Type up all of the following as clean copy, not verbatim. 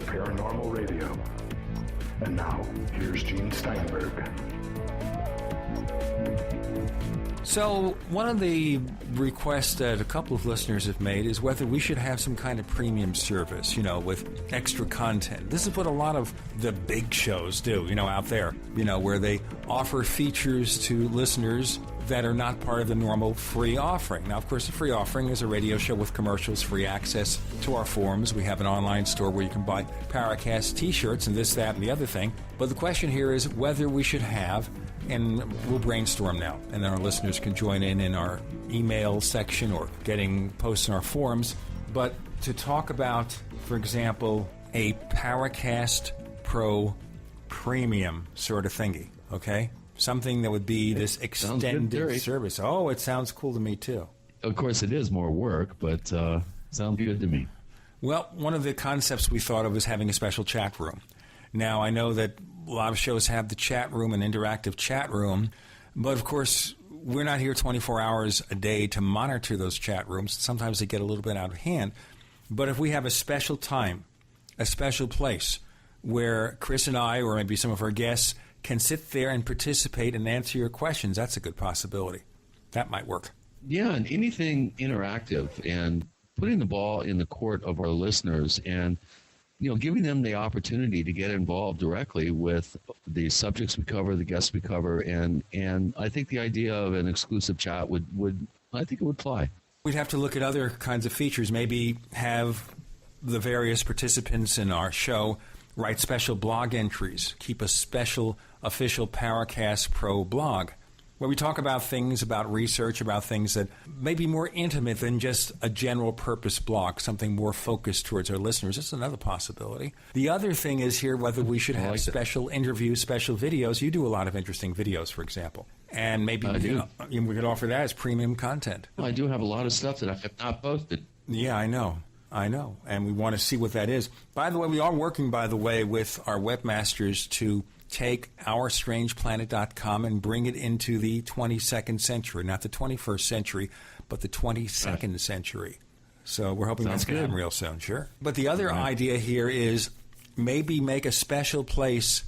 Paranormal Radio. And now, here's Gene Steinberg. So, one of the requests that a couple of listeners have made is whether we should have some kind of premium service, with extra content. This is what a lot of the big shows do, out there, where they offer features to listeners that are not part of the normal free offering. Now, of course, the free offering is a radio show with commercials, free access to our forums. We have an online store where you can buy Paracast t-shirts and this, that, and the other thing. But the question here is whether we should have, and we'll brainstorm now, and then our listeners can join in our email section or getting posts in our forums. But to talk about, for example, a Paracast Pro Premium sort of thingy, okay? Something that would be this extended service. Oh, it sounds cool to me, too. Of course, it is more work, but sounds good to me. Well, one of the concepts we thought of was having a special chat room. Now, I know that a lot of shows have the chat room, an interactive chat room, but, of course, we're not here 24 hours a day to monitor those chat rooms. Sometimes they get a little bit out of hand. But if we have a special time, a special place where Chris and I, or maybe some of our guests, can sit there and participate and answer your questions, that's a good possibility. That might work. Yeah, and anything interactive and putting the ball in the court of our listeners and, giving them the opportunity to get involved directly with the subjects we cover, the guests we cover, and I think the idea of an exclusive chat would I think it would fly. We'd have to look at other kinds of features, maybe have the various participants in our show write special blog entries, keep a special official Paracast Pro blog, where we talk about things, about research, about things that may be more intimate than just a general purpose blog, something more focused towards our listeners. That's another possibility. The other thing is here whether we should have special interviews, special videos. You do a lot of interesting videos, for example. And maybe we could offer that as premium content. I do have a lot of stuff that I have not posted. Yeah, I know. And we want to see what that is. By the way, we are working, with our webmasters to take OurStrangePlanet.com and bring it into the 22nd century. Not the 21st century, but the 22nd century. So we're hoping that's going to happen real soon, sure. But the other idea here is maybe make a special place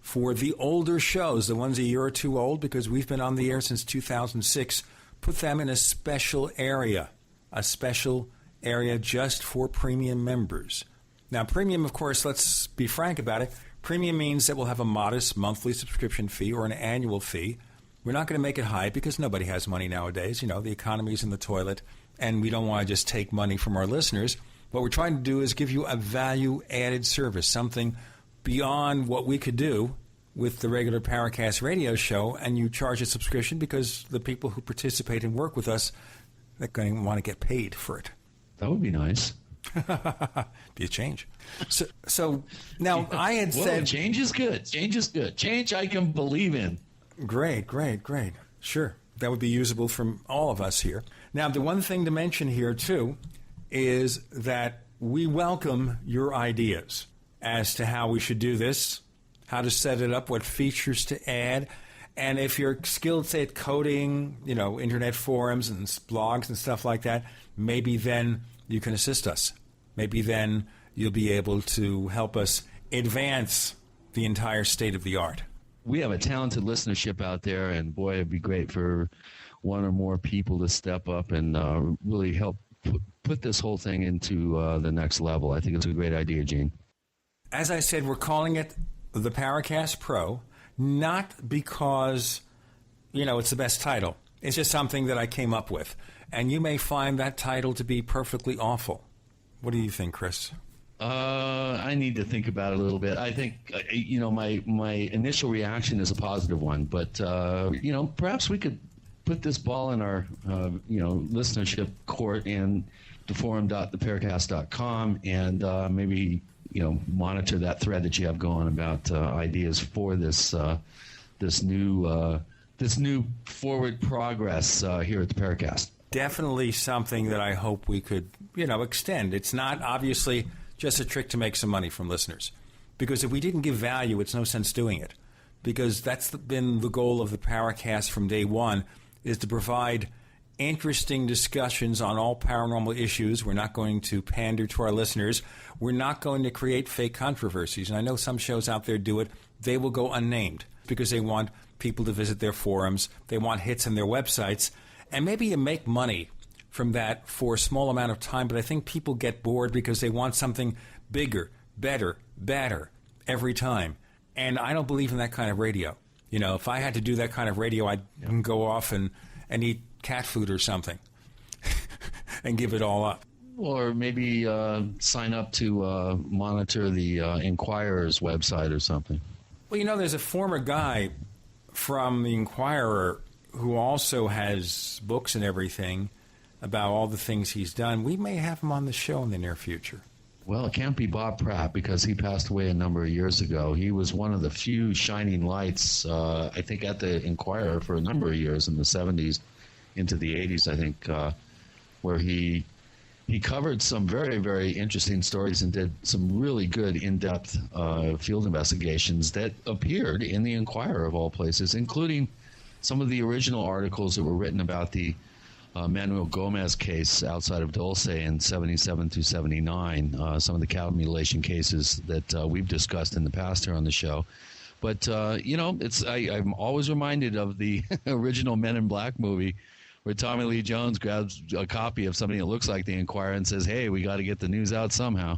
for the older shows, the ones a year or two old, because we've been on the air since 2006. Put them in a special area just for premium members. Now, premium, of course, let's be frank about it. Premium means that we'll have a modest monthly subscription fee or an annual fee. We're not going to make it high because nobody has money nowadays. The economy's in the toilet, and we don't want to just take money from our listeners. What we're trying to do is give you a value-added service, something beyond what we could do with the regular Paracast radio show, and you charge a subscription because the people who participate and work with us, they're going to want to get paid for it. That would be nice. Be a change. So now I had said... Change is good. Change I can believe in. Great. Sure. That would be usable from all of us here. Now, the one thing to mention here, too, is that we welcome your ideas as to how we should do this, how to set it up, what features to add. And if you're skilled, say, at coding, internet forums and blogs and stuff like that, maybe then you can assist us. Maybe then you'll be able to help us advance the entire state of the art. We have a talented listenership out there, and boy, it'd be great for one or more people to step up and really help put this whole thing into the next level. I think it's a great idea, Gene. As I said, we're calling it the Paracast Pro, not because, it's the best title. It's just something that I came up with. And you may find that title to be perfectly awful. What do you think, Chris? I need to think about it a little bit. I think, my initial reaction is a positive one. But, perhaps we could put this ball in our, listenership court and the forum.theparacast.com and maybe, monitor that thread that you have going about ideas for this new forward progress here at the Paracast. Definitely something that I hope we could, extend. It's not obviously just a trick to make some money from listeners. Because if we didn't give value, it's no sense doing it. Because that's been the goal of the Paracast from day one, is to provide interesting discussions on all paranormal issues. We're not going to pander to our listeners. We're not going to create fake controversies. And I know some shows out there do it. They will go unnamed because they want people to visit their forums. They want hits on their websites. And maybe you make money from that for a small amount of time, but I think people get bored because they want something bigger, better, badder every time. And I don't believe in that kind of radio. You know, if I had to do that kind of radio, I'd go off and eat cat food or something and give it all up. Or maybe sign up to monitor the Inquirer's website or something. Well, you know, there's a former guy from the Inquirer who also has books and everything about all the things he's done. We may have him on the show in the near future. Well, it can't be Bob Pratt because he passed away a number of years ago. He was one of the few shining lights, I think, at the Inquirer for a number of years in the 70s into the 80s, I think, where he covered some very, very interesting stories and did some really good in-depth field investigations that appeared in the Inquirer of all places, including some of the original articles that were written about the Manuel Gomez case outside of Dulce in 77 through 79, some of the cattle mutilation cases that we've discussed in the past here on the show. But, you know, I'm always reminded of the original Men in Black movie where Tommy Lee Jones grabs a copy of something that looks like the Inquirer and says, hey, we got to get the news out somehow.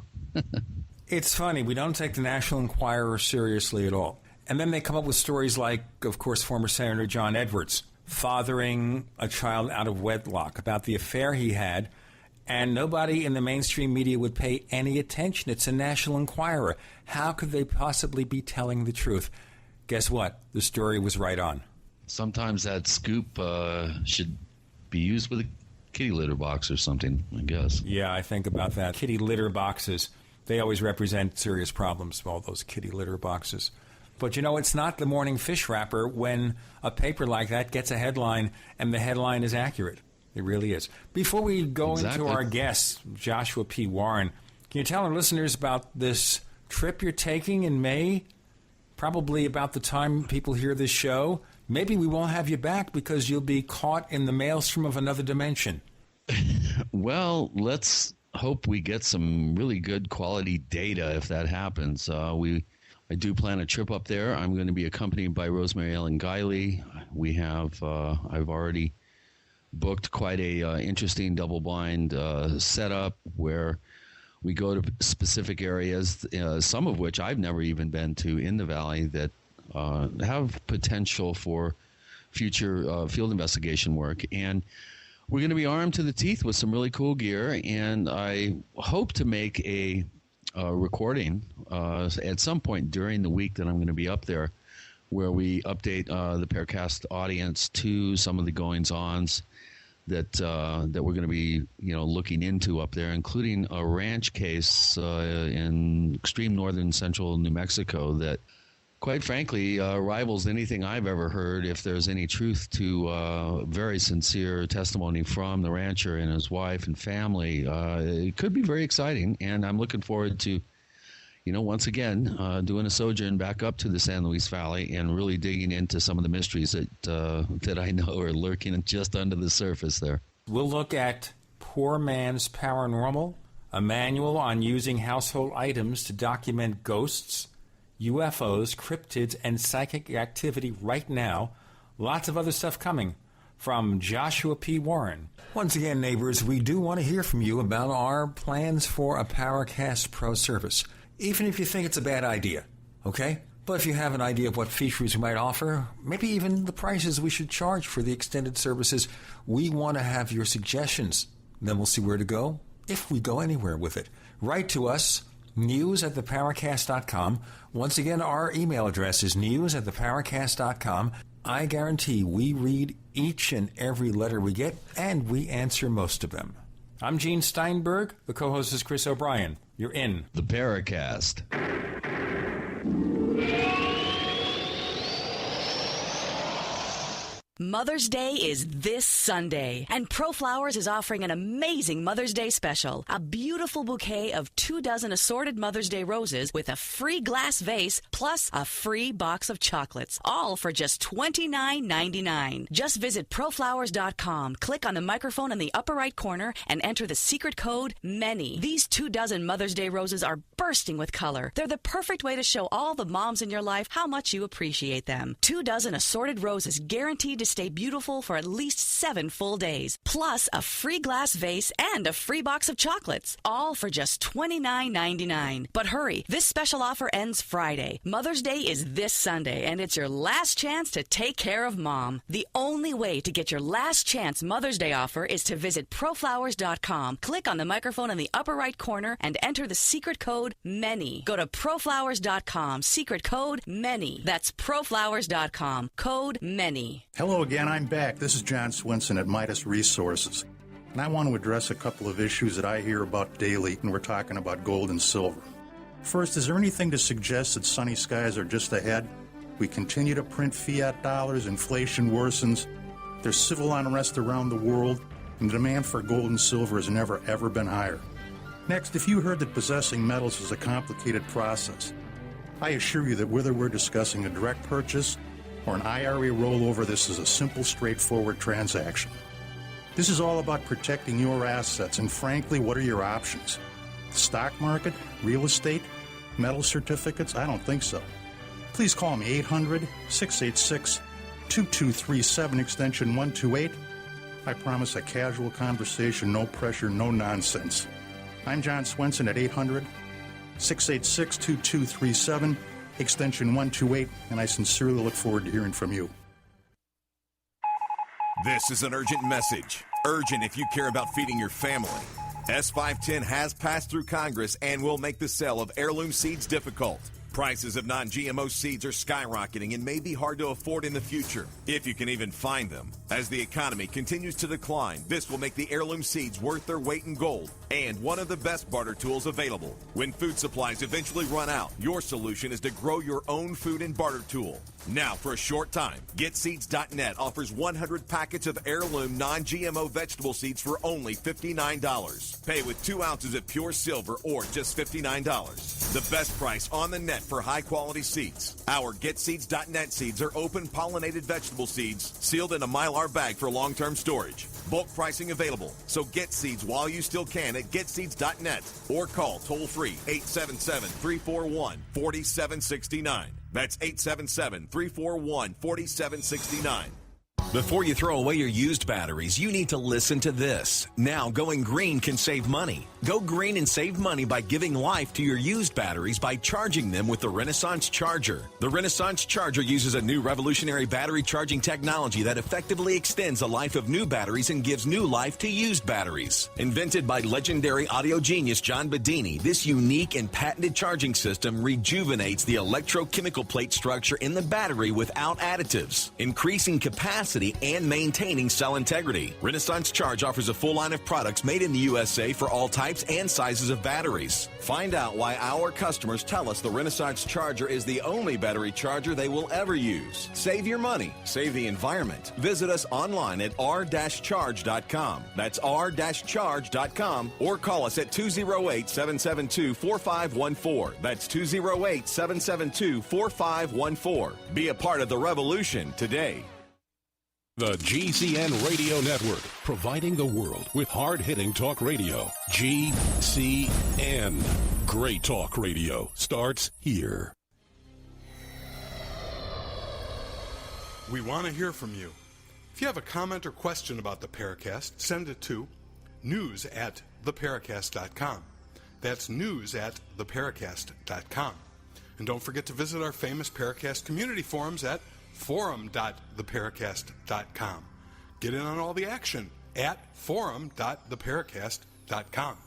It's funny. We don't take the National Enquirer seriously at all. And then they come up with stories like, of course, former Senator John Edwards fathering a child out of wedlock, about the affair he had, and nobody in the mainstream media would pay any attention. It's a National Enquirer. How could they possibly be telling the truth? Guess what? The story was right on. Sometimes that scoop should be used with a kitty litter box or something, I guess. Yeah, I think about that. Kitty litter boxes. They always represent serious problems, all those kitty litter boxes. But, you know, it's not the morning fish wrapper when a paper like that gets a headline and the headline is accurate. It really is. Before we go into our guest, Joshua P. Warren, can you tell our listeners about this trip you're taking in May? Probably about the time people hear this show. Maybe we won't have you back because you'll be caught in the maelstrom of another dimension. Well, let's hope we get some really good quality data if that happens. I do plan a trip up there. I'm going to be accompanied by Rosemary Ellen Guiley. We have, I've already booked quite a interesting double-blind setup where we go to specific areas, some of which I've never even been to in the Valley, that have potential for future field investigation work. And we're going to be armed to the teeth with some really cool gear, and I hope to make a recording at some point during the week that I'm going to be up there, where we update the Paracast audience to some of the goings-ons that we're going to be looking into up there, including a ranch case in extreme northern central New Mexico that, quite frankly, rivals anything I've ever heard, if there's any truth to very sincere testimony from the rancher and his wife and family. It could be very exciting, and I'm looking forward to, once again, doing a sojourn back up to the San Luis Valley and really digging into some of the mysteries that I know are lurking just under the surface there. We'll look at Poor Man's Paranormal, a manual on using household items to document ghosts, UFOs, cryptids, and psychic activity right now. Lots of other stuff coming from Joshua P. Warren. Once again, neighbors, we do want to hear from you about our plans for a Paracast Pro service, even if you think it's a bad idea, okay? But if you have an idea of what features we might offer, maybe even the prices we should charge for the extended services, we want to have your suggestions. Then we'll see where to go, if we go anywhere with it. Write to us, news@theparacast.com. Once again, our email address is news@theparacast.com. I guarantee we read each and every letter we get, and we answer most of them. I'm Gene Steinberg. The co-host is Chris O'Brien. You're in the Paracast. Mother's Day is this Sunday, and ProFlowers is offering an amazing Mother's Day special. A beautiful bouquet of 24 assorted Mother's Day roses with a free glass vase plus a free box of chocolates, all for just $29.99. Just visit proflowers.com, click on the microphone in the upper right corner, and enter the secret code MANY. These 24 Mother's Day roses are bursting with color. They're the perfect way to show all the moms in your life how much you appreciate them. 24 assorted roses guaranteed to stay beautiful for at least 7 full days, plus a free glass vase and a free box of chocolates, all for just $29.99. But hurry, this special offer ends Friday. Mother's Day is this Sunday, and it's your last chance to take care of Mom. The only way to get your last chance Mother's Day offer is to visit proflowers.com, click on the microphone in the upper right corner, and enter the secret code MANY. Go to proflowers.com, secret code MANY. That's proflowers.com, code MANY. Hello again, I'm back. This is John Swinson at Midas Resources. And I want to address a couple of issues that I hear about daily when we're talking about gold and silver. First, is there anything to suggest that sunny skies are just ahead? We continue to print fiat dollars, inflation worsens, there's civil unrest around the world, and the demand for gold and silver has never ever been higher. Next, if you heard that possessing metals is a complicated process, I assure you that whether we're discussing a direct purchase or an IRA rollover, this is a simple, straightforward transaction. This is all about protecting your assets, and frankly, what are your options? The stock market? Real estate? Metal certificates? I don't think so. Please call me 800-686-2237, extension 128. I promise a casual conversation, no pressure, no nonsense. I'm John Swenson at 800-686-2237, extension 128, and I sincerely look forward to hearing from you. This is an urgent message. Urgent if you care about feeding your family. S510 has passed through Congress and will make the sale of heirloom seeds difficult. Prices of non-GMO seeds are skyrocketing and may be hard to afford in the future, if you can even find them. As the economy continues to decline, this will make the heirloom seeds worth their weight in gold and one of the best barter tools available. When food supplies eventually run out, your solution is to grow your own food and barter tool. Now, for a short time, GetSeeds.net offers 100 packets of heirloom non-GMO vegetable seeds for only $59. Pay with 2 ounces of pure silver or just $59. The best price on the net for high-quality seeds. Our GetSeeds.net seeds are open pollinated vegetable seeds sealed in a Mylar bag for long-term storage. Bulk pricing available, so get seeds while you still can at GetSeeds.net or call toll-free 877-341-4769. That's 877-341-4769. Before you throw away your used batteries, you need to listen to this. Now, going green can save money. Go green and save money by giving life to your used batteries by charging them with the Renaissance Charger. The Renaissance Charger uses a new revolutionary battery charging technology that effectively extends the life of new batteries and gives new life to used batteries. Invented by legendary audio genius John Bedini, this unique and patented charging system rejuvenates the electrochemical plate structure in the battery without additives, increasing capacity and maintaining cell integrity. Renaissance Charge offers a full line of products made in the USA for all types and sizes of batteries. Find out why our customers tell us the Renaissance Charger is the only battery charger they will ever use. Save your money. Save the environment. Visit us online at r-charge.com. That's r-charge.com, or call us at 208-772-4514. That's 208-772-4514. Be a part of the revolution today. The GCN Radio Network, providing the world with hard-hitting talk radio. GCN. Great talk radio starts here. We want to hear from you. If you have a comment or question about the Paracast, send it to news@theparacast.com. That's news@theparacast.com. And don't forget to visit our famous Paracast community forums at forum.theparacast.com. Get in on all the action at forum.theparacast.com.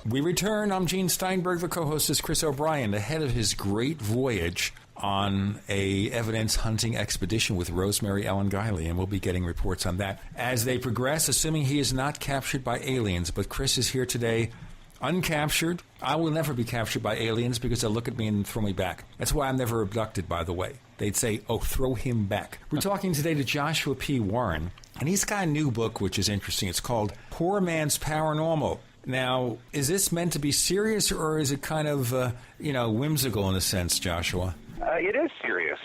We return. I'm Gene Steinberg. The co-host is Chris O'Brien, ahead of his great voyage on a evidence hunting expedition with Rosemary Ellen Guiley, and we'll be getting reports on that as they progress, assuming he is not captured by aliens. But Chris is here today uncaptured. I will never be captured by aliens because they'll look at me and throw me back. That's why I'm never abducted, by the way. They'd say, oh, throw him back. We're talking today to Joshua P. Warren, and he's got a new book which is interesting. It's called Poor Man's Paranormal. Now, is this meant to be serious, or is it kind of, whimsical in a sense, Joshua? It is serious.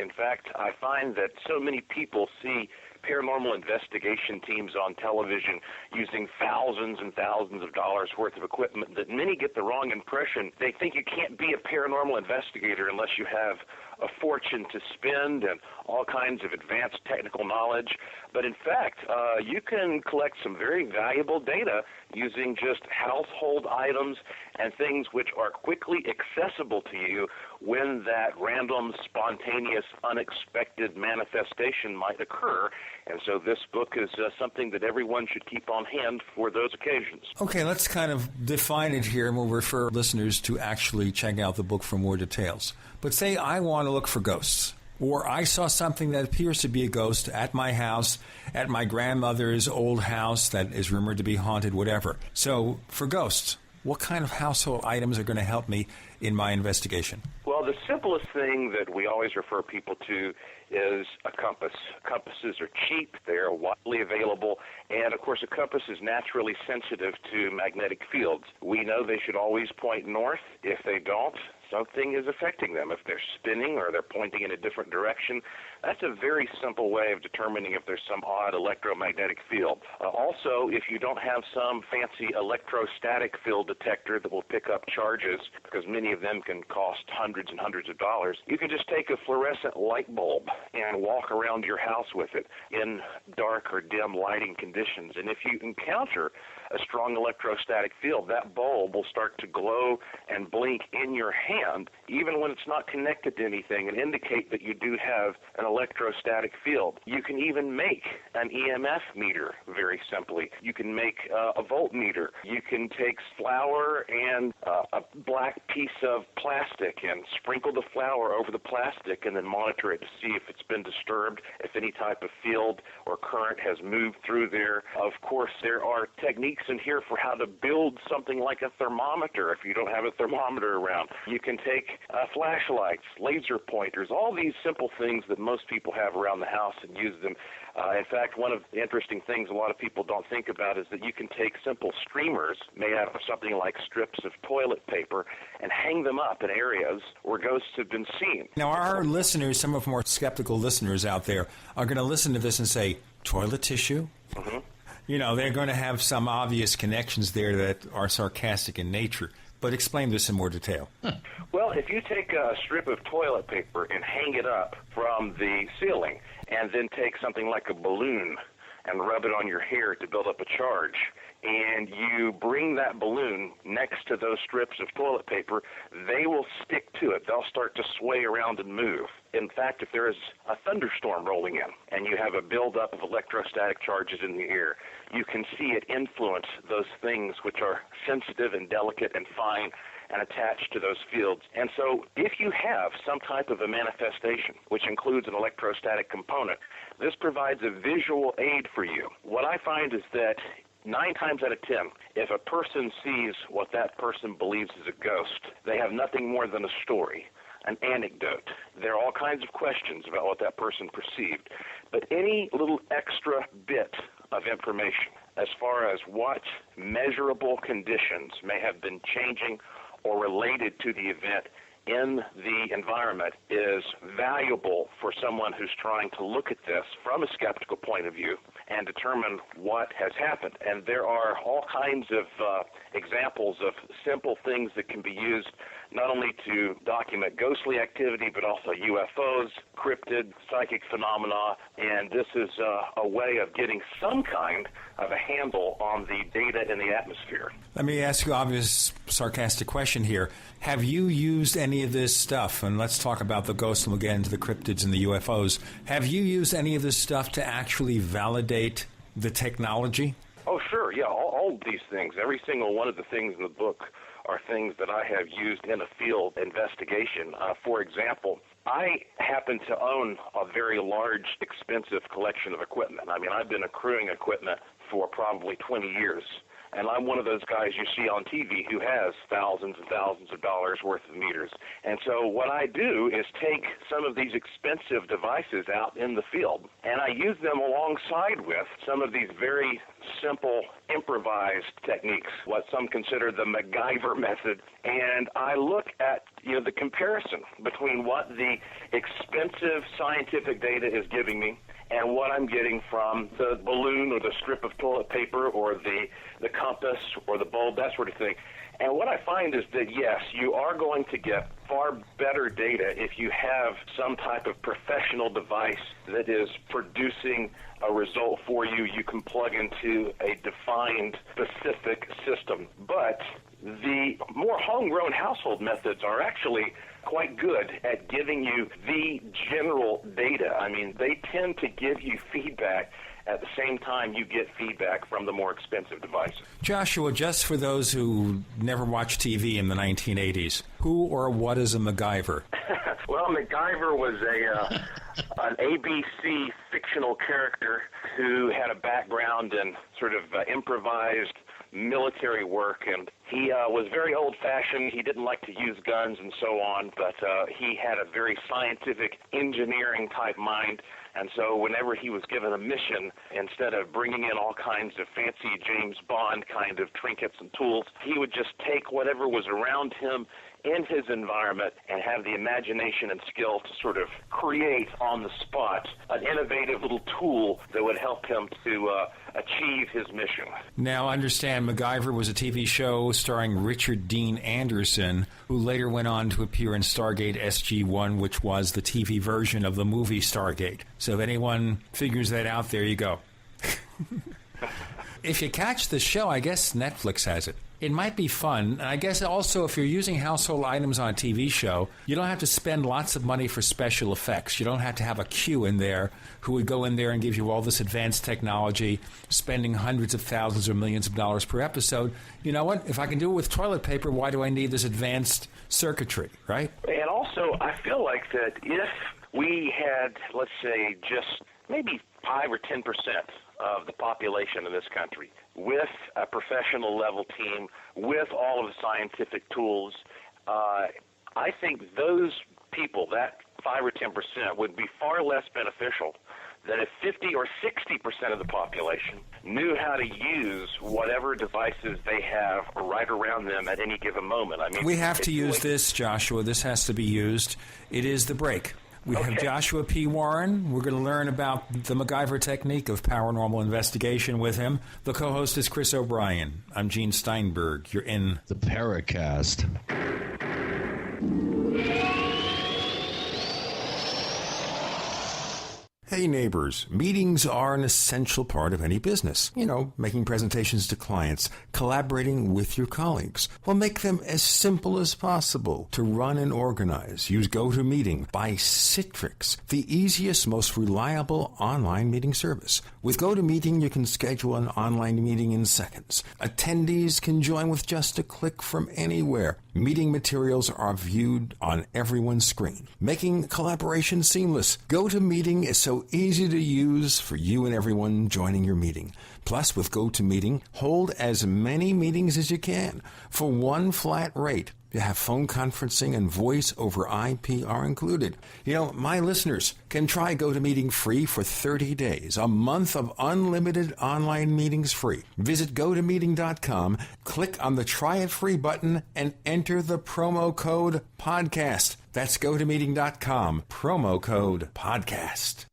In fact, I find that so many people see paranormal investigation teams on television using thousands and thousands of dollars worth of equipment that many get the wrong impression. They think you can't be a paranormal investigator unless you have a fortune to spend and all kinds of advanced technical knowledge. But in fact, you can collect some very valuable data using just household items and things which are quickly accessible to you when that random, spontaneous, unexpected manifestation might occur. And so this book is something that everyone should keep on hand for those occasions. Okay, let's kind of define it here, and we'll refer listeners to actually check out the book for more details. But say I want to look for ghosts, or I saw something that appears to be a ghost at my house, at my grandmother's old house that is rumored to be haunted, whatever. So for ghosts, what kind of household items are going to help me in my investigation? Well, the simplest thing that we always refer people to is a compass. Compasses are cheap, they are widely available, and of course a compass is naturally sensitive to magnetic fields. We know they should always point north. If they don't, something is affecting them. If they're spinning or they're pointing in a different direction, that's a very simple way of determining if there's some odd electromagnetic field. Also, if you don't have some fancy electrostatic field detector that will pick up charges, because many of them can cost hundreds and hundreds of dollars, you can just take a fluorescent light bulb and walk around your house with it in dark or dim lighting conditions. And if you encounter a strong electrostatic field, that bulb will start to glow and blink in your hand, even when it's not connected to anything, and indicate that you do have an electrostatic field. You can even make an EMF meter very simply. You can make a voltmeter. You can take flour and a black piece of plastic and sprinkle the flour over the plastic and then monitor it to see if it's been disturbed, if any type of field or current has moved through there. Of course, there are techniques in here for how to build something like a thermometer if you don't have a thermometer around. You can take flashlights, laser pointers, all these simple things that most people have around the house and use them. In fact, one of the interesting things a lot of people don't think about is that you can take simple streamers made out of something like strips of toilet paper and hang them up in areas where ghosts have been seen. Now, our listeners, some of our more skeptical listeners out there, are going to listen to this and say, toilet tissue? Mm-hmm. You know, they're going to have some obvious connections there that are sarcastic in nature. But explain this in more detail. Well, if you take a strip of toilet paper and hang it up from the ceiling and then take something like a balloon and rub it on your hair to build up a charge, and you bring that balloon next to those strips of toilet paper, they will stick to it. They'll start to sway around and move. In fact, if there is a thunderstorm rolling in and you have a buildup of electrostatic charges in the air, you can see it influence those things which are sensitive and delicate and fine and attached to those fields. And so if you have some type of a manifestation, which includes an electrostatic component, this provides a visual aid for you. What I find is that 9 times out of 10, if a person sees what that person believes is a ghost, they have nothing more than a story, an anecdote. There are all kinds of questions about what that person perceived. But any little extra bit of information as far as what measurable conditions may have been changing or related to the event in the environment is valuable for someone who's trying to look at this from a skeptical point of view and determine what has happened. And there are all kinds of examples of simple things that can be used not only to document ghostly activity, but also UFOs, cryptid, psychic phenomena, and this is a way of getting some kind of a handle on the data in the atmosphere. Let me ask you an obvious sarcastic question here. Have you used any of this stuff, and let's talk about the ghosts and we'll get into the cryptids and the UFOs, have you used any of this stuff to actually validate the technology? Oh, sure, yeah, all of these things, every single one of the things in the book are things that I have used in a field investigation. For example, I happen to own a very large, expensive collection of equipment. I mean, I've been accruing equipment for probably 20 years. and I'm one of those guys you see on TV who has thousands and thousands of dollars worth of meters. And so what I do is take some of these expensive devices out in the field, and I use them alongside with some of these very simple improvised techniques, what some consider the MacGyver method, and I look at the comparison between what the expensive scientific data is giving me and what I'm getting from the balloon or the strip of toilet paper or the compass or the bulb, that sort of thing. And what I find is that, yes, you are going to get far better data if you have some type of professional device that is producing a result for you. You can plug into a defined, specific system. But the more homegrown household methods are actually quite good at giving you the general data. I mean, they tend to give you feedback at the same time you get feedback from the more expensive devices. Joshua, just for those who never watched TV in the 1980s, who or what is a MacGyver? Well, MacGyver was an ABC fictional character who had a background in sort of improvised military work, and he was very old-fashioned. He didn't like to use guns and so on, but he had a very scientific engineering-type mind. And so whenever he was given a mission, instead of bringing in all kinds of fancy James Bond kind of trinkets and tools, he would just take whatever was around him in his environment and have the imagination and skill to sort of create on the spot an innovative little tool that would help him to achieve his mission. Now, understand, MacGyver was a TV show starring Richard Dean Anderson, who later went on to appear in Stargate SG-1, which was the TV version of the movie Stargate. So if anyone figures that out, there you go. If you catch the show, I guess Netflix has it. It might be fun. And I guess also if you're using household items on a TV show, you don't have to spend lots of money for special effects. You don't have to have a Q in there who would go in there and give you all this advanced technology, spending hundreds of thousands or millions of dollars per episode. You know what? If I can do it with toilet paper, why do I need this advanced circuitry, right? And also, I feel like that if we had, let's say, just maybe 5 or 10% of the population in this country with a professional level team, with all of the scientific tools, I think those people, that 5 or 10%, would be far less beneficial than if 50 or 60% of the population knew how to use whatever devices they have right around them at any given moment. I mean, we have to use this, Joshua. This has to be used. It is the break. We have Joshua P. Warren. We're going to learn about the MacGyver technique of paranormal investigation with him. The co-host is Chris O'Brien. I'm Gene Steinberg. You're in the Paracast. Hey neighbors, meetings are an essential part of any business. You know, making presentations to clients, collaborating with your colleagues. Well, make them as simple as possible to run and organize. Use GoToMeeting by Citrix, the easiest, most reliable online meeting service. With GoToMeeting, you can schedule an online meeting in seconds. Attendees can join with just a click from anywhere. Meeting materials are viewed on everyone's screen, making collaboration seamless. GoToMeeting is so easy to use for you and everyone joining your meeting. Plus, with GoToMeeting, hold as many meetings as you can for one flat rate. You have phone conferencing and voice over IP are included. You know, my listeners can try GoToMeeting free for 30 days, a month of unlimited online meetings free. Visit GoToMeeting.com, click on the Try It Free button, and enter the promo code PODCAST. That's GoToMeeting.com, promo code PODCAST.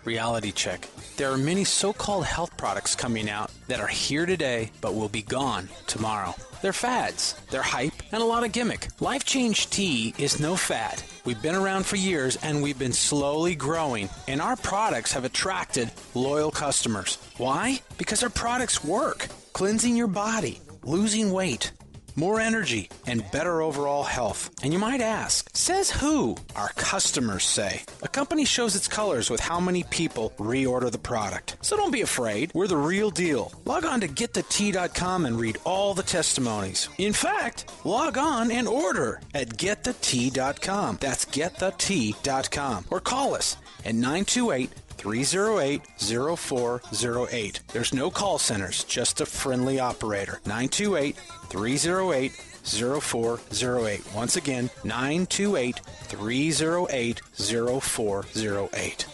Reality check. There are many so-called health products coming out that are here today but will be gone tomorrow. They're fads, they're hype, and a lot of gimmick. Life Change Tea is no fad. We've been around for years and we've been slowly growing, and our products have attracted loyal customers. Why? Because our products work. Cleansing your body, losing weight, more energy, and better overall health. And you might ask, says who? Our customers say. A company shows its colors with how many people reorder the product. So don't be afraid. We're the real deal. Log on to getthetea.com and read all the testimonies. In fact, log on and order at getthetea.com. That's getthetea.com. Or call us at 928 928-308-0408. There's no call centers, just a friendly operator. 928-308-0408. Once again, 928-308-0408.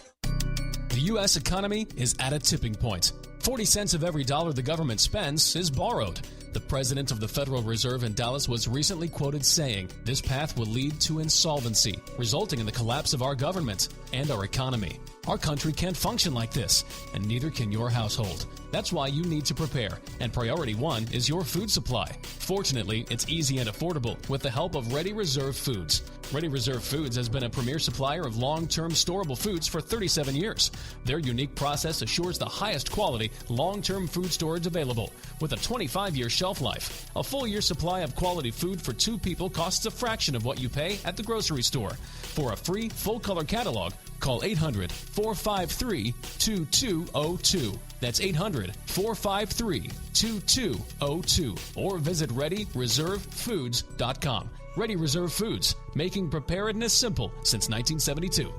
The U.S. economy is at a tipping point. 40 cents of every dollar the government spends is borrowed. The president of the Federal Reserve in Dallas was recently quoted saying, "This path will lead to insolvency, resulting in the collapse of our government and our economy. Our country can't function like this, and neither can your household. That's why you need to prepare, and priority one is your food supply. Fortunately, it's easy and affordable with the help of Ready Reserve Foods. Ready Reserve Foods has been a premier supplier of long-term storable foods for 37 years. Their unique process assures the highest quality, long-term food storage available with a 25-year shelf life. A full year supply of quality food for 2 people costs a fraction of what you pay at the grocery store. For a free, full-color catalog, call 800-453-2202. That's 800-453-2202. Or visit ReadyReserveFoods.com. Ready Reserve Foods, making preparedness simple since 1972.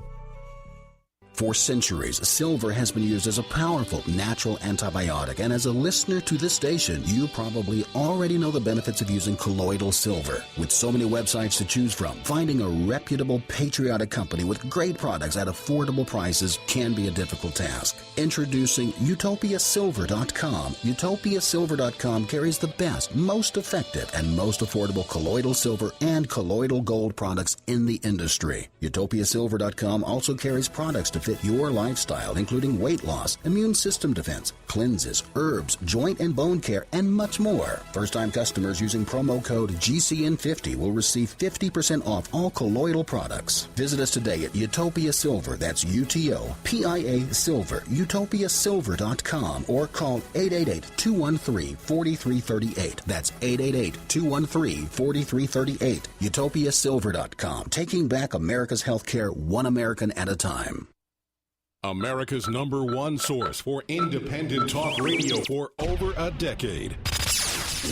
For centuries, silver has been used as a powerful natural antibiotic, and as a listener to this station, you probably already know the benefits of using colloidal silver. With so many websites to choose from, finding a reputable, patriotic company with great products at affordable prices can be a difficult task. Introducing UtopiaSilver.com. UtopiaSilver.com carries the best, most effective, and most affordable colloidal silver and colloidal gold products in the industry. UtopiaSilver.com also carries products to fit your lifestyle, including weight loss, immune system defense, cleanses, herbs, joint and bone care, and much more. First-time customers using promo code GCN50 will receive 50% off all colloidal products. Visit us today at Utopia Silver, that's UTOPIA Silver, utopiasilver.com, or call 888-213-4338. That's 888-213-4338. UtopiaSilver.com, taking back America's healthcare one American at a time. America's #1 source for independent talk radio for over a decade.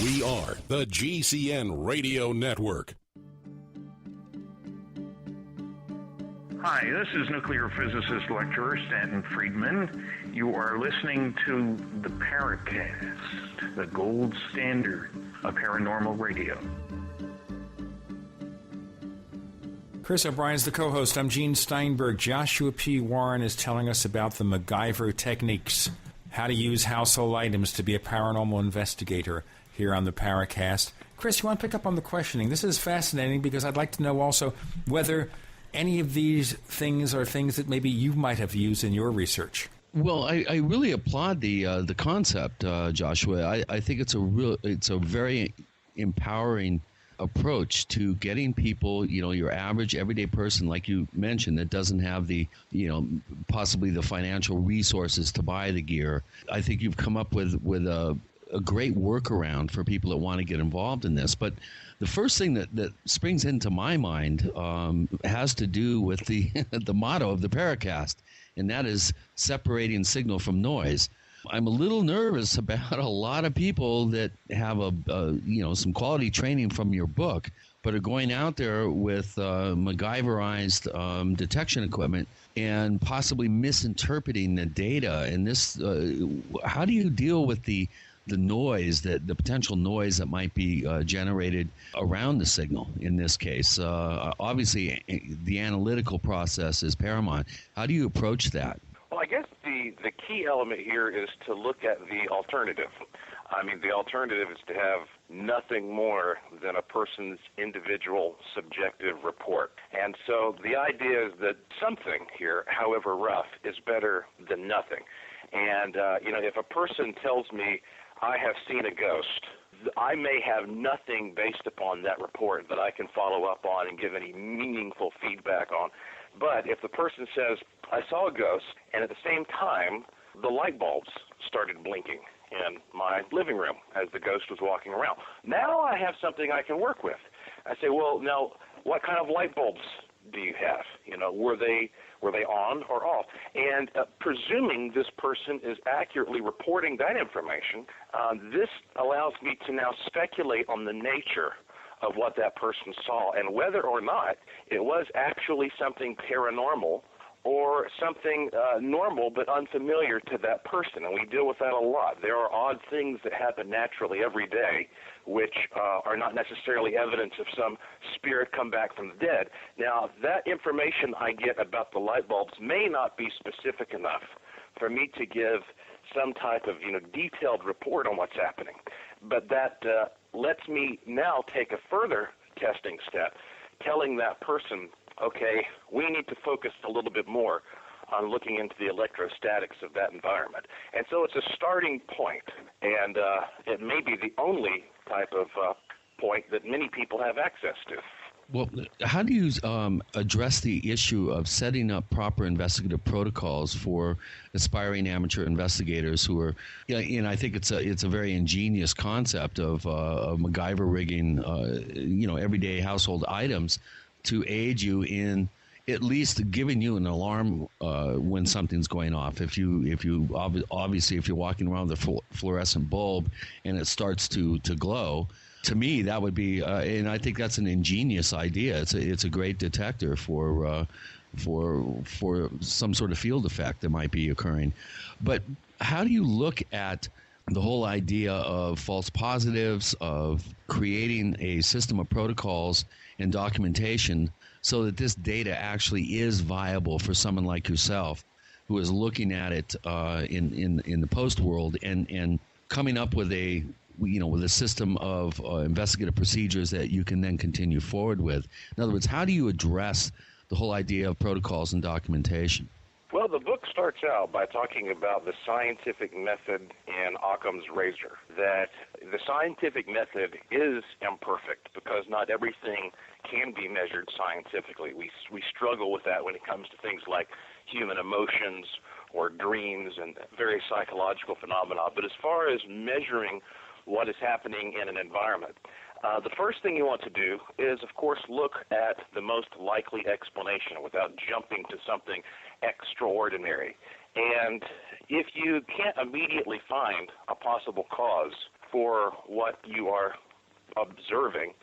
We are the GCN Radio Network. Hi, this is nuclear physicist lecturer Stanton Friedman. You are listening to the Paracast, the gold standard of paranormal radio. Chris O'Brien's the co-host. I'm Gene Steinberg. Joshua P. Warren is telling us about the MacGyver techniques, how to use household items to be a paranormal investigator here on the Paracast. Chris, you want to pick up on the questioning? This is fascinating because I'd like to know also whether any of these things are things that maybe you might have used in your research. Well, I really applaud the concept, Joshua. I think it's a very empowering approach to getting people, your average everyday person, like you mentioned, that doesn't have the, possibly the financial resources to buy the gear. I think you've come up with a great workaround for people that want to get involved in this. But the first thing that springs into my mind has to do with the the motto of the Paracast, and that is separating signal from noise. I'm a little nervous about a lot of people that have some quality training from your book, but are going out there with MacGyverized detection equipment and possibly misinterpreting the data. And this, how do you deal with the noise, the potential noise that might be generated around the signal in this case? Obviously, the analytical process is paramount. How do you approach that? Well, I guess the key element here is to look at the alternative. I mean, the alternative is to have nothing more than a person's individual subjective report. And so the idea is that something here, however rough, is better than nothing. And, if a person tells me, I have seen a ghost, I may have nothing based upon that report that I can follow up on and give any meaningful feedback on. But if the person says, I saw a ghost, and at the same time, the light bulbs started blinking in my living room as the ghost was walking around, now I have something I can work with. I say, well, now, what kind of light bulbs do you have? Were they on or off? And presuming this person is accurately reporting that information, this allows me to now speculate on the nature of what that person saw and whether or not it was actually something paranormal or something normal but unfamiliar to that person, and we deal with that a lot. There are odd things that happen naturally every day which are not necessarily evidence of some spirit come back from the dead. Now, that information I get about the light bulbs may not be specific enough for me to give some type of detailed report on what's happening, but that lets me now take a further testing step, telling that person, okay, we need to focus a little bit more on looking into the electrostatics of that environment. And so it's a starting point, and it may be the only type of point that many people have access to. Well, how do you address the issue of setting up proper investigative protocols for aspiring amateur investigators who are, and I think it's a very ingenious concept of MacGyver rigging, everyday household items to aid you in at least giving you an alarm when something's going off. If you're walking around with a fluorescent bulb and it starts to glow. To me, that would be, and I think that's an ingenious idea. It's a great detector for some sort of field effect that might be occurring. But how do you look at the whole idea of false positives, of creating a system of protocols and documentation so that this data actually is viable for someone like yourself, who is looking at it in the post world and coming up with a system of investigative procedures that you can then continue forward with? In other words, how do you address the whole idea of protocols and documentation? Well, the book starts out by talking about the scientific method in Occam's razor, that the scientific method is imperfect because not everything can be measured scientifically. We struggle with that when it comes to things like human emotions or dreams and various psychological phenomena. But as far as measuring what is happening in an environment, the first thing you want to do is, of course, look at the most likely explanation without jumping to something extraordinary. And if you can't immediately find a possible cause for what you are observing,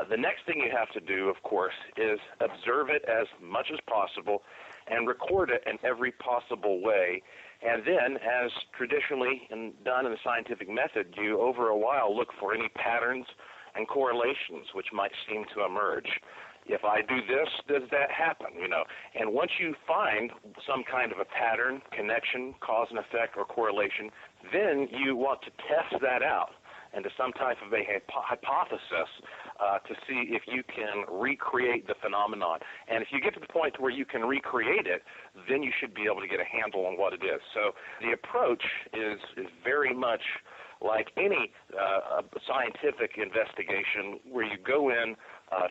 the next thing you have to do, of course, is observe it as much as possible and record it in every possible way. And then, as traditionally done in the scientific method, you, over a while, look for any patterns and correlations which might seem to emerge. If I do this, does that happen? And once you find some kind of a pattern, connection, cause and effect, or correlation, then you want to test that out into some type of a hypothesis to see if you can recreate the phenomenon. And if you get to the point where you can recreate it, then you should be able to get a handle on what it is. So the approach is very much like any scientific investigation, where you go in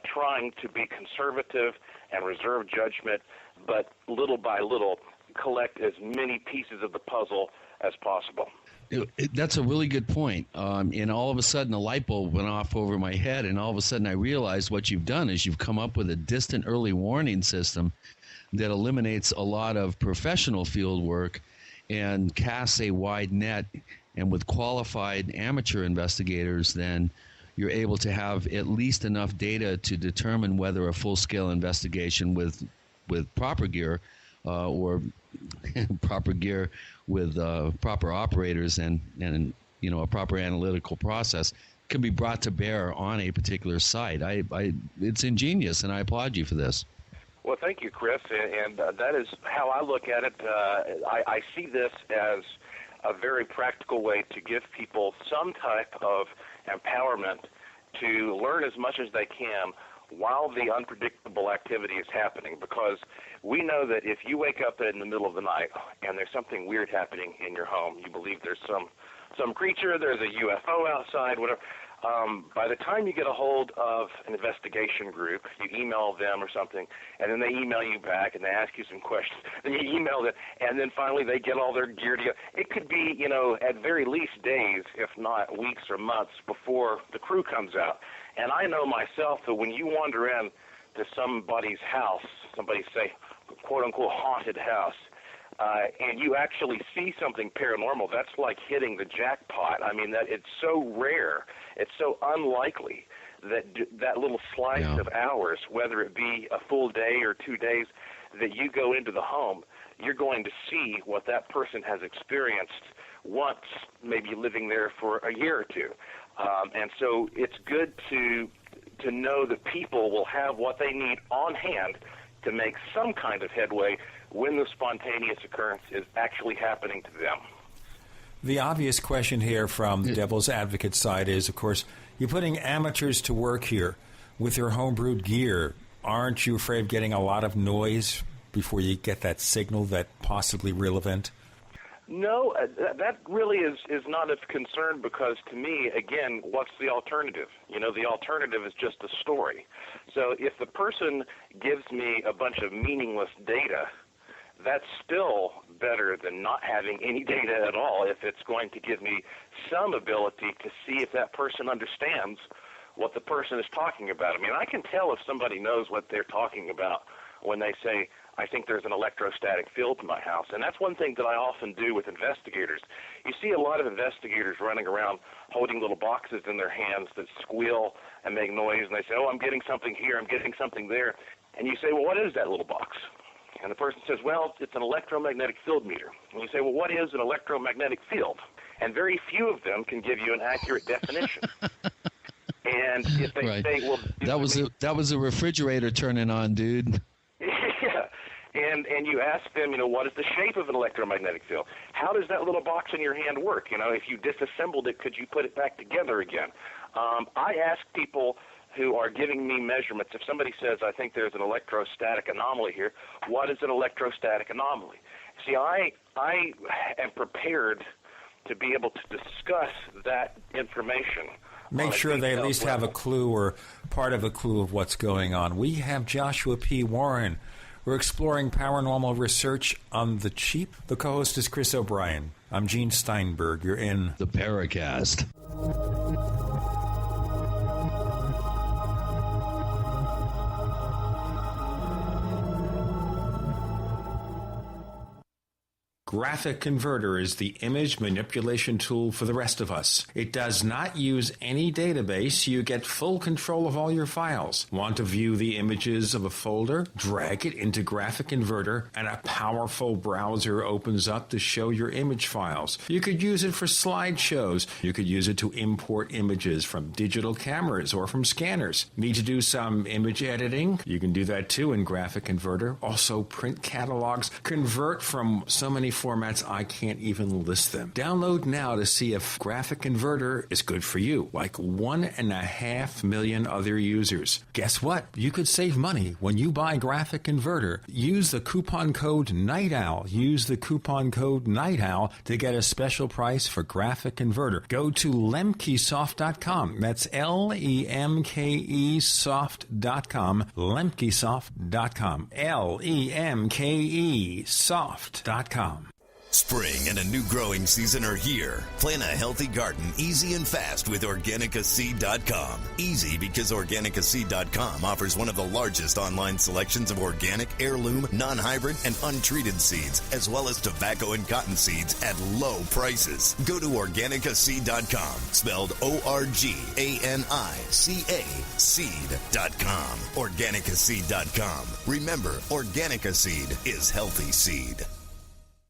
trying to be conservative and reserve judgment, but little by little collect as many pieces of the puzzle as possible. That's a really good point. And all of a sudden, a light bulb went off over my head, and all of a sudden I realized what you've done is you've come up with a distant early warning system that eliminates a lot of professional field work and casts a wide net. And with qualified amateur investigators, then you're able to have at least enough data to determine whether a full-scale investigation with proper gear or proper gear with proper operators and a proper analytical process can be brought to bear on a particular site. It's ingenious, and I applaud you for this. Well, thank you, Chris, and that is how I look at it. I see this as a very practical way to give people some type of empowerment to learn as much as they can while the unpredictable activity is happening, because we know that if you wake up in the middle of the night and there's something weird happening in your home, you believe there's some creature, there's a UFO outside, whatever, by the time you get a hold of an investigation group, you email them or something, and then they email you back and they ask you some questions, then you email them, and then finally they get all their gear together. It could be, at very least days, if not weeks or months before the crew comes out. And I know myself that when you wander in to somebody's house, somebody's, say, quote-unquote haunted house, and you actually see something paranormal, that's like hitting the jackpot. I mean, that it's so rare, it's so unlikely that that little slice of hours, whether it be a full day or 2 days, that you go into the home, you're going to see what that person has experienced once, maybe living there for a year or two. And so it's good to know that people will have what they need on hand to make some kind of headway when the spontaneous occurrence is actually happening to them. The obvious question here from the devil's advocate side is, of course, you're putting amateurs to work here with your homebrewed gear. Aren't you afraid of getting a lot of noise before you get that signal, that possibly real event? No, that really is not of concern, because to me, again, what's the alternative? You know, the alternative is just a story. So if the person gives me a bunch of meaningless data, that's still better than not having any data at all, if it's going to give me some ability to see if that person understands what the person is talking about. I mean, I can tell if somebody knows what they're talking about when they say, I think there's an electrostatic field in my house. And that's one thing that I often do with investigators. You see a lot of investigators running around holding little boxes in their hands that squeal and make noise, and they say, oh, I'm getting something here, I'm getting something there. And you say, well, what is that little box? And the person says, well, it's an electromagnetic field meter. And you say, well, what is an electromagnetic field? And very few of them can give you an accurate definition. And if they say, well, that was a refrigerator turning on, dude. Yeah. And you ask them, you know, what is the shape of an electromagnetic field? How does that little box in your hand work? You know, if you disassembled it, could you put it back together again? I ask people who are giving me measurements, if somebody says, I think there's an electrostatic anomaly here, what is an electrostatic anomaly? See, I am prepared to be able to discuss that information. Make sure they at least have a clue or part of a clue of what's going on. We have Joshua P. Warren. We're exploring paranormal research on the cheap. The co-host is Chris O'Brien. I'm Gene Steinberg. You're in the Paracast. Graphic Converter is the image manipulation tool for the rest of us. It does not use any database. You get full control of all your files. Want to view the images of a folder? Drag it into Graphic Converter, and a powerful browser opens up to show your image files. You could use it for slideshows. You could use it to import images from digital cameras or from scanners. Need to do some image editing? You can do that too in Graphic Converter. Also print catalogs. Convert from so many formats I can't even list them. Download now to see if Graphic Converter is good for you, like 1.5 million other users. Guess what? You could save money when you buy Graphic Converter. Use the coupon code Night Owl. Use the coupon code Night Owl to get a special price for Graphic Converter. Go to lemkesoft.com. That's Lemke soft.com. Lemkesoft.com. Lemke Spring and a new growing season are here. Plan a healthy garden easy and fast with organicaseed.com. Easy because organicaseed.com offers one of the largest online selections of organic, heirloom, non-hybrid, and untreated seeds, as well as tobacco and cotton seeds at low prices. Go to organicaseed.com, spelled ORGANICA seed.com. Organicaseed.com. Remember, Organica Seed is healthy seed.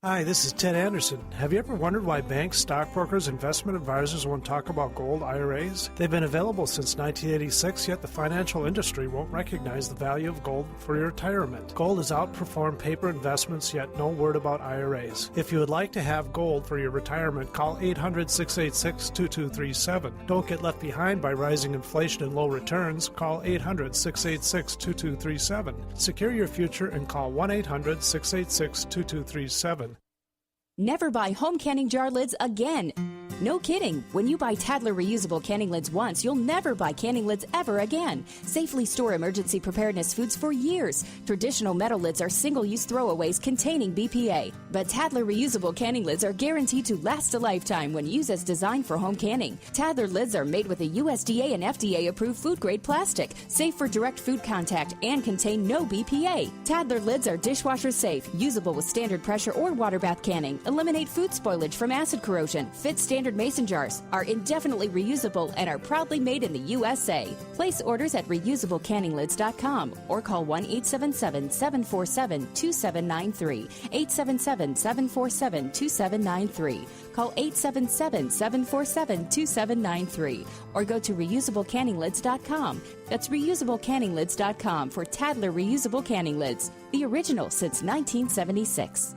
Hi, this is Ted Anderson. Have you ever wondered why banks, stockbrokers, investment advisors won't talk about gold IRAs? They've been available since 1986, yet the financial industry won't recognize the value of gold for your retirement. Gold has outperformed paper investments, yet no word about IRAs. If you would like to have gold for your retirement, call 800-686-2237. Don't get left behind by rising inflation and low returns. Call 800-686-2237. Secure your future and call 1-800-686-2237. Never buy home canning jar lids again. No kidding. When you buy Tadler reusable canning lids once, you'll never buy canning lids ever again. Safely store emergency preparedness foods for years. Traditional metal lids are single-use throwaways containing BPA. But Tadler reusable canning lids are guaranteed to last a lifetime when used as designed for home canning. Tadler lids are made with a USDA and FDA-approved food-grade plastic, safe for direct food contact, and contain no BPA. Tadler lids are dishwasher safe, usable with standard pressure or water bath canning, eliminate food spoilage from acid corrosion, fit standard standard mason jars, are indefinitely reusable, and are proudly made in the USA. Place orders at reusablecanninglids.com or call 1-877-747-2793. 877-747-2793. Call 877-747-2793 or go to reusablecanninglids.com. That's reusablecanninglids.com for Tadler reusable canning lids, the original since 1976.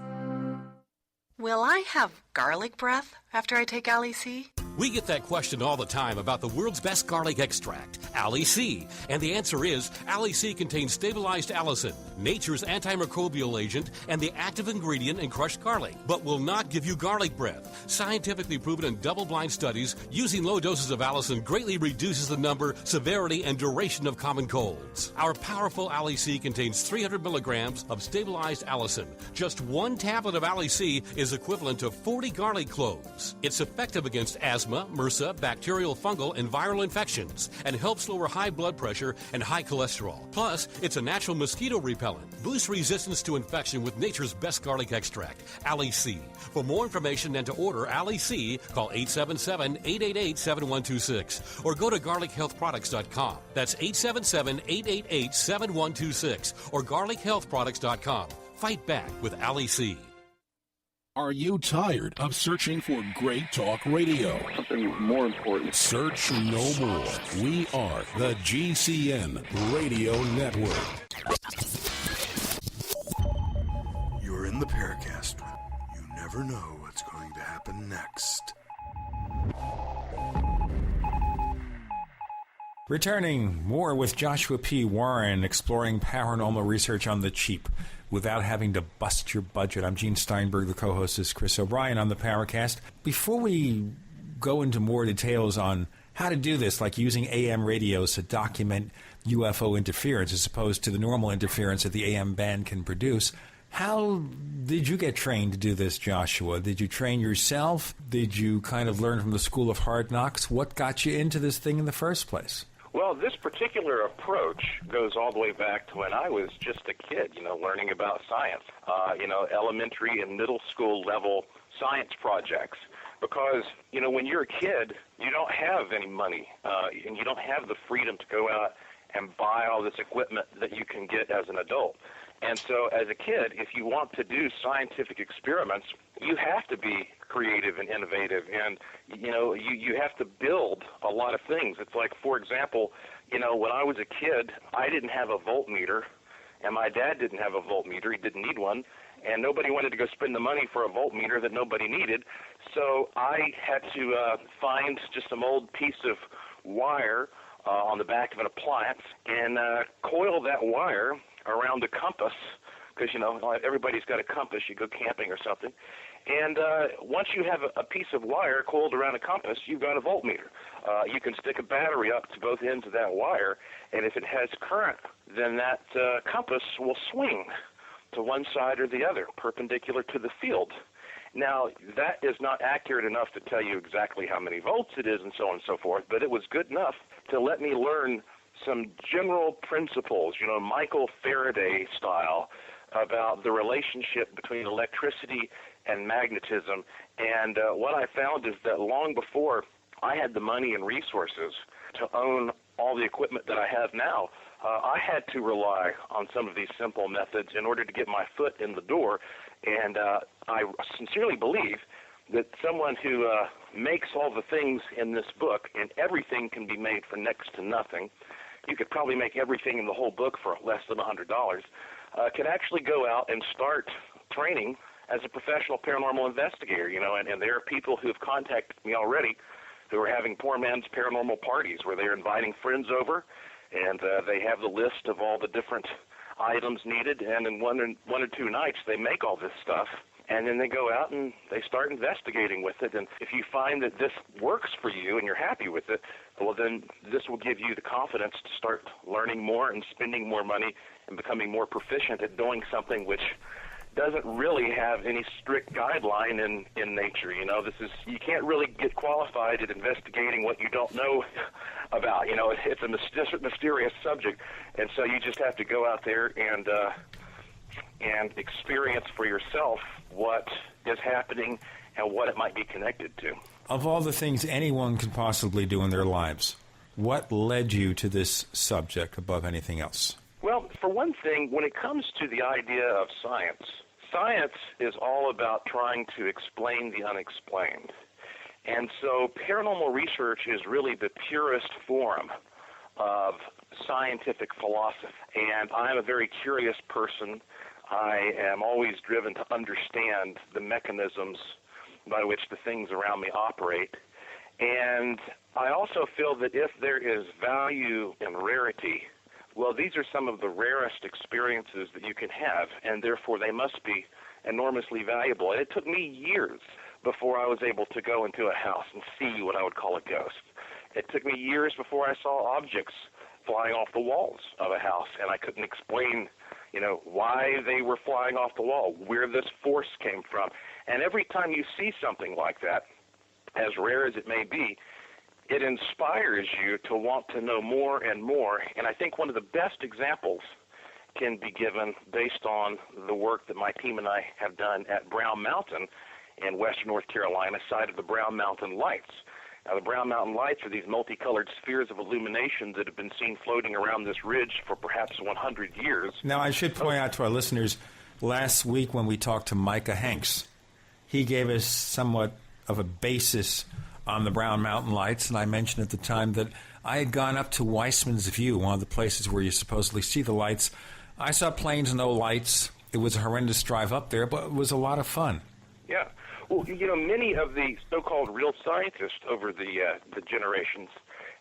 Will I have garlic breath after I take Ali-C? We get that question all the time about the world's best garlic extract, Ali-C. And the answer is, Ali-C contains stabilized allicin, nature's antimicrobial agent, and the active ingredient in crushed garlic, but will not give you garlic breath. Scientifically proven in double-blind studies, using low doses of allicin greatly reduces the number, severity, and duration of common colds. Our powerful Ali-C contains 300 milligrams of stabilized allicin. Just one tablet of Ali-C is equivalent to 40 garlic cloves. It's effective against asthma, MRSA, bacterial, fungal, and viral infections, and helps lower high blood pressure and high cholesterol. Plus, it's a natural mosquito repellent. Boosts resistance to infection with nature's best garlic extract, Ali-C. For more information and to order Ali-C, call 877-888-7126 or go to garlichealthproducts.com. That's 877-888-7126 or garlichealthproducts.com. Fight back with Ali-C. Are you tired of searching for great talk radio? Something more important. Search no more. We are the GCN Radio Network. You're in the Paracast. You never know what's going to happen next. Returning, more with Joshua P. Warren, exploring paranormal research on the cheap without having to bust your budget. I'm Gene Steinberg. The co-host is Chris O'Brien on the Paracast. Before we go into more details on how to do this, like using AM radios to document UFO interference as opposed to the normal interference that the AM band can produce, how did you get trained to do this, Joshua? Did you train yourself? Did you kind of learn from the School of Hard Knocks? What got you into this thing in the first place? Well, this particular approach goes all the way back to when I was just a kid, learning about science, elementary and middle school level science projects. Because, when you're a kid, you don't have any money, and you don't have the freedom to go out and buy all this equipment that you can get as an adult. And so as a kid, if you want to do scientific experiments, you have to be creative and innovative, and you have to build a lot of things. It's like, for example, when I was a kid, I didn't have a voltmeter, and my dad didn't have a voltmeter. He didn't need one, and nobody wanted to go spend the money for a voltmeter that nobody needed. So I had to find just some old piece of wire on the back of an appliance and coil that wire around a compass, because everybody's got a compass. You go camping or something, and once you have a piece of wire coiled around a compass, you've got a voltmeter. You can stick a battery up to both ends of that wire, and if it has current, then that compass will swing to one side or the other, perpendicular to the field. Now, that is not accurate enough to tell you exactly how many volts it is and so on and so forth, but it was good enough to let me learn some general principles, Michael Faraday style, about the relationship between electricity and magnetism. And what I found is that long before I had the money and resources to own all the equipment that I have now, I had to rely on some of these simple methods in order to get my foot in the door. And I sincerely believe that someone who makes all the things in this book, and everything can be made for next to nothing, you could probably make everything in the whole book for less than $100, can actually go out and start training as a professional paranormal investigator, and there are people who have contacted me already who are having poor man's paranormal parties where they're inviting friends over, and they have the list of all the different items needed, and in one or two nights they make all this stuff, and then they go out and they start investigating with it. And if you find that this works for you and you're happy with it, well, then this will give you the confidence to start learning more and spending more money and becoming more proficient at doing something which doesn't really have any strict guideline in nature. You can't really get qualified at investigating what you don't know about. It's a mysterious subject, and so you just have to go out there and experience for yourself what is happening and what it might be connected to. of all the things anyone could possibly do in their lives, what led you to this subject above anything else? Well, for one thing, when it comes to the idea of science, science is all about trying to explain the unexplained. And so paranormal research is really the purest form of scientific philosophy. And I'm a very curious person. I am always driven to understand the mechanisms by which the things around me operate. And I also feel that if there is value in rarity, well, these are some of the rarest experiences that you can have, and therefore they must be enormously valuable. And it took me years before I was able to go into a house and see what I would call a ghost. It took me years before I saw objects flying off the walls of a house, and I couldn't explain, why they were flying off the wall, where this force came from. And every time you see something like that, as rare as it may be, it inspires you to want to know more and more. And I think one of the best examples can be given based on the work that my team and I have done at Brown Mountain in western North Carolina, site of the Brown Mountain Lights. Now, the Brown Mountain Lights are these multicolored spheres of illumination that have been seen floating around this ridge for perhaps 100 years. Now, I should point out to our listeners, last week when we talked to Micah Hanks, he gave us somewhat of a basis on the Brown Mountain Lights, and I mentioned at the time that I had gone up to Weissman's View, one of the places where you supposedly see the lights. I saw planes, no lights. It was a horrendous drive up there, but it was a lot of fun. Yeah. Well, many of the so-called real scientists over the generations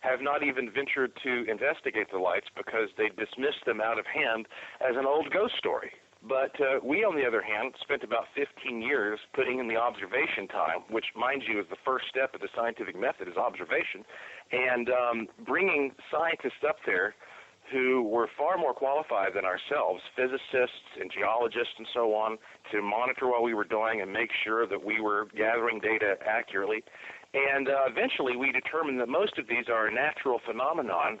have not even ventured to investigate the lights because they dismissed them out of hand as an old ghost story. But we, on the other hand, spent about 15 years putting in the observation time, which, mind you, is the first step of the scientific method, is observation, and bringing scientists up there who were far more qualified than ourselves, physicists and geologists and so on, to monitor what we were doing and make sure that we were gathering data accurately. And eventually we determined that most of these are a natural phenomenon,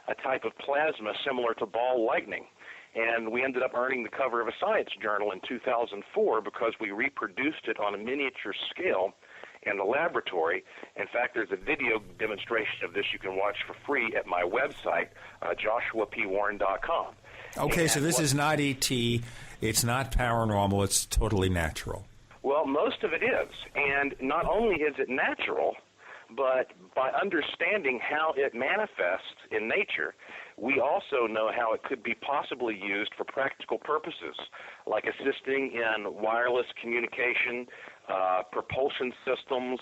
a type of plasma similar to ball lightning. And we ended up earning the cover of a science journal in 2004 because we reproduced it on a miniature scale in the laboratory. In fact, there's a video demonstration of this you can watch for free at my website, joshuapwarren.com. Okay, so this is not E.T., it's not paranormal, it's totally natural. Well, most of it is. And not only is it natural, but by understanding how it manifests in nature, we also know how it could be possibly used for practical purposes, like assisting in wireless communication, propulsion systems,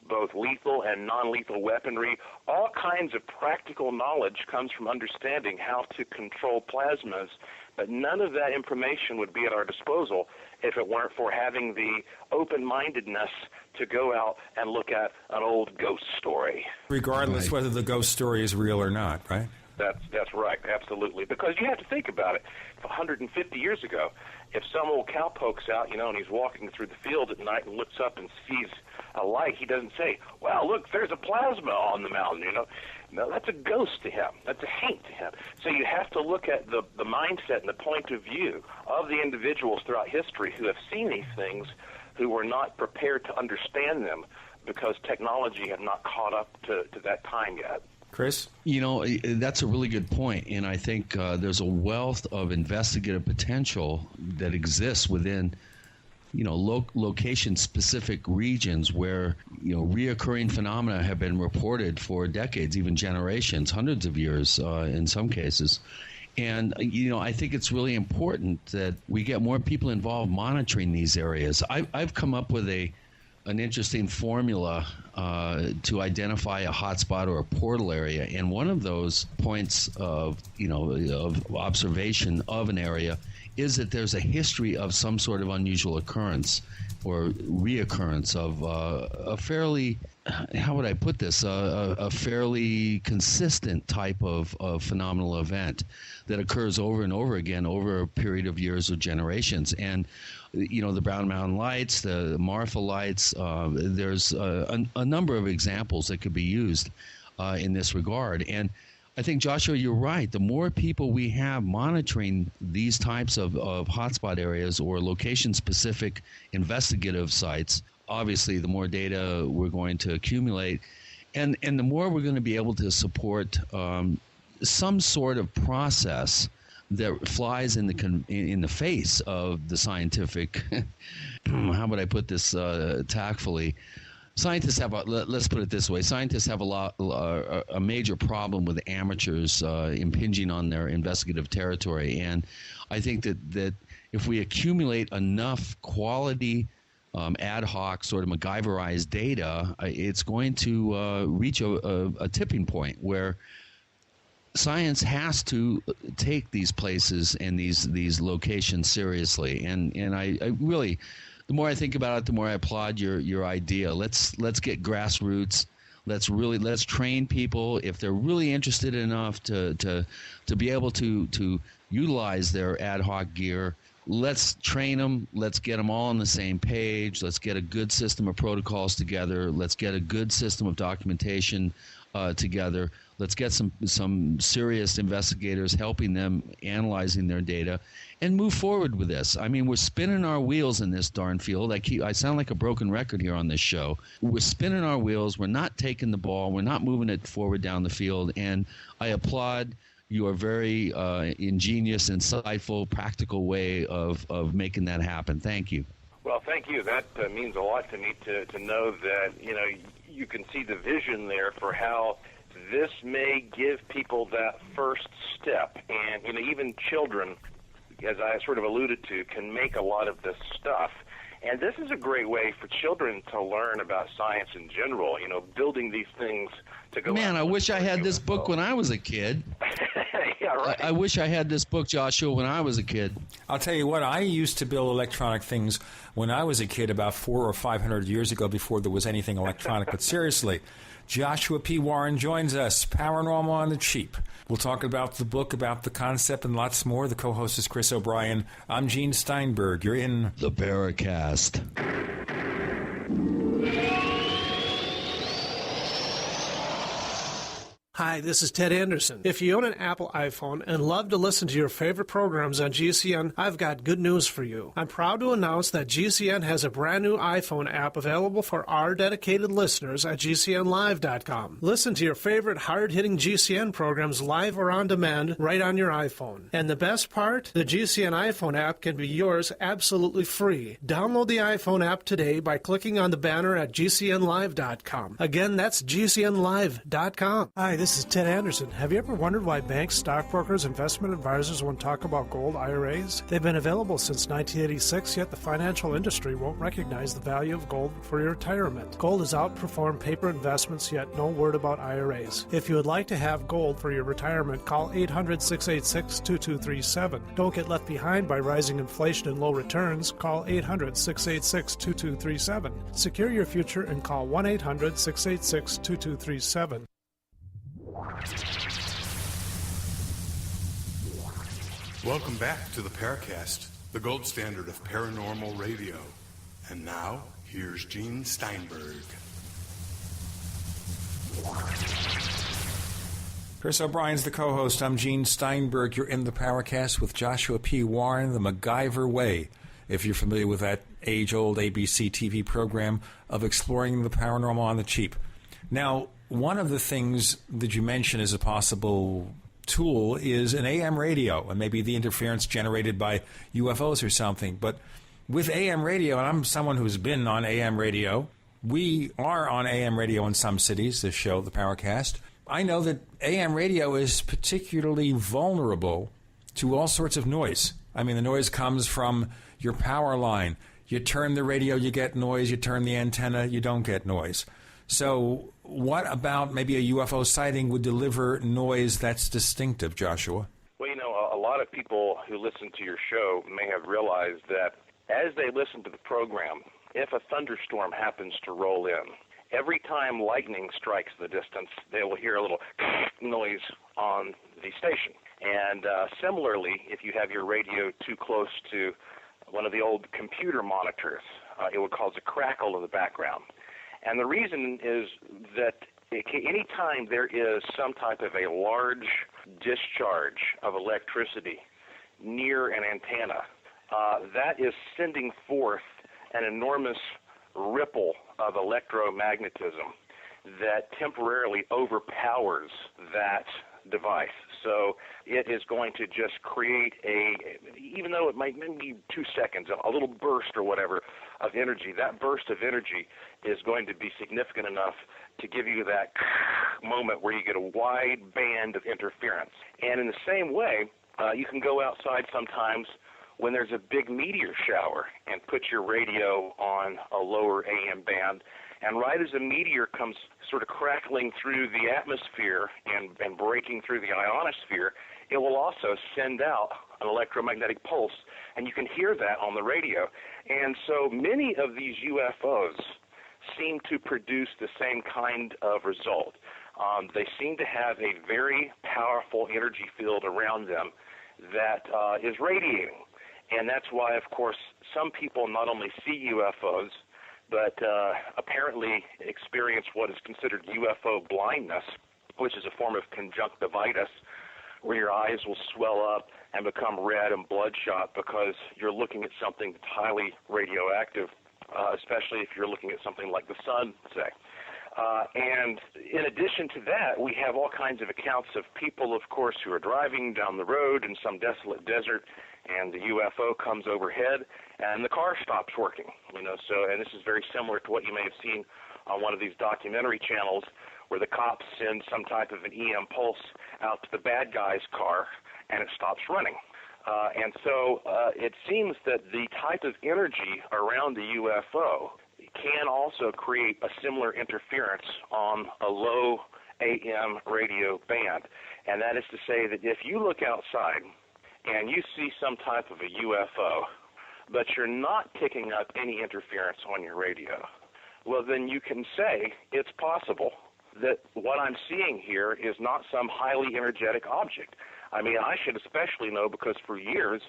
both lethal and non-lethal weaponry. All kinds of practical knowledge comes from understanding how to control plasmas, but none of that information would be at our disposal if it weren't for having the open-mindedness to go out and look at an old ghost story. Regardless whether the ghost story is real or not, right? That's right, absolutely. Because you have to think about it. 150 years ago, if some old cowpoke's out, and he's walking through the field at night and looks up and sees a light, he doesn't say, "Well, look, there's a plasma on the mountain," No, that's a ghost to him. That's a hint to him. So you have to look at the mindset and the point of view of the individuals throughout history who have seen these things, who were not prepared to understand them because technology had not caught up to that time yet. Chris? That's a really good point, and I think there's a wealth of investigative potential that exists within, location-specific regions where, reoccurring phenomena have been reported for decades, even generations, hundreds of years in some cases. And, I think it's really important that we get more people involved monitoring these areas. I've come up with an interesting formula to identify a hotspot or a portal area, and one of those points of observation of an area is that there's a history of some sort of unusual occurrence or reoccurrence of a fairly, how would I put this, a fairly consistent type of phenomenal event that occurs over and over again over a period of years or generations. And the Brown Mountain Lights, the Marfa Lights, there's a number of examples that could be used in this regard. And I think, Joshua, you're right. The more people we have monitoring these types of hotspot areas or location-specific investigative sites, obviously, the more data we're going to accumulate, and the more we're going to be able to support some sort of process that flies in the face of the scientific. How would I put this tactfully? Scientists have let's put it this way: scientists have a major problem with amateurs impinging on their investigative territory, and I think that if we accumulate enough quality ad hoc sort of MacGyverized data, it's going to reach a tipping point where science has to take these places and these locations seriously. And I really, the more I think about it, the more I applaud your idea. Let's get grassroots. Let's train people if they're really interested enough to be able to utilize their ad hoc gear. Let's train them. Let's get them all on the same page. Let's get a good system of protocols together. Let's get a good system of documentation together. Let's get some serious investigators helping them analyzing their data and move forward with this. I mean, we're spinning our wheels in this darn field. I sound like a broken record here on this show. We're spinning our wheels. We're not taking the ball. We're not moving it forward down the field. And I applaud your very ingenious, insightful, practical way of making that happen. Thank you. Well, thank you. That means a lot to me to know that, you can see the vision there for how this may give people that first step. And, even children, as I sort of alluded to, can make a lot of this stuff. And this is a great way for children to learn about science in general, building these things to go. Man, I wish I had this book when I was a kid. Yeah, right. I wish I had this book, Joshua, when I was a kid. I'll tell you what, I used to build electronic things when I was a kid about 400 or 500 years ago before there was anything electronic. But seriously, Joshua P. Warren joins us, Paranormal on the Cheap. We'll talk about the book, about the concept, and lots more. The co-host is Chris O'Brien. I'm Gene Steinberg. You're in the Paracast. Hi, this is Ted Anderson. If you own an Apple iPhone and love to listen to your favorite programs on GCN, I've got good news for you. I'm proud to announce that GCN has a brand new iPhone app available for our dedicated listeners at GCNlive.com. Listen to your favorite hard-hitting GCN programs live or on demand right on your iPhone. And the best part? The GCN iPhone app can be yours absolutely free. Download the iPhone app today by clicking on the banner at GCNlive.com. Again, that's GCNlive.com. Hi, this is Ted Anderson. Have you ever wondered why banks, stockbrokers, investment advisors won't talk about gold IRAs? They've been available since 1986, yet the financial industry won't recognize the value of gold for your retirement. Gold has outperformed paper investments, yet no word about IRAs. If you would like to have gold for your retirement, call 800-686-2237. Don't get left behind by rising inflation and low returns. Call 800-686-2237. Secure your future and call 1-800-686-2237. Welcome back to the Paracast, the gold standard of paranormal radio. And now, here's Gene Steinberg. Chris O'Brien's the co-host. I'm Gene Steinberg. You're in the Paracast with Joshua P. Warren, the MacGyver Way. If you're familiar with that age-old ABC TV program of exploring the paranormal on the cheap. Now, one of the things that you mentioned as a possible tool is an AM radio, and maybe the interference generated by UFOs or something. But with AM radio, and I'm someone who's been on AM radio, we are on AM radio in some cities, this show, the Paracast. I know that AM radio is particularly vulnerable to all sorts of noise. I mean, the noise comes from your power line. You turn the radio, you get noise. You turn the antenna, you don't get noise. So what about maybe a UFO sighting would deliver noise that's distinctive, Joshua? Well, a lot of people who listen to your show may have realized that as they listen to the program, if a thunderstorm happens to roll in, every time lightning strikes the distance, they will hear a little noise on the station. And similarly, if you have your radio too close to one of the old computer monitors, it will cause a crackle in the background. And the reason is that any time there is some type of a large discharge of electricity near an antenna, that is sending forth an enormous ripple of electromagnetism that temporarily overpowers that device. So it is going to just create even though it might be 2 seconds, a little burst or whatever of energy, that burst of energy is going to be significant enough to give you that moment where you get a wide band of interference. And in the same way, you can go outside sometimes when there's a big meteor shower and put your radio on a lower AM band, and right as a meteor comes sort of crackling through the atmosphere and breaking through the ionosphere, it will also send out an electromagnetic pulse, and you can hear that on the radio. And so many of these UFOs seem to produce the same kind of result. They seem to have a very powerful energy field around them that is radiating. And that's why, of course, some people not only see UFOs, but apparently experience what is considered UFO blindness, which is a form of conjunctivitis, where your eyes will swell up and become red and bloodshot because you're looking at something that's highly radioactive, especially if you're looking at something like the sun, say. And in addition to that, we have all kinds of accounts of people, of course, who are driving down the road in some desolate desert, and the UFO comes overhead, and the car stops working. So, and this is very similar to what you may have seen on one of these documentary channels, where the cops send some type of an EM pulse out to the bad guy's car, and it stops running. And so it seems that the type of energy around the UFO can also create a similar interference on a low AM radio band. And that is to say that if you look outside and you see some type of a UFO, but you're not picking up any interference on your radio, well, then you can say it's possible that what I'm seeing here is not some highly energetic object. I mean, I should especially know because for years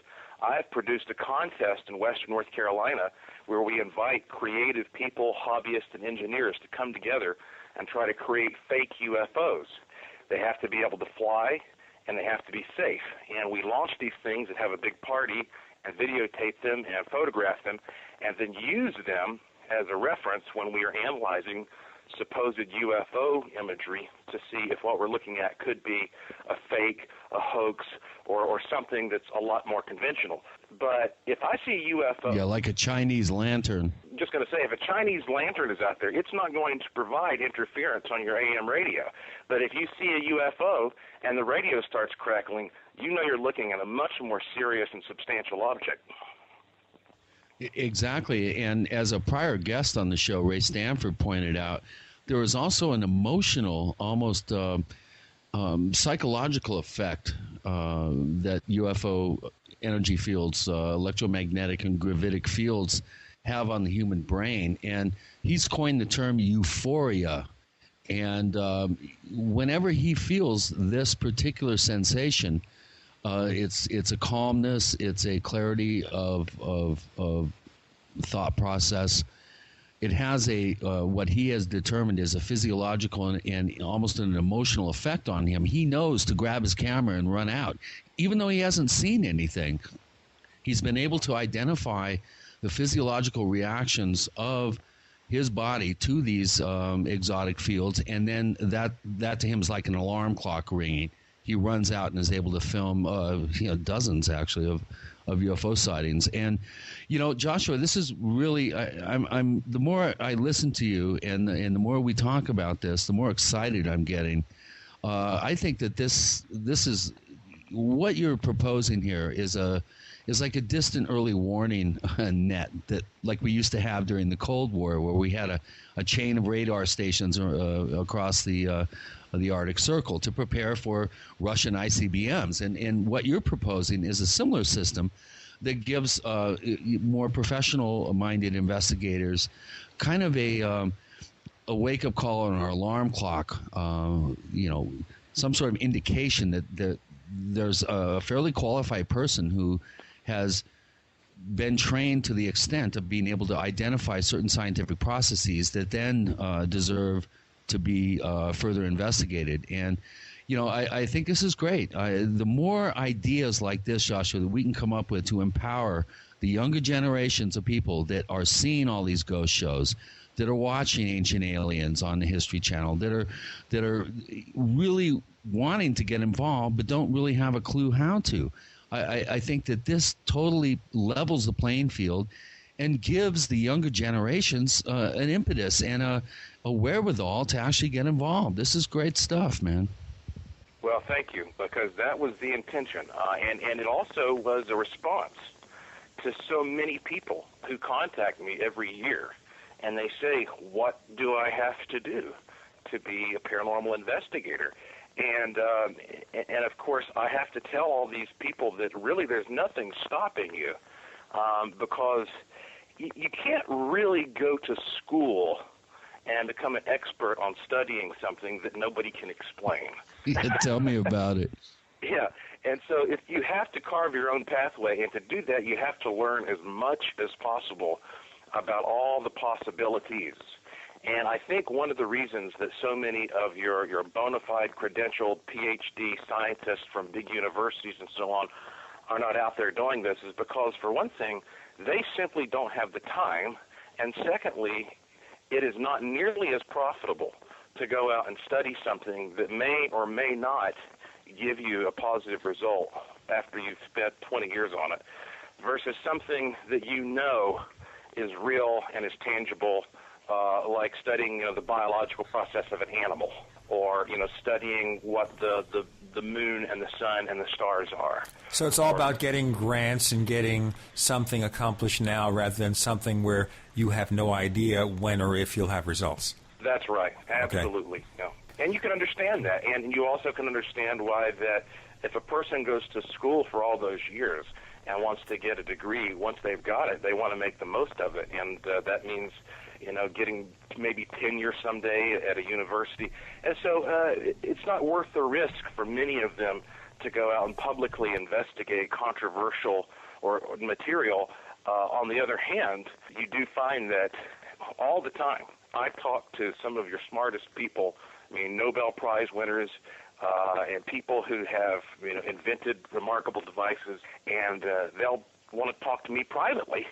I've produced a contest in Western North Carolina where we invite creative people, hobbyists, and engineers to come together and try to create fake UFOs. They have to be able to fly, and they have to be safe. And we launch these things and have a big party and videotape them and photograph them and then use them as a reference when we are analyzing supposed UFO imagery to see if what we're looking at could be a fake, a hoax, or something that's a lot more conventional. But if I see a UFO... Yeah, like a Chinese lantern. I'm just going to say, if a Chinese lantern is out there, it's not going to provide interference on your AM radio. But if you see a UFO and the radio starts crackling, you know you're looking at a much more serious and substantial object. Exactly. And as a prior guest on the show, Ray Stanford, pointed out, there was also an emotional, almost psychological effect that UFO energy fields, electromagnetic and gravitic fields, have on the human brain. And he's coined the term euphoria. And whenever he feels this particular sensation, it's a calmness, it's a clarity of thought process. It has a what he has determined is a physiological and almost an emotional effect on him. He knows to grab his camera and run out, even though he hasn't seen anything. He's been able to identify the physiological reactions of his body to these exotic fields, and then that to him is like an alarm clock ringing. He runs out and is able to film dozens actually of UFO sightings. And Joshua, this is really I'm the more I listen to you and the more we talk about this, the more excited I'm getting. I think that this is what you're proposing here is like a distant early warning net that like we used to have during the Cold War, where we had a chain of radar stations across the Arctic Circle to prepare for Russian ICBMs. And what you're proposing is a similar system that gives more professional-minded investigators kind of a wake-up call on our alarm clock, some sort of indication that there's a fairly qualified person who has been trained to the extent of being able to identify certain scientific processes that then deserve to be further investigated. And, I think this is great. The more ideas like this, Joshua, that we can come up with to empower the younger generations of people that are seeing all these ghost shows, that are watching Ancient Aliens on the History Channel, that are really wanting to get involved but don't really have a clue how to. I think that this totally levels the playing field and gives the younger generations an impetus and a wherewithal to actually get involved. This is great stuff, man. Well, thank you, because that was the intention. And it also was a response to so many people who contact me every year, and they say, what do I have to do to be a paranormal investigator? And of course, I have to tell all these people that really there's nothing stopping you, because you can't really go to school and become an expert on studying something that nobody can explain. Yeah, tell me about it. Yeah, and so if you have to carve your own pathway, and to do that, you have to learn as much as possible about all the possibilities. And I think one of the reasons that so many of your bona fide credentialed PhD scientists from big universities and so on are not out there doing this is because, for one thing, they simply don't have the time, and secondly, it is not nearly as profitable to go out and study something that may or may not give you a positive result after you've spent 20 years on it, versus something that you know is real and is tangible, like studying the biological process of an animal, or studying what the moon and the sun and the stars are. So it's all about getting grants and getting something accomplished now rather than something where you have no idea when or if you'll have results. That's right. Absolutely. Okay. Yeah. And you can understand that. And you also can understand why that if a person goes to school for all those years and wants to get a degree, once they've got it, they want to make the most of it. And that means, getting maybe tenure someday at a university. And so it's not worth the risk for many of them to go out and publicly investigate controversial or material. On the other hand, you do find that all the time, I talk to some of your smartest people, Nobel Prize winners, and people who have invented remarkable devices, and they'll want to talk to me privately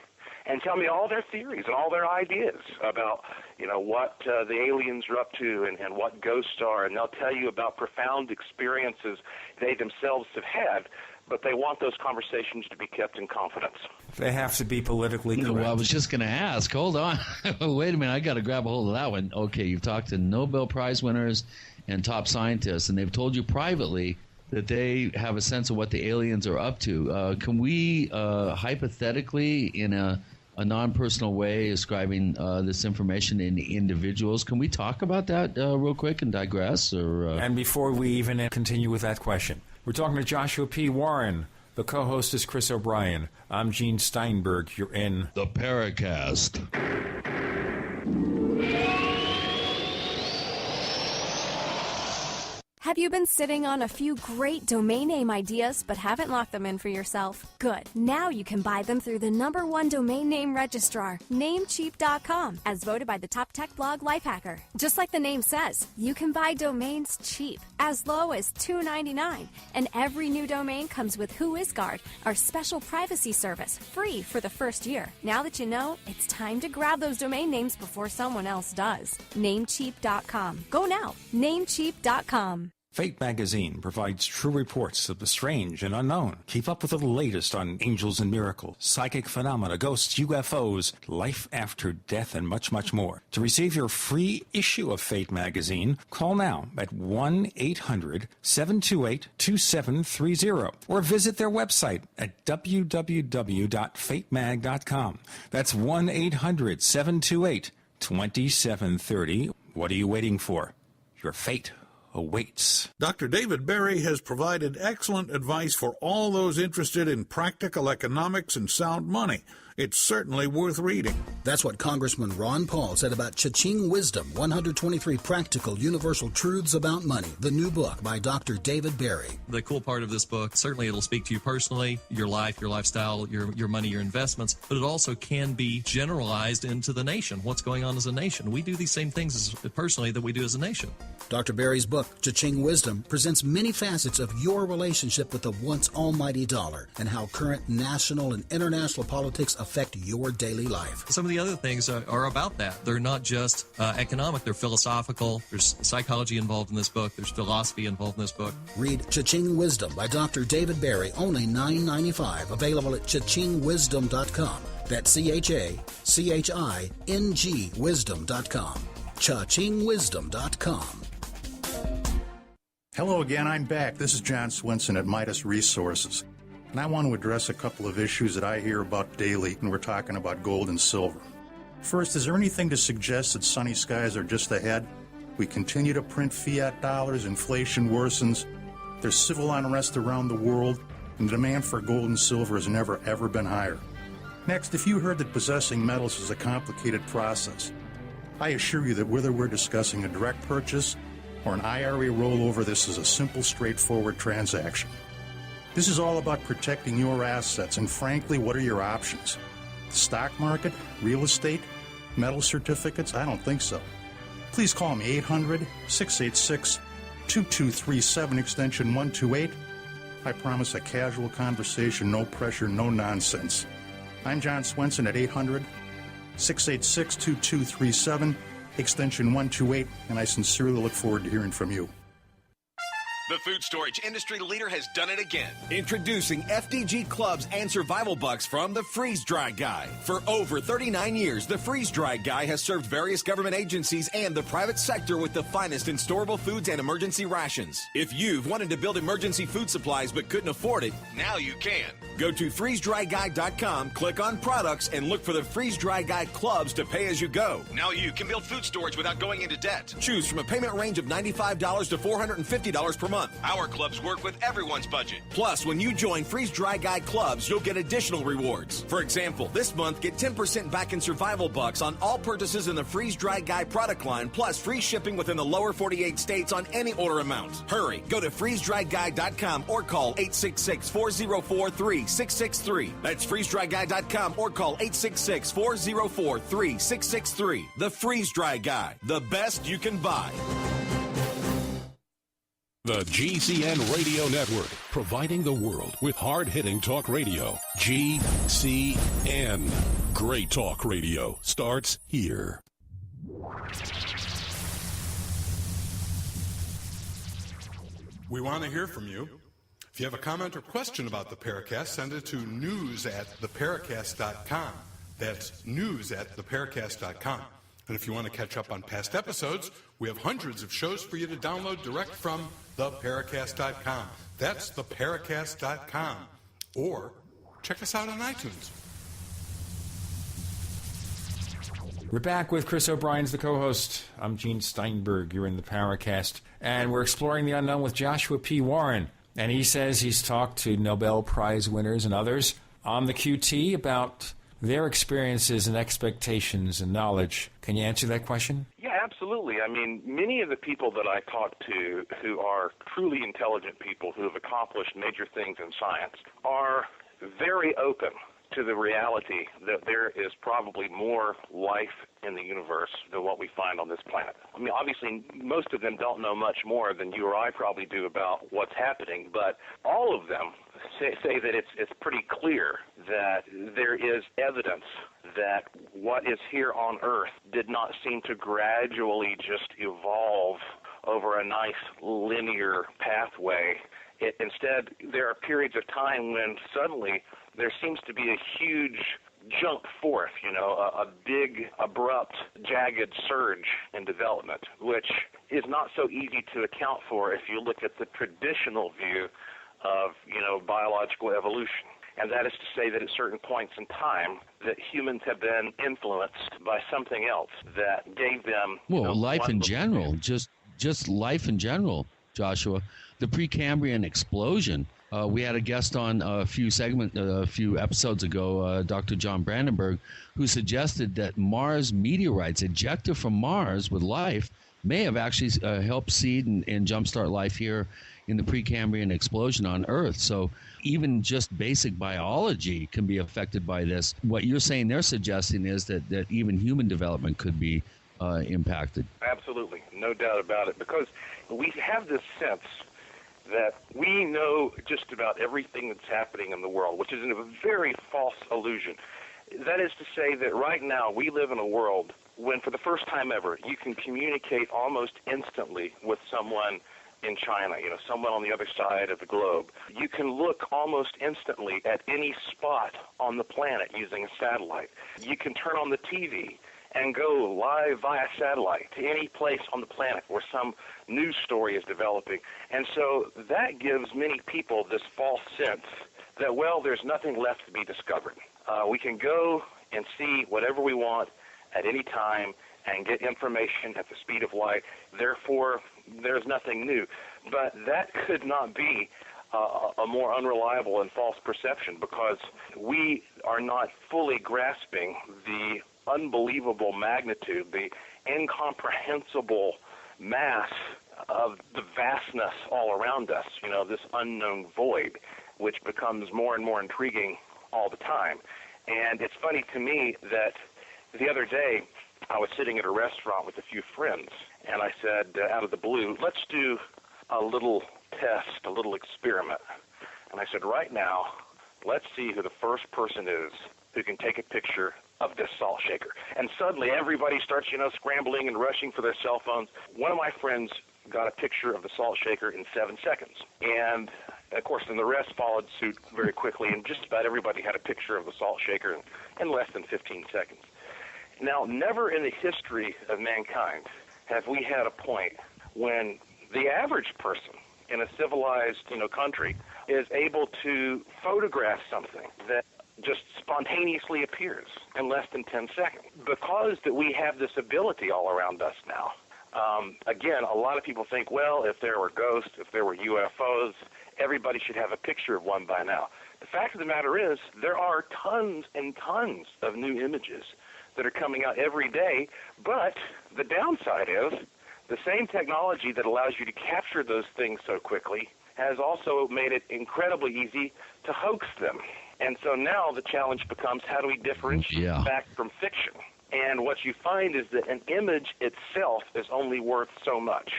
and tell me all their theories and all their ideas about what the aliens are up to and what ghosts are, and they'll tell you about profound experiences they themselves have had, but they want those conversations to be kept in confidence. They have to be politically correct. Well, I was just going to ask. Hold on. Wait a minute. I got to grab a hold of that one. Okay, you've talked to Nobel Prize winners and top scientists, and they've told you privately that they have a sense of what the aliens are up to. Can we hypothetically, in a non-personal way, ascribing this information in individuals, can we talk about that real quick and digress? And before we even continue with that question, we're talking to Joshua P. Warren. The co-host is Chris O'Brien. I'm Gene Steinberg. You're in the Paracast. Have you been sitting on a few great domain name ideas but haven't locked them in for yourself? Good. Now you can buy them through the #1 domain name registrar, Namecheap.com, as voted by the top tech blog Lifehacker. Just like the name says, you can buy domains cheap, as low as $2.99, and every new domain comes with WhoisGuard, our special privacy service, free for the first year. Now that you know, it's time to grab those domain names before someone else does. Namecheap.com. Go now. Namecheap.com. Fate magazine provides true reports of the strange and unknown. Keep up with the latest on angels and miracles, psychic phenomena, ghosts, UFOs, life after death, and much, much more. To receive your free issue of Fate magazine, call now at 1-800-728-2730 or visit their website at www.fatemag.com. That's 1-800-728-2730. What are you waiting for? Your fate awaits. Dr. David Berry has provided excellent advice for all those interested in practical economics and sound money. It's certainly worth reading. That's what Congressman Ron Paul said about Cha-Ching Wisdom, 123 Practical Universal Truths About Money, the new book by Dr. David Berry. The cool part of this book, certainly it'll speak to you personally, your life, your lifestyle, your money, your investments, but it also can be generalized into the nation. What's going on as a nation? We do these same things personally that we do as a nation. Dr. Berry's book, Cha-Ching Wisdom, presents many facets of your relationship with the once almighty dollar and how current national and international politics affect your daily life. Some of the other things are about that. They're not just economic, they're philosophical. There's psychology involved in this book. There's philosophy involved in this book. Read Cha-Ching Wisdom by Dr. David Berry, only $9.95, available at chachingwisdom.com. That's CHACHING wisdom.com. chachingwisdom.com. Hello again, I'm back. This is John Swenson at Midas Resources. And I want to address a couple of issues that I hear about daily when we're talking about gold and silver. First, is there anything to suggest that sunny skies are just ahead? We continue to print fiat dollars, inflation worsens, there's civil unrest around the world, and the demand for gold and silver has never, ever been higher. Next, if you heard that possessing metals is a complicated process, I assure you that whether we're discussing a direct purchase or an IRA rollover, this is a simple, straightforward transaction. This is all about protecting your assets, and frankly, what are your options? The stock market? Real estate? Metal certificates? I don't think so. Please call me 800-686-2237, extension 128. I promise a casual conversation, no pressure, no nonsense. I'm John Swenson at 800-686-2237, extension 128, and I sincerely look forward to hearing from you. The food storage industry leader has done it again. Introducing FDG Clubs and Survival Bucks from the Freeze Dry Guy. For over 39 years, the Freeze Dry Guy has served various government agencies and the private sector with the finest in storable foods and emergency rations. If you've wanted to build emergency food supplies but couldn't afford it, now you can. Go to freezedryguy.com, click on products, and look for the Freeze Dry Guy Clubs to pay as you go. Now you can build food storage without going into debt. Choose from a payment range of $95 to $450 per month. Our clubs work with everyone's budget. Plus, when you join Freeze Dry Guy Clubs, you'll get additional rewards. For example, this month, get 10% back in Survival Bucks on all purchases in the Freeze Dry Guy product line, plus free shipping within the lower 48 states on any order amount. Hurry, go to freezedryguy.com or call 866-404-3663. That's freezedryguy.com or call 866-404-3663. The Freeze Dry Guy, the best you can buy. The GCN Radio Network, providing the world with hard-hitting talk radio. GCN. Great talk radio starts here. We want to hear from you. If you have a comment or question about the Paracast, send it to news@theparacast.com. That's news@theparacast.com. And if you want to catch up on past episodes, we have hundreds of shows for you to download direct from theparacast.com. That's theparacast.com. Or check us out on iTunes. We're back with Chris O'Brien's the co-host. I'm Gene Steinberg. You're in the Paracast. And we're exploring the unknown with Joshua P. Warren. And he says he's talked to Nobel Prize winners and others on the QT about their experiences and expectations and knowledge. Can you answer that question? Yeah, absolutely. I mean, many of the people that I talk to who are truly intelligent people who have accomplished major things in science are very open to the reality that there is probably more life in the universe than what we find on this planet. I mean, obviously, most of them don't know much more than you or I probably do about what's happening, but all of them say that it's pretty clear that there is evidence that what is here on Earth did not seem to gradually just evolve over a nice linear pathway. Instead, there are periods of time when suddenly there seems to be a huge jump forth, a big, abrupt, jagged surge in development, which is not so easy to account for if you look at the traditional view of, biological evolution. And that is to say that at certain points in time that humans have been influenced by something else that gave them... Well, life in general, just life in general, Joshua. The Precambrian explosion We had a guest on a few episodes ago, Dr. John Brandenburg, who suggested that Mars meteorites ejected from Mars with life may have actually helped seed and jumpstart life here in the Precambrian explosion on Earth. So even just basic biology can be affected by this. What you're saying they're suggesting is that even human development could be impacted. Absolutely, no doubt about it, because we have this sense that we know just about everything that's happening in the world, which is a very false illusion. That is to say that right now we live in a world when, for the first time ever, you can communicate almost instantly with someone in China, someone on the other side of the globe. You can look almost instantly at any spot on the planet using a satellite. You can turn on the TV and go live via satellite to any place on the planet where some news story is developing. And so that gives many people this false sense that, well, there's nothing left to be discovered. We can go and see whatever we want at any time and get information at the speed of light. Therefore, there's nothing new. But that could not be a more unreliable and false perception, because we are not fully grasping the unbelievable magnitude, the incomprehensible mass of the vastness all around us, this unknown void, which becomes more and more intriguing all the time. And it's funny to me that the other day I was sitting at a restaurant with a few friends, and I said, out of the blue, let's do a little test, a little experiment. And I said, right now, let's see who the first person is who can take a picture of this salt shaker. And suddenly everybody starts, scrambling and rushing for their cell phones. One of my friends got a picture of the salt shaker in 7 seconds. And, of course, then the rest followed suit very quickly, and just about everybody had a picture of the salt shaker in less than 15 seconds. Now, never in the history of mankind have we had a point when the average person in a civilized, country is able to photograph something that just spontaneously appears in less than 10 seconds. Because that we have this ability all around us now. Again, a lot of people think, well, if there were ghosts, if there were UFOs, everybody should have a picture of one by now. The fact of the matter is, there are tons and tons of new images that are coming out every day, but the downside is the same technology that allows you to capture those things so quickly has also made it incredibly easy to hoax them. And so now the challenge becomes, how do we differentiate fact from fiction? And what you find is that an image itself is only worth so much.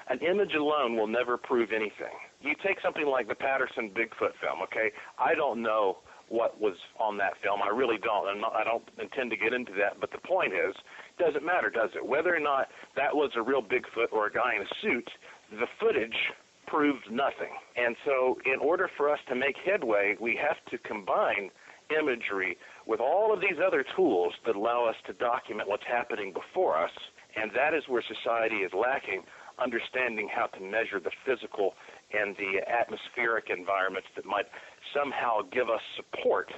An image alone will never prove anything. You take something like the Patterson Bigfoot film, okay? I don't know what was on that film. I really don't. I don't intend to get into that. But the point is, it doesn't matter, does it? Whether or not that was a real Bigfoot or a guy in a suit, the footage proved nothing. And so in order for us to make headway, we have to combine imagery with all of these other tools that allow us to document what's happening before us. And that is where society is lacking, understanding how to measure the physical and the atmospheric environments that might somehow give us support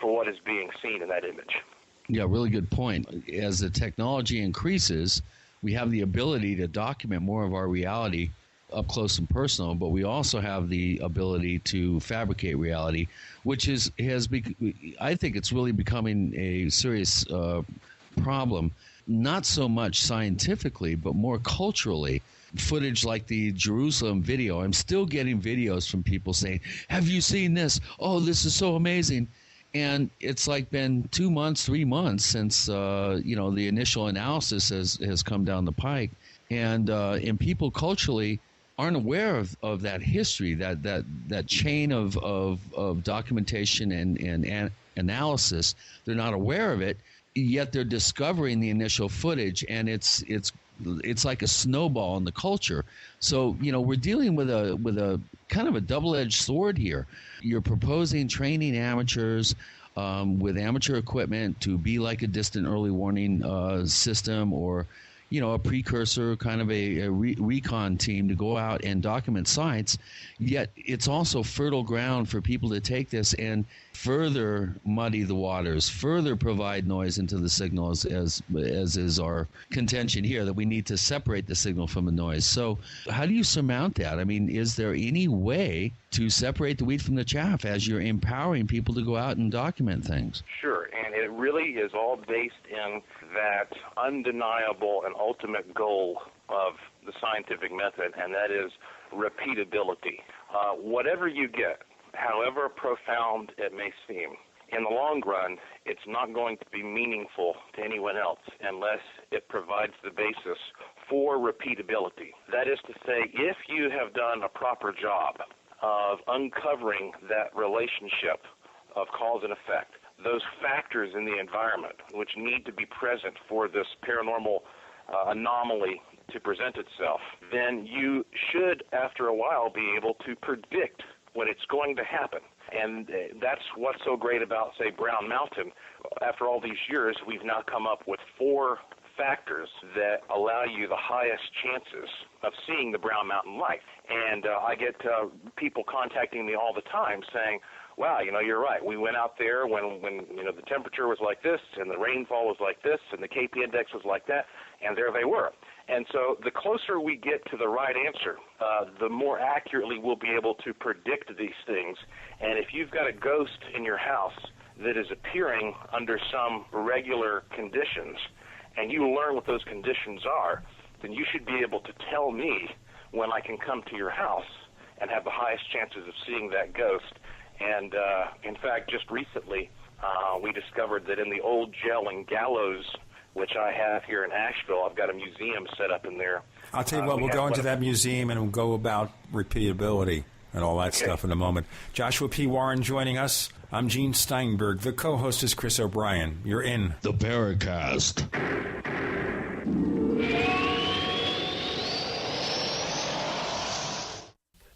for what is being seen in that image. Yeah, really good point. As the technology increases, we have the ability to document more of our reality up close and personal, but we also have the ability to fabricate reality, which I think it's really becoming a serious problem, not so much scientifically, but more culturally. Footage like the Jerusalem video, I'm still getting videos from people saying, have you seen this? Oh, this is so amazing. And it's like been 2 months, 3 months since the initial analysis has come down the pike, and people culturally aren't aware of that history, that chain of documentation and analysis. They're not aware of it, yet they're discovering the initial footage, and it's like a snowball in the culture. So we're dealing with a kind of a double-edged sword here. You're proposing training amateurs with amateur equipment to be like a distant early warning system, or a precursor, kind of a recon team to go out and document sites. Yet it's also fertile ground for people to take this and further muddy the waters, further provide noise into the signals, as is our contention here, that we need to separate the signal from the noise. So how do you surmount that? I mean, is there any way to separate the wheat from the chaff as you're empowering people to go out and document things? Sure, and it really is all based in that undeniable and ultimate goal of the scientific method, and that is repeatability. Whatever you get, however profound it may seem, in the long run, it's not going to be meaningful to anyone else unless it provides the basis for repeatability. That is to say, if you have done a proper job of uncovering that relationship of cause and effect, those factors in the environment which need to be present for this paranormal anomaly to present itself, then you should, after a while, be able to predict when it's going to happen. And that's what's so great about, say, Brown Mountain. After all these years, we've now come up with 4 factors that allow you the highest chances of seeing the Brown Mountain light. And I get people contacting me all the time saying, wow, you're right. We went out there when the temperature was like this and the rainfall was like this and the KP index was like that, and there they were. And so the closer we get to the right answer, the more accurately we'll be able to predict these things. And if you've got a ghost in your house that is appearing under some regular conditions, and you learn what those conditions are, then you should be able to tell me when I can come to your house and have the highest chances of seeing that ghost. And in fact, just recently, we discovered that in the old jail in Gallows, which I have here in Asheville, I've got a museum set up in there. I'll tell you what, we'll go into that museum and we'll go about repeatability and all that stuff in a moment. Joshua P. Warren joining us. I'm Gene Steinberg. The co-host is Chris O'Brien. You're in the Paracast.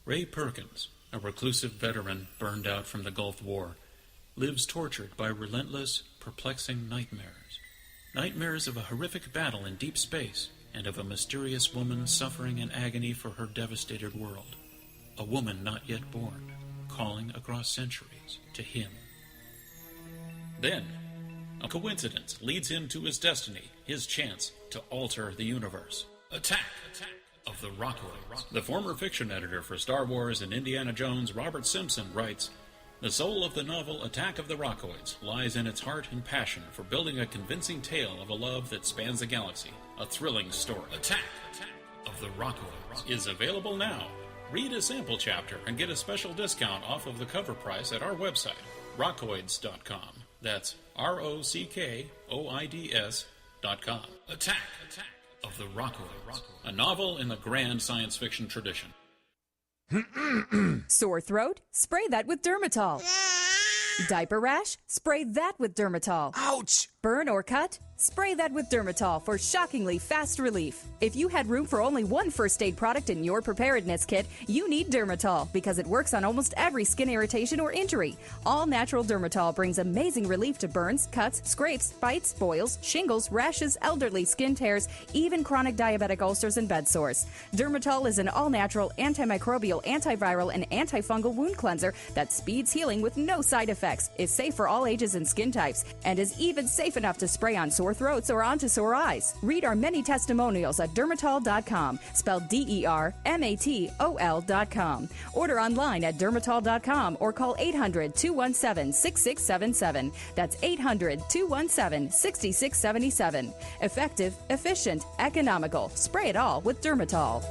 Ray Perkins, a reclusive veteran burned out from the Gulf War, lives tortured by relentless, perplexing nightmares. Nightmares of a horrific battle in deep space and of a mysterious woman suffering in agony for her devastated world. A woman not yet born, calling across centuries to him. Then, a coincidence leads him to his destiny, his chance to alter the universe. Attack of the Rockoids. The former fiction editor for Star Wars and Indiana Jones, Robert Simpson, writes, "The soul of the novel Attack of the Rockoids lies in its heart and passion for building a convincing tale of a love that spans the galaxy, a thrilling story. Attack of the Rockoids is available now. Read a sample chapter and get a special discount off of the cover price at our website, rockoids.com. That's ROCKOIDS.com. Attack of the Rockoids, a novel in the grand science fiction tradition." Sore throat? Spray that with Dermatol. Diaper rash? Spray that with Dermatol. Ouch! Burn or cut? Spray that with Dermatol for shockingly fast relief. If you had room for only one first aid product in your preparedness kit, you need Dermatol because it works on almost every skin irritation or injury. All natural Dermatol brings amazing relief to burns, cuts, scrapes, bites, boils, shingles, rashes, elderly skin tears, even chronic diabetic ulcers and bed sores. Dermatol is an all-natural, antimicrobial, antiviral, and antifungal wound cleanser that speeds healing with no side effects, is safe for all ages and skin types, and is even safe enough to spray on sore throats or onto sore eyes. Read our many testimonials at dermatol.com, spelled DERMATOL.com. Order online at dermatol.com or call 800-217-6677. That's 800-217-6677. Effective, efficient, economical. Spray it all with Dermatol.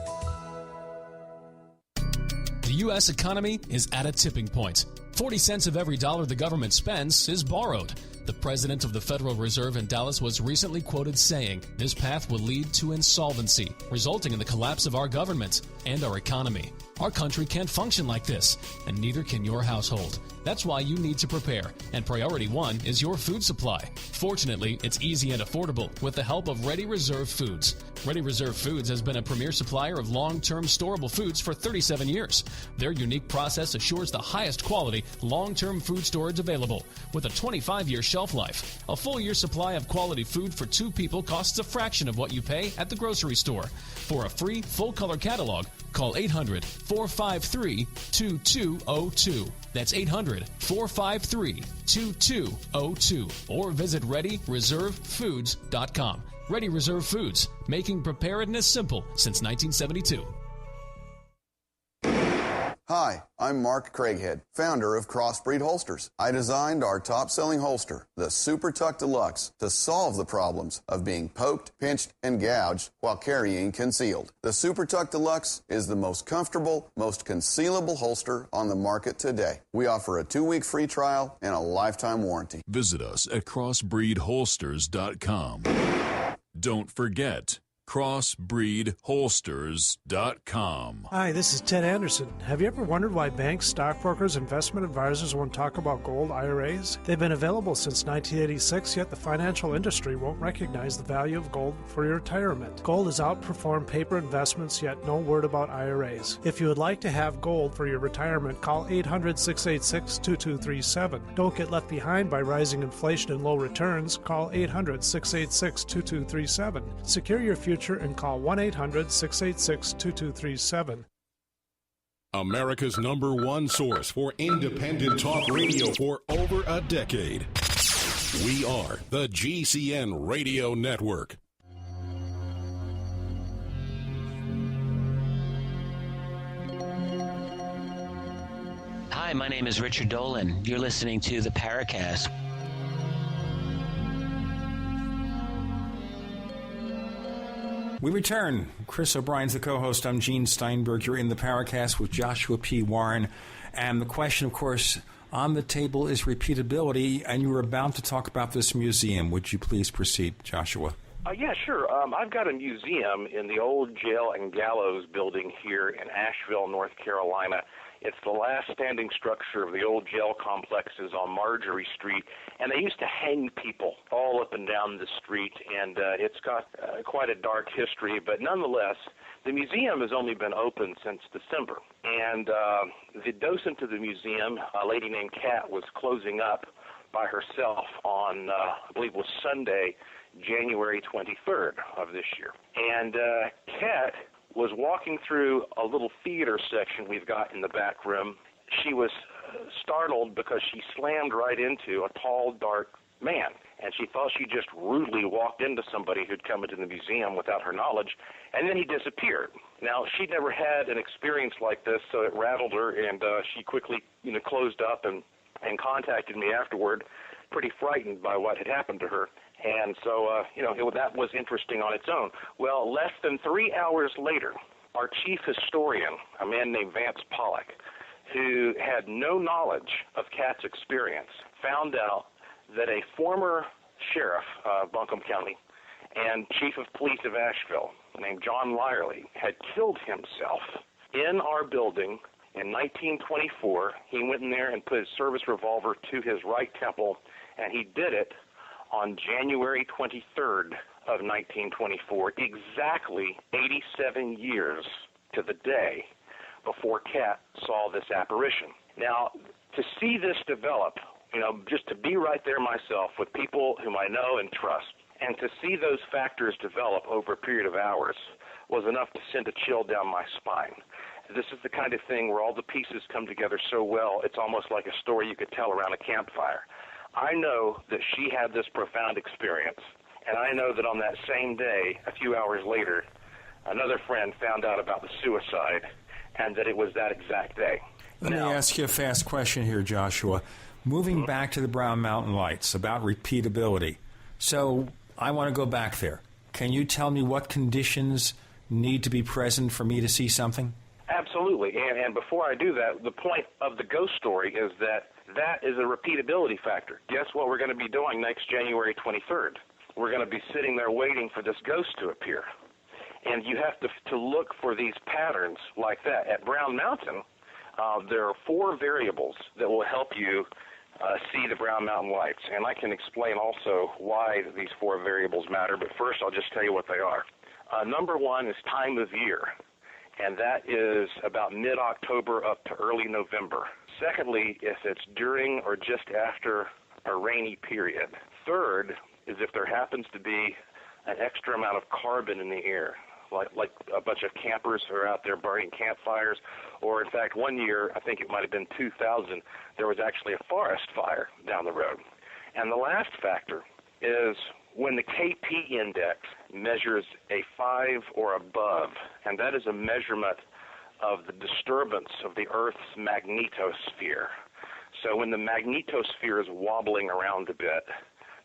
The U.S. economy is at a tipping point. 40 cents of every dollar the government spends is borrowed. The president of the Federal Reserve in Dallas was recently quoted saying, "This path will lead to insolvency, resulting in the collapse of our government and our economy. Our country can't function like this, and neither can your household. That's why you need to prepare, and priority one is your food supply. Fortunately, it's easy and affordable with the help of Ready Reserve Foods. Ready Reserve Foods has been a premier supplier of long-term storable foods for 37 years. Their unique process assures the highest quality, long-term food storage available, with a 25-year shelf shelf life. A full year supply of quality food for 2 people costs a fraction of what you pay at the grocery store. For a free full-color catalog, call 800-453-2202. That's 800-453-2202. Or visit ReadyReserveFoods.com. Ready Reserve Foods, making preparedness simple since 1972. Hi, I'm Mark Craighead, founder of Crossbreed Holsters. I designed our top-selling holster, the Super Tuck Deluxe, to solve the problems of being poked, pinched, and gouged while carrying concealed. The Super Tuck Deluxe is the most comfortable, most concealable holster on the market today. We offer a 2-week free trial and a lifetime warranty. Visit us at crossbreedholsters.com. Don't forget, crossbreedholsters.com. Hi, this is Ted Anderson. Have you ever wondered why banks, stockbrokers, investment advisors won't talk about gold IRAs? They've been available since 1986, yet the financial industry won't recognize the value of gold for your retirement. Gold has outperformed paper investments, yet no word about IRAs. If you would like to have gold for your retirement, call 800-686-2237. Don't get left behind by rising inflation and low returns. Call 800-686-2237. Secure your future and call 1-800-686-2237. America's #1 source for independent talk radio for over a decade. We are the GCN Radio Network. Hi, my name is Richard Dolan. You're listening to the Paracast. We return. Chris O'Brien's the co-host. I'm Gene Steinberg. You're in the Paracast with Joshua P. Warren. And the question, of course, on the table is repeatability. And you were about to talk about this museum. Would you please proceed, Joshua? Yeah, sure. I've got a museum in the old jail and gallows building here in Asheville, North Carolina. It's the last standing structure of the old jail complexes on Marjorie Street, and they used to hang people all up and down the street, and it's got quite a dark history, but nonetheless, the museum has only been open since December, and the docent of the museum, a lady named Kat, was closing up by herself on, I believe it was Sunday, January 23rd of this year, and Kat was walking through a little theater section we've got in the back room. She was startled because she slammed right into a tall, dark man, and she thought she just rudely walked into somebody who'd come into the museum without her knowledge, and then he disappeared. Now, she'd never had an experience like this, so it rattled her, and she quickly, closed up and contacted me afterward, pretty frightened by what had happened to her. And so, that was interesting on its own. Well, less than 3 hours later, our chief historian, a man named Vance Pollock, who had no knowledge of Kat's experience, found out that a former sheriff of Buncombe County and chief of police of Asheville, named John Lyerly, had killed himself in our building in 1924. He went in there and put his service revolver to his right temple, and he did it on January 23rd of 1924, exactly 87 years to the day before Kat saw this apparition. Now, to see this develop, just to be right there myself with people whom I know and trust, and to see those factors develop over a period of hours was enough to send a chill down my spine. This is the kind of thing where all the pieces come together so well, it's almost like a story you could tell around a campfire. I know that she had this profound experience, and I know that on that same day, a few hours later, another friend found out about the suicide, and that it was that exact day. Let me ask you a fast question here, Joshua. Moving back to the Brown Mountain Lights, about repeatability. So I want to go back there. Can you tell me what conditions need to be present for me to see something? Absolutely, and before I do that, the point of the ghost story is that is a repeatability factor. Guess what we're going to be doing next January 23rd? We're going to be sitting there waiting for this ghost to appear. And you have to look for these patterns like that. At Brown Mountain, there are 4 variables that will help you see the Brown Mountain Lights. And I can explain also why these 4 variables matter, but first I'll just tell you what they are. Number 1 is time of year, and that is about mid-October up to early November. Secondly, if it's during or just after a rainy period. Third is if there happens to be an extra amount of carbon in the air, like a bunch of campers who are out there burning campfires, or in fact one year, I think it might have been 2000, there was actually a forest fire down the road. And the last factor is when the KP index measures a 5 or above, and that is a measurement of the disturbance of the Earth's magnetosphere. So when the magnetosphere is wobbling around a bit,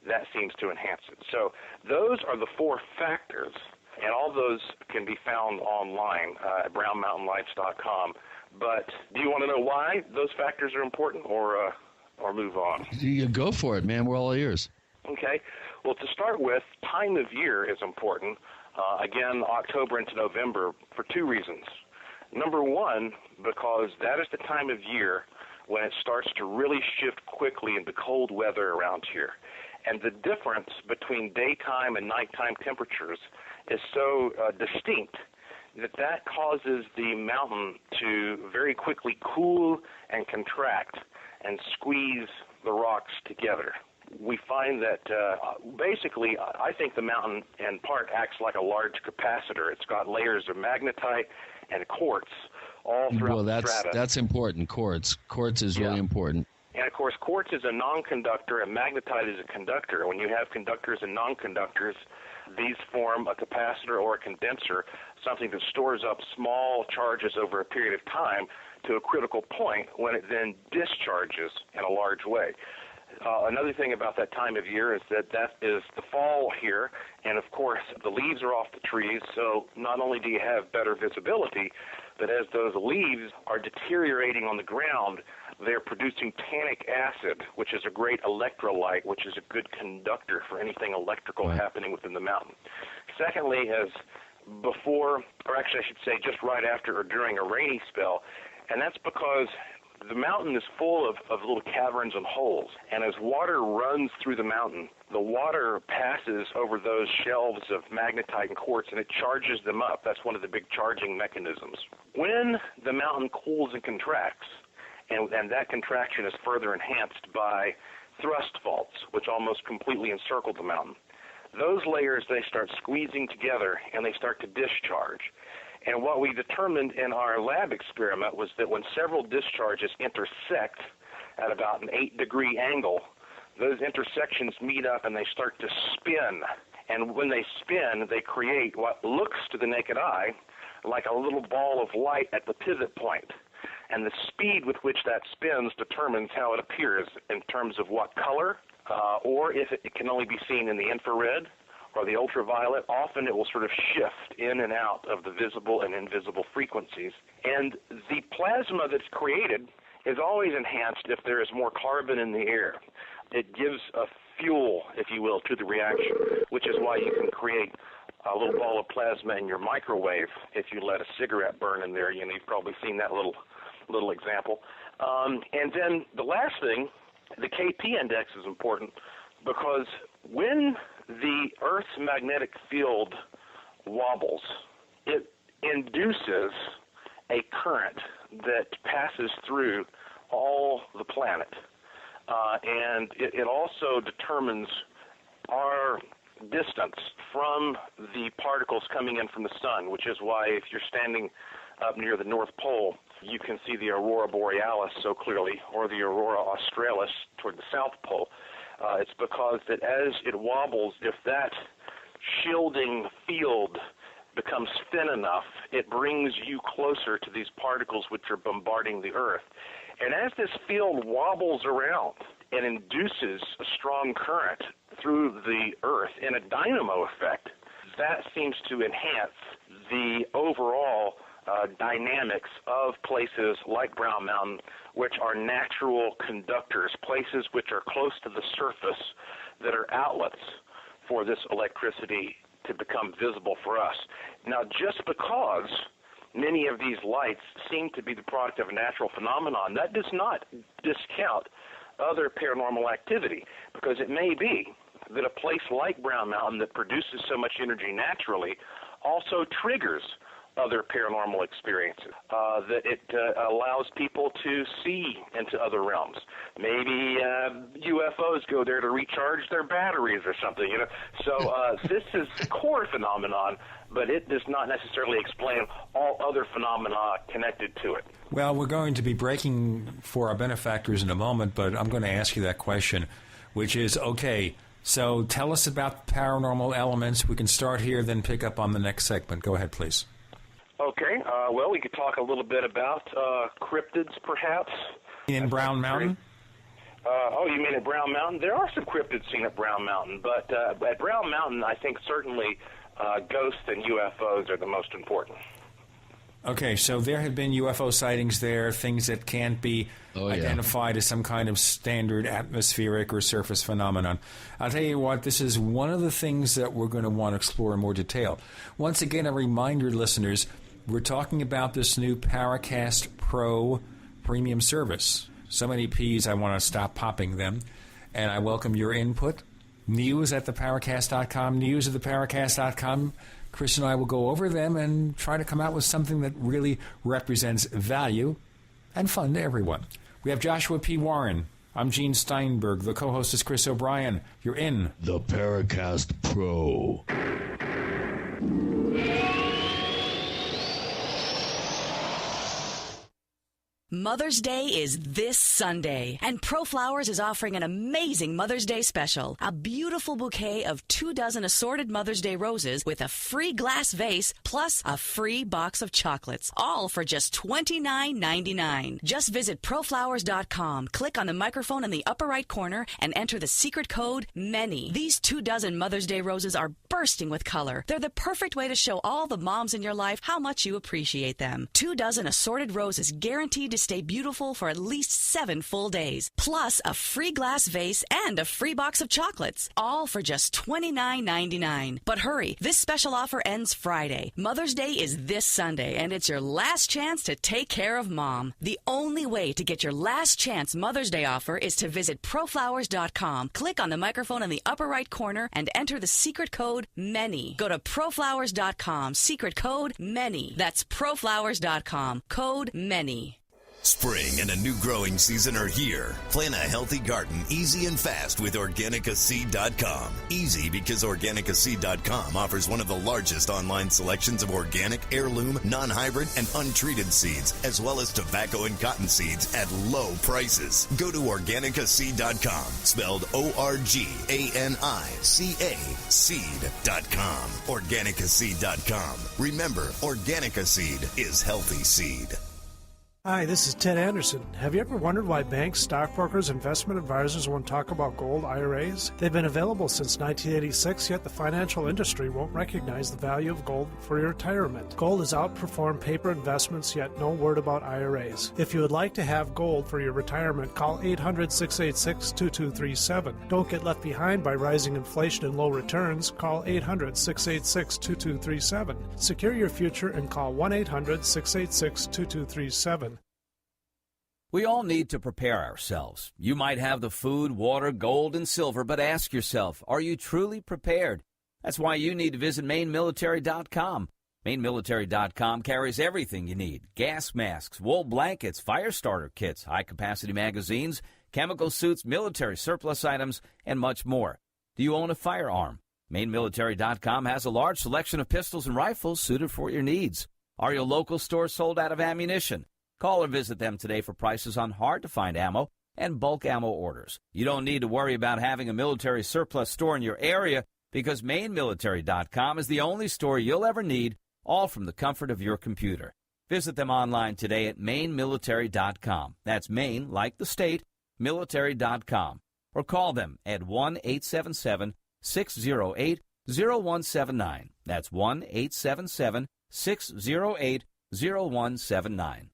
that seems to enhance it. So those are the 4 factors, and all those can be found online at brownmountainlights.com. But do you want to know why those factors are important, or move on? You go for it, man. We're all ears. Okay. Well, to start with, time of year is important. Again, October into November for 2 reasons. Number one, because that is the time of year when it starts to really shift quickly into cold weather around here. And the difference between daytime and nighttime temperatures is so distinct that causes the mountain to very quickly cool and contract and squeeze the rocks together. We find that basically, I think the mountain in part acts like a large capacitor. It's got layers of magnetite and quartz all throughout the strata. Well, that's important, quartz. Quartz is really important. And, of course, quartz is a non-conductor and magnetite is a conductor. When you have conductors and non-conductors, these form a capacitor or a condenser, something that stores up small charges over a period of time to a critical point when it then discharges in a large way. Another thing about that time of year is that is the fall here, and of course the leaves are off the trees, so not only do you have better visibility, but as those leaves are deteriorating on the ground, they're producing tannic acid, which is a great electrolyte, which is a good conductor for anything electrical happening within the mountain. Secondly, as before, or actually I should say just right after or during a rainy spell, and that's because the mountain is full of little caverns and holes, and as water runs through the mountain, the water passes over those shelves of magnetite and quartz, and it charges them up. That's one of the big charging mechanisms. When the mountain cools and contracts, and that contraction is further enhanced by thrust faults, which almost completely encircle the mountain, those layers, they start squeezing together, and they start to discharge. And what we determined in our lab experiment was that when several discharges intersect at about an 8-degree angle, those intersections meet up and they start to spin. And when they spin, they create what looks to the naked eye like a little ball of light at the pivot point. And the speed with which that spins determines how it appears in terms of what color, or if it can only be seen in the infrared or the ultraviolet. Often it will sort of shift in and out of the visible and invisible frequencies. And the plasma that's created is always enhanced if there is more carbon in the air. It gives a fuel, if you will, to the reaction, which is why you can create a little ball of plasma in your microwave if you let a cigarette burn in there. You know, you've probably seen that little example. And then the last thing, the KP index is important because when the Earth's magnetic field wobbles, it induces a current that passes through all the planet. And it also determines our distance from the particles coming in from the sun, which is why if you're standing up near the North Pole, you can see the aurora borealis so clearly, or the aurora australis toward the South Pole. It's because that as it wobbles, if that shielding field becomes thin enough, it brings you closer to these particles which are bombarding the Earth. And as this field wobbles around and induces a strong current through the Earth in a dynamo effect, that seems to enhance the overall dynamics of places like Brown Mountain, which are natural conductors, places which are close to the surface that are outlets for this electricity to become visible for us. Now, just because many of these lights seem to be the product of a natural phenomenon, that does not discount other paranormal activity, because it may be that a place like Brown Mountain that produces so much energy naturally also triggers other paranormal experiences, that it allows people to see into other realms. Maybe UFOs go there to recharge their batteries or something, you know. So this is a core phenomenon, but it does not necessarily explain all other phenomena connected to it. Well, we're going to be breaking for our benefactors in a moment, but I'm going to ask you that question, which is, okay, so tell us about paranormal elements. We can start here, then pick up on the next segment. Go ahead, please. Okay, well, we could talk a little bit about cryptids, perhaps. In Brown Mountain? Oh, you mean at Brown Mountain? There are some cryptids seen at Brown Mountain, but at Brown Mountain, I think certainly ghosts and UFOs are the most important. Okay, so there have been UFO sightings there, things that can't be identified as some kind of standard atmospheric or surface phenomenon. I'll tell you what, this is one of the things that we're going to want to explore in more detail. Once again, a reminder, listeners, we're talking about this new Paracast Pro premium service. So many P's, I want to stop popping them. And I welcome your input. News at theparacast.com, news at theparacast.com. Chris and I will go over them and try to come out with something that really represents value and fun to everyone. We have Joshua P. Warren. I'm Gene Steinberg. The co-host is Chris O'Brien. You're in the Paracast Pro. Mother's Day is this Sunday, and ProFlowers is offering an amazing Mother's Day special. A beautiful bouquet of 24 assorted Mother's Day roses with a free glass vase plus a free box of chocolates, all for just $29.99. Just visit ProFlowers.com, click on the microphone in the upper right corner, and enter the secret code MANY. These 24 Mother's Day roses are bursting with color. They're the perfect way to show all the moms in your life how much you appreciate them. 24 assorted roses guaranteed to stay beautiful for at least 7 full days, plus a free glass vase and a free box of chocolates, all for just $29.99. But hurry, this special offer ends Friday. Mother's Day is this Sunday, and it's your last chance to take care of Mom. The only way to get your last chance Mother's Day offer is to visit ProFlowers.com, click on the microphone in the upper right corner, and enter the secret code MANY. Go to ProFlowers.com, secret code MANY. That's ProFlowers.com, code MANY. Spring and a new growing season are here. Plan a healthy garden easy and fast with OrganicaSeed.com. Easy because OrganicaSeed.com offers one of the largest online selections of organic, heirloom, non-hybrid, and untreated seeds, as well as tobacco and cotton seeds at low prices. Go to OrganicaSeed.com, spelled ORGANICA, seed.com. OrganicaSeed.com. Remember, Organica Seed is healthy seed. Hi, this is Ted Anderson. Have you ever wondered why banks, stockbrokers, investment advisors won't talk about gold IRAs? They've been available since 1986, yet the financial industry won't recognize the value of gold for your retirement. Gold has outperformed paper investments, yet no word about IRAs. If you would like to have gold for your retirement, call 800-686-2237. Don't get left behind by rising inflation and low returns. Call 800-686-2237. Secure your future and call 1-800-686-2237. We all need to prepare ourselves. You might have the food, water, gold, and silver, but ask yourself, are you truly prepared? That's why you need to visit MaineMilitary.com. MaineMilitary.com carries everything you need. Gas masks, wool blankets, fire starter kits, high-capacity magazines, chemical suits, military surplus items, and much more. Do you own a firearm? MaineMilitary.com has a large selection of pistols and rifles suited for your needs. Are your local stores sold out of ammunition? Call or visit them today for prices on hard-to-find ammo and bulk ammo orders. You don't need to worry about having a military surplus store in your area because MaineMilitary.com is the only store you'll ever need, all from the comfort of your computer. Visit them online today at MaineMilitary.com. That's Maine, like the state, military.com. Or call them at 1-877-608-0179. That's 1-877-608-0179.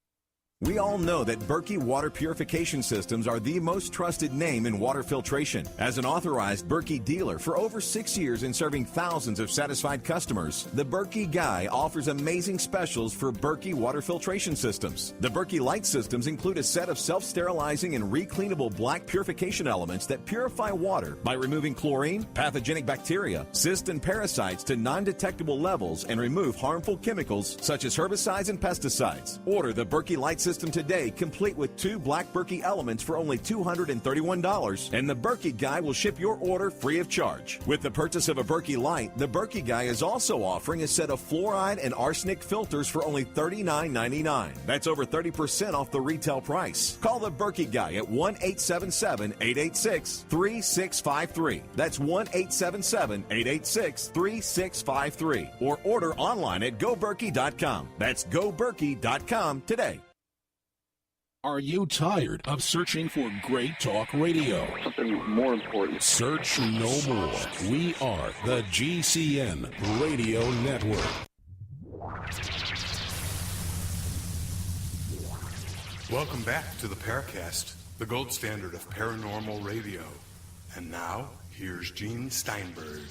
We all know that Berkey Water Purification Systems are the most trusted name in water filtration. As an authorized Berkey dealer for over 6 years and serving thousands of satisfied customers, the Berkey Guy offers amazing specials for Berkey water filtration systems. The Berkey Light systems include a set of self-sterilizing and recleanable black purification elements that purify water by removing chlorine, pathogenic bacteria, cysts, and parasites to non-detectable levels and remove harmful chemicals such as herbicides and pesticides. Order the Berkey Light system today, complete with 2 black Berkey elements for only $231, and the Berkey Guy will ship your order free of charge. With the purchase of a Berkey Light, the Berkey Guy is also offering a set of fluoride and arsenic filters for only $39.99. That's over 30% off the retail price. Call the Berkey Guy at 1-877-886-3653. That's 1-877-886-3653. Or order online at goberkey.com. That's goberkey.com today. Are you told of searching for great talk radio? Something more important. Search no more. We are the GCN Radio Network. Welcome back to the Paracast, the gold standard of paranormal radio. And now, here's Gene Steinberg.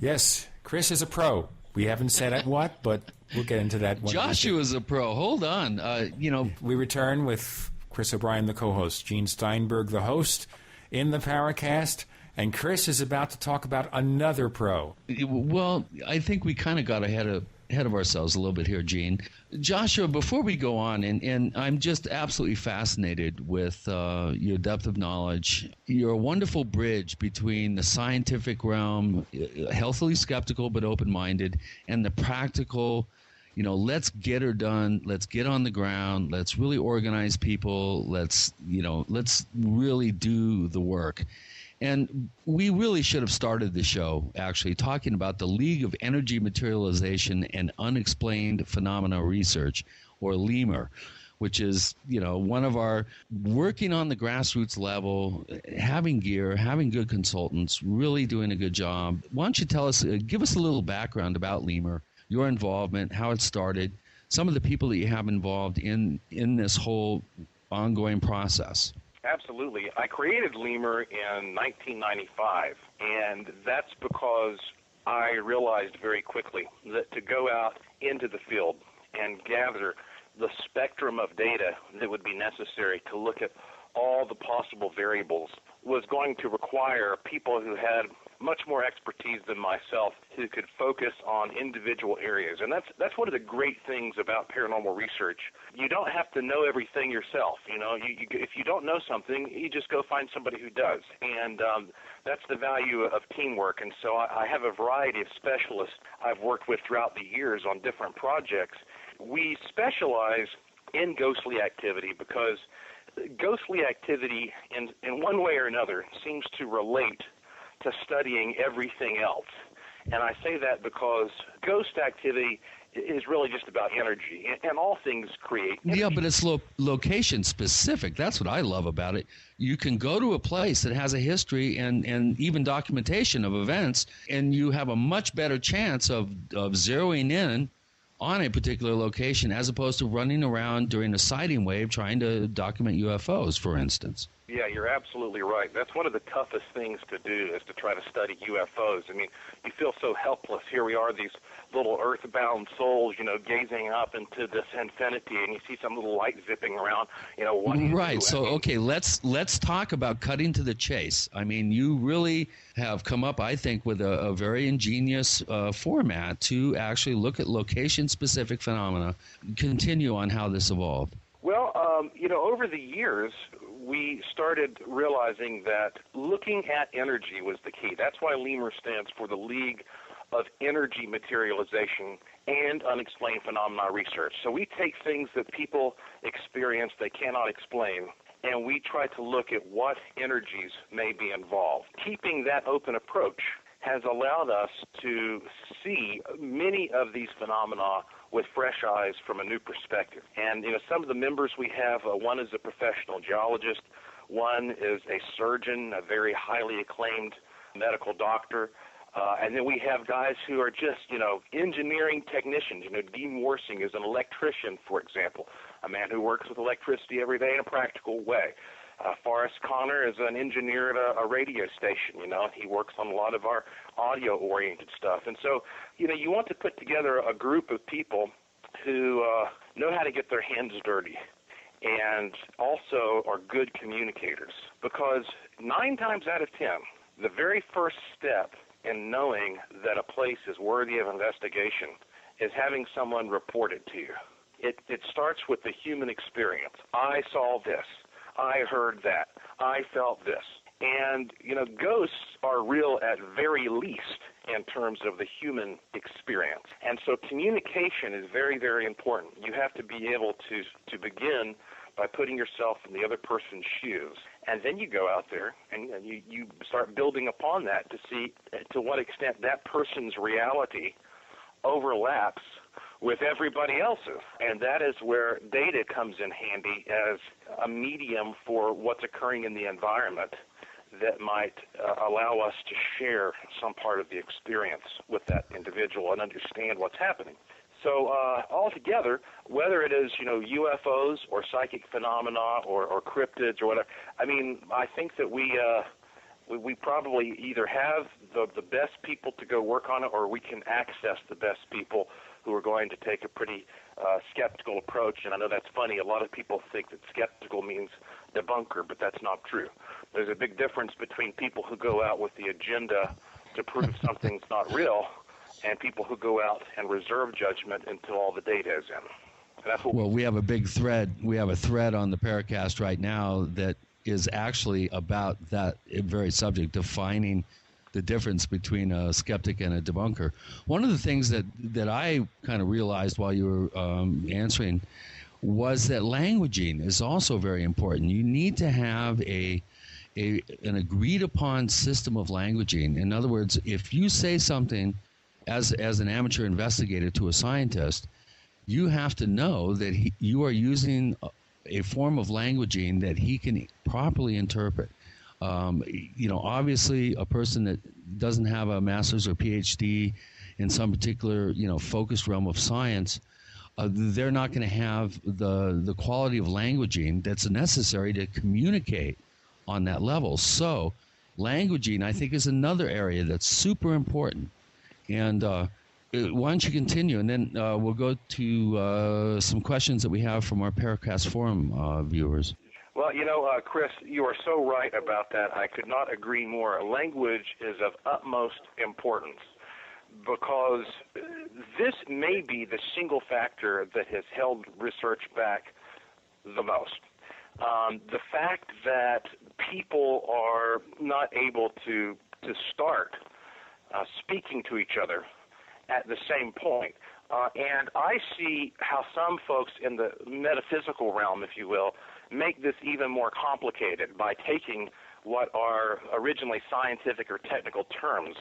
Yes, Chris is a pro. We haven't said at what, but we'll get into that one. Joshua's a pro. Hold on. We return with Chris O'Brien, the co-host, Gene Steinberg, the host, in the Paracast, and Chris is about to talk about another pro. Well, I think we kind of got ahead of ourselves a little bit here, Gene. Joshua, before we go on, and I'm just absolutely fascinated with your depth of knowledge. You're a wonderful bridge between the scientific realm, healthily skeptical but open-minded, and the practical, let's get her done, let's get on the ground, let's really organize people, let's really do the work. And we really should have started the show actually talking about the League of Energy Materialization and Unexplained Phenomena Research, or LEMUR, which is, one of our working on the grassroots level, having gear, having good consultants, really doing a good job. Why don't you tell us, give us a little background about LEMUR, your involvement, how it started, some of the people that you have involved in this whole ongoing process. Absolutely. I created LEMUR in 1995, and that's because I realized very quickly that to go out into the field and gather the spectrum of data that would be necessary to look at all the possible variables was going to require people who had much more expertise than myself who could focus on individual areas. And that's one of the great things about paranormal research. You don't have to know everything yourself. If you don't know something, you just go find somebody who does. And that's the value of teamwork. And so I have a variety of specialists I've worked with throughout the years on different projects. We specialize in ghostly activity because ghostly activity in one way or another seems to relate to studying everything else. And I say that because ghost activity is really just about energy, and all things create energy. Yeah, but it's location specific. That's what I love about it. You can go to a place that has a history and even documentation of events, and you have a much better chance of zeroing in on a particular location as opposed to running around during a sighting wave trying to document UFOs, for instance. Yeah, you're absolutely right. That's one of the toughest things to do, is to try to study UFOs. I mean, you feel so helpless. Here we are, these little earthbound souls, gazing up into this infinity, and you see some little light zipping around. What do you do? Right. So, okay, let's talk about cutting to the chase. I mean, you really have come up, I think, with a very ingenious format to actually look at location-specific phenomena. Continue on how this evolved. Well, over the years, we started realizing that looking at energy was the key. That's why LEMUR stands for the League of Energy Materialization and Unexplained Phenomena Research. So we take things that people experience they cannot explain, and we try to look at what energies may be involved. Keeping that open approach has allowed us to see many of these phenomena with fresh eyes from a new perspective. And, some of the members we have, one is a professional geologist, one is a surgeon, a very highly acclaimed medical doctor. And then we have guys who are just, engineering technicians. Dean Worsing is an electrician, for example, a man who works with electricity every day in a practical way. Forrest Connor is an engineer at a radio station. He works on a lot of our audio-oriented stuff. And so, you want to put together a group of people who know how to get their hands dirty and also are good communicators. Because 9 times out of 10, the very first step in knowing that a place is worthy of investigation is having someone report it to you. It starts with the human experience. I saw this. I heard that. I felt this. And, ghosts are real at very least in terms of the human experience. And so communication is very, very important. You have to be able to begin by putting yourself in the other person's shoes. And then you go out there and you start building upon that to see to what extent that person's reality overlaps with everybody else's. And that is where data comes in handy as a medium for what's occurring in the environment that might allow us to share some part of the experience with that individual and understand what's happening. So altogether, whether it is, UFOs or psychic phenomena or cryptids or whatever, I think that we probably either have the best people to go work on it, or we can access the best people who are going to take a pretty skeptical approach. And I know that's funny. A lot of people think that skeptical means debunker, but that's not true. There's a big difference between people who go out with the agenda to prove something's not real and people who go out and reserve judgment until all the data is in. And that's what we have a big thread. We have a thread on the Paracast right now that is actually about that very subject, defining the difference between a skeptic and a debunker. One of the things that I kind of realized while you were answering was that languaging is also very important. You need to have an agreed upon system of languaging. In other words, if you say something as an amateur investigator to a scientist, you have to know that you are using a form of languaging that he can properly interpret. Obviously, a person that doesn't have a master's or PhD in some particular, focused realm of science, they're not going to have the quality of languaging that's necessary to communicate on that level. So, languaging, I think, is another area that's super important. And why don't you continue, and then we'll go to some questions that we have from our Paracast Forum viewers. Well, Chris, you are so right about that. I could not agree more. Language is of utmost importance because this may be the single factor that has held research back the most. The fact that people are not able to start speaking to each other at the same point. And I see how some folks in the metaphysical realm, if you will, make this even more complicated by taking what are originally scientific or technical terms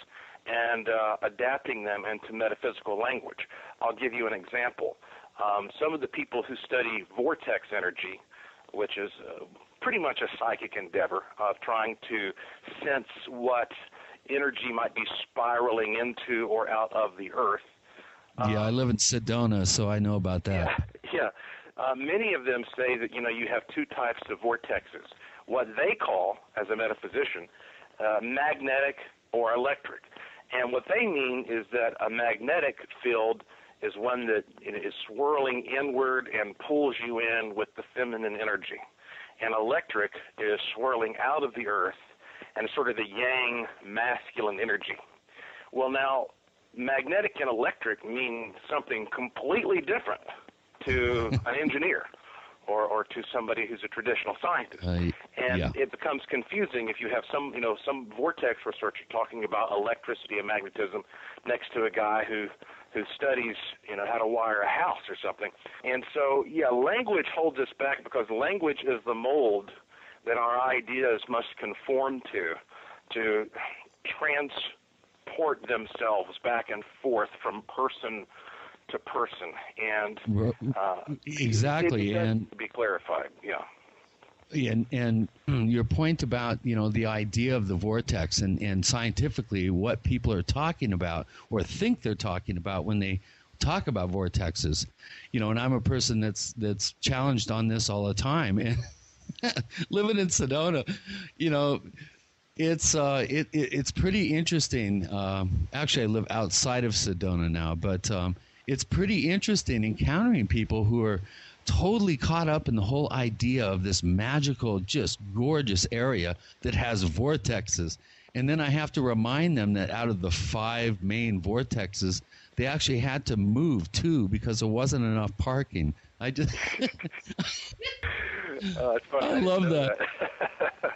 and adapting them into metaphysical language. I'll give you an example. Some of the people who study vortex energy, which is pretty much a psychic endeavor of trying to sense what energy might be spiraling into or out of the earth. Yeah, I live in Sedona, so I know about that. Yeah. Many of them say that, you have 2 types of vortexes. What they call, as a metaphysician, magnetic or electric. And what they mean is that a magnetic field is one that is swirling inward and pulls you in with the feminine energy. And electric is swirling out of the earth and sort of the yang masculine energy. Well, now, magnetic and electric mean something completely different to an engineer or to somebody who's a traditional scientist. It becomes confusing if you have some vortex researcher talking about electricity and magnetism next to a guy who studies, how to wire a house or something. And so, language holds us back because language is the mold that our ideas must conform to transport themselves back and forth from person to person. And exactly, it and to be clarified. Yeah. And your point about, the idea of the vortex and scientifically what people are talking about or think they're talking about when they talk about vortexes, and I'm a person that's challenged on this all the time. And living in Sedona, it's pretty interesting. Actually, I live outside of Sedona now, but it's pretty interesting encountering people who are totally caught up in the whole idea of this magical, just gorgeous area that has vortexes. And then I have to remind them that out of the 5 main vortexes, they actually had to move 2 because there wasn't enough parking. I just it's funny. I love that.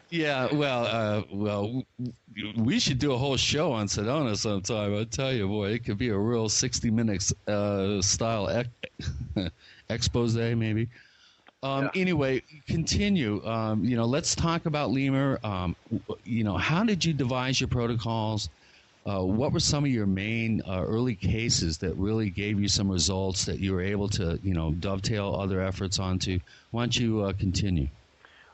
Yeah, well, we should do a whole show on Sedona sometime. I tell you, boy, it could be a real 60 minutes style expose, maybe. Anyway, continue. Let's talk about lemur. How did you devise your protocols? What were some of your main early cases that really gave you some results that you were able to, dovetail other efforts onto? Why don't you continue?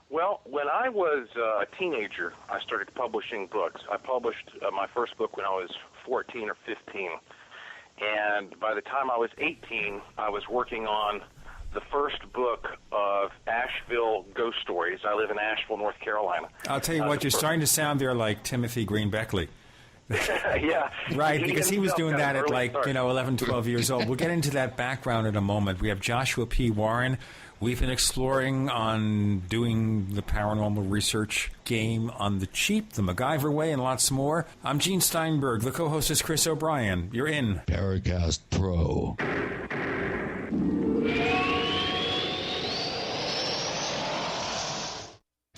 Well, when I was a teenager, I started publishing books. I published my first book when I was 14 or 15. And by the time I was 18, I was working on the first book of Asheville ghost stories. I live in Asheville, North Carolina. I'll tell you what, you're starting to sound there like Timothy Green Beckley. Yeah. Right, because he was doing that at 11, 12 years old. We'll get into that background in a moment. We have Joshua P. Warren. We've been exploring on doing the paranormal research game on the cheap, the MacGyver way, and lots more. I'm Gene Steinberg. The co-host is Chris O'Brien. You're in Paracast Pro.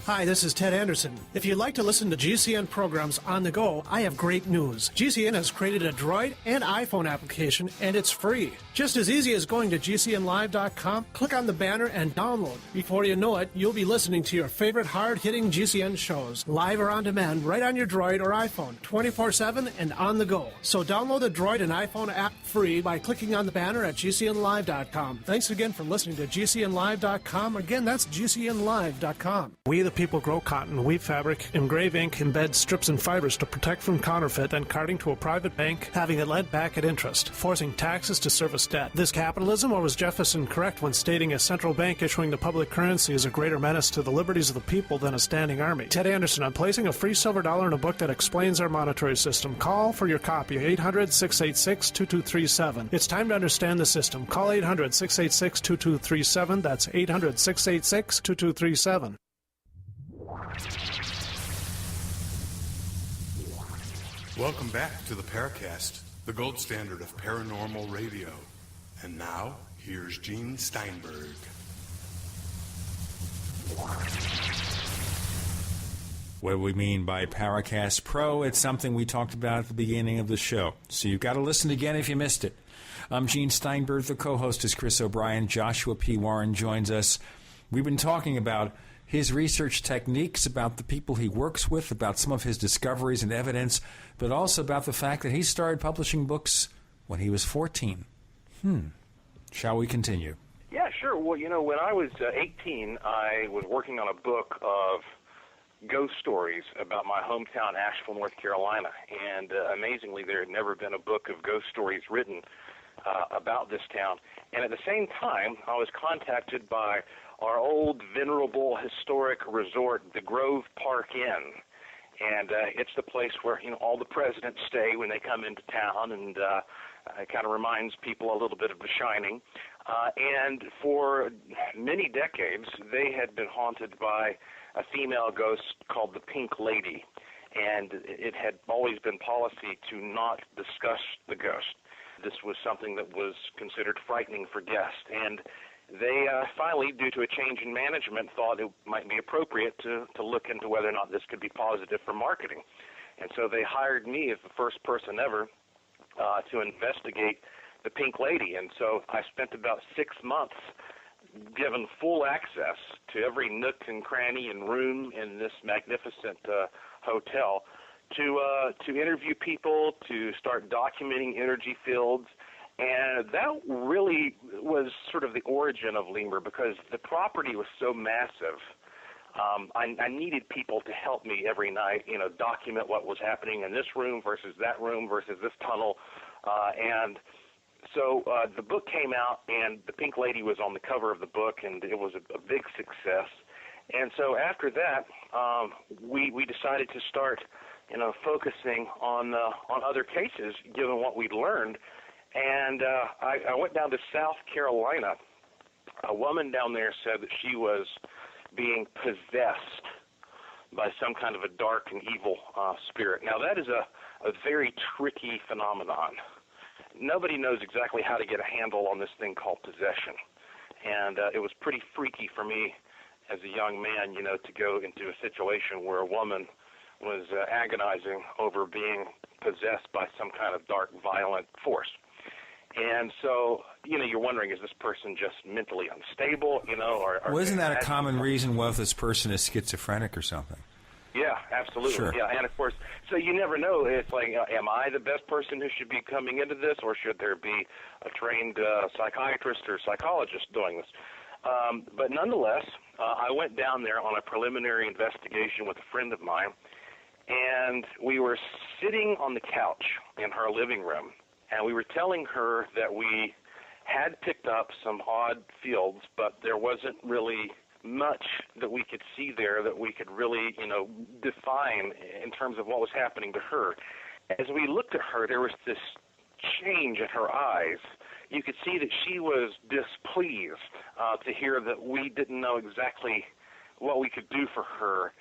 Hi, this is Ted Anderson. If you'd like to listen to GCN programs on the go, I have great news. GCN has created a Droid and iPhone application, and it's free. Just as easy as going to GCNlive.com, click on the banner, and download. Before you know it, you'll be listening to your favorite hard-hitting GCN shows, live or on demand, right on your Droid or iPhone, 24/7 and on the go. So download the Droid and iPhone app free by clicking on the banner at GCNlive.com. Thanks again for listening to GCNlive.com. Again, that's GCNlive.com. We, the people, grow cotton, weave fabric, engrave ink, embed strips and fibers to protect from counterfeit and carting to a private bank, having it lent back at interest, forcing taxes to service debt. This capitalism, or was Jefferson correct when stating a central bank issuing the public currency is a greater menace to the liberties of the people than a standing army? Ted Anderson, I'm placing a free silver dollar in a book that explains our monetary system. Call for your copy, 800-686-2237. It's time to understand the system. Call 800-686-2237. That's 800-686-2237. Welcome back to the Paracast, the gold standard of paranormal radio. And now, here's Gene Steinberg. What do we mean by Paracast Pro? It's something we talked about at the beginning of the show, so you've got to listen again if you missed it. I'm Gene Steinberg. The co-host is Chris O'Brien. Joshua P. Warren joins us. We've been talking about his research techniques, about the people he works with, about some of his discoveries and evidence, but also about the fact that he started publishing books when he was 14. Shall we continue? Yeah, sure. Well, when I was 18, I was working on a book of ghost stories about my hometown, Asheville, North Carolina. And amazingly, there had never been a book of ghost stories written about this town. And at the same time, I was contacted by our old, venerable, historic resort, the Grove Park Inn. And it's the place where, all the presidents stay when they come into town, and it kind of reminds people a little bit of The Shining. And for many decades, they had been haunted by a female ghost called the Pink Lady. And it had always been policy to not discuss the ghost. This was something that was considered frightening for guests. And they finally, due to a change in management, thought it might be appropriate to look into whether or not this could be positive for marketing. And so they hired me as the first person ever to investigate the Pink Lady. And so I spent about 6 months given full access to every nook and cranny and room in this magnificent hotel to interview people, to start documenting energy fields. And that really was sort of the origin of lemur, because the property was so massive. I needed people to help me every night, document what was happening in this room versus that room versus this tunnel. And so the book came out, and the Pink Lady was on the cover of the book, and it was a big success. And so after that, we decided to start, focusing on other cases, given what we'd learned. And I went down to South Carolina. A woman down there said that she was being possessed by some kind of a dark and evil spirit. Now, that is a very tricky phenomenon. Nobody knows exactly how to get a handle on this thing called possession. And it was pretty freaky for me as a young man, to go into a situation where a woman was agonizing over being possessed by some kind of dark, violent force. And so, you're wondering, is this person just mentally unstable, or well, isn't that a common reason why this person is schizophrenic or something? Yeah, absolutely. Sure. Yeah, and of course, so you never know. It's like, am I the best person who should be coming into this, or should there be a trained psychiatrist or psychologist doing this? But nonetheless, I went down there on a preliminary investigation with a friend of mine, and we were sitting on the couch in her living room, and we were telling her that we had picked up some odd fields, but there wasn't really much that we could see there that we could really, define in terms of what was happening to her. As we looked at her, there was this change in her eyes. You could see that she was displeased to hear that we didn't know exactly what we could do for her.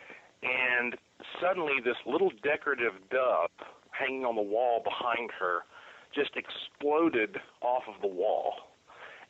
And suddenly this little decorative dove hanging on the wall behind her just exploded off of the wall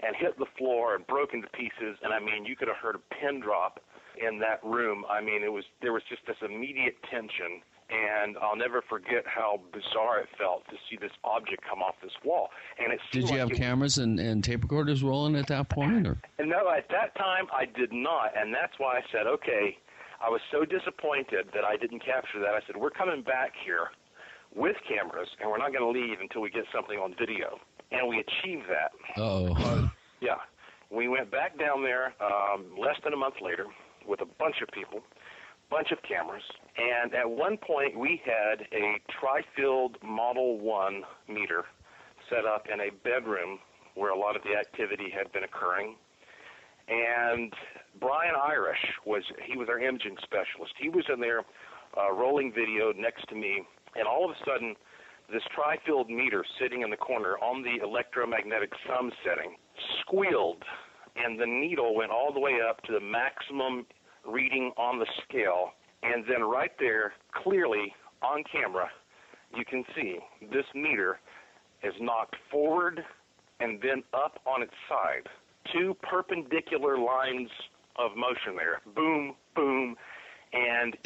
and hit the floor and broke into pieces. And, I mean, you could have heard a pin drop in that room. I mean, there was just this immediate tension. And I'll never forget how bizarre it felt to see this object come off this wall. And it Did you have cameras and tape recorders rolling at that point? Or? No, at that time I did not. And that's why I said, okay, I was so disappointed that I didn't capture that. I said, we're coming back here with cameras, and we're not going to leave until we get something on video. And we achieved that. Uh-oh. Yeah. We went back down there less than a month later with a bunch of people, bunch of cameras, and at one point we had a tri-field Model 1 meter set up in a bedroom where a lot of the activity had been occurring. And Brian Irish was our imaging specialist. He was in there rolling video next to me, and all of a sudden this tri-field meter sitting in the corner on the electromagnetic sum setting squealed, and the needle went all the way up to the maximum reading on the scale. And then right there, clearly on camera, you can see this meter is knocked forward and then up on its side. Two perpendicular lines of motion there. Boom, boom. And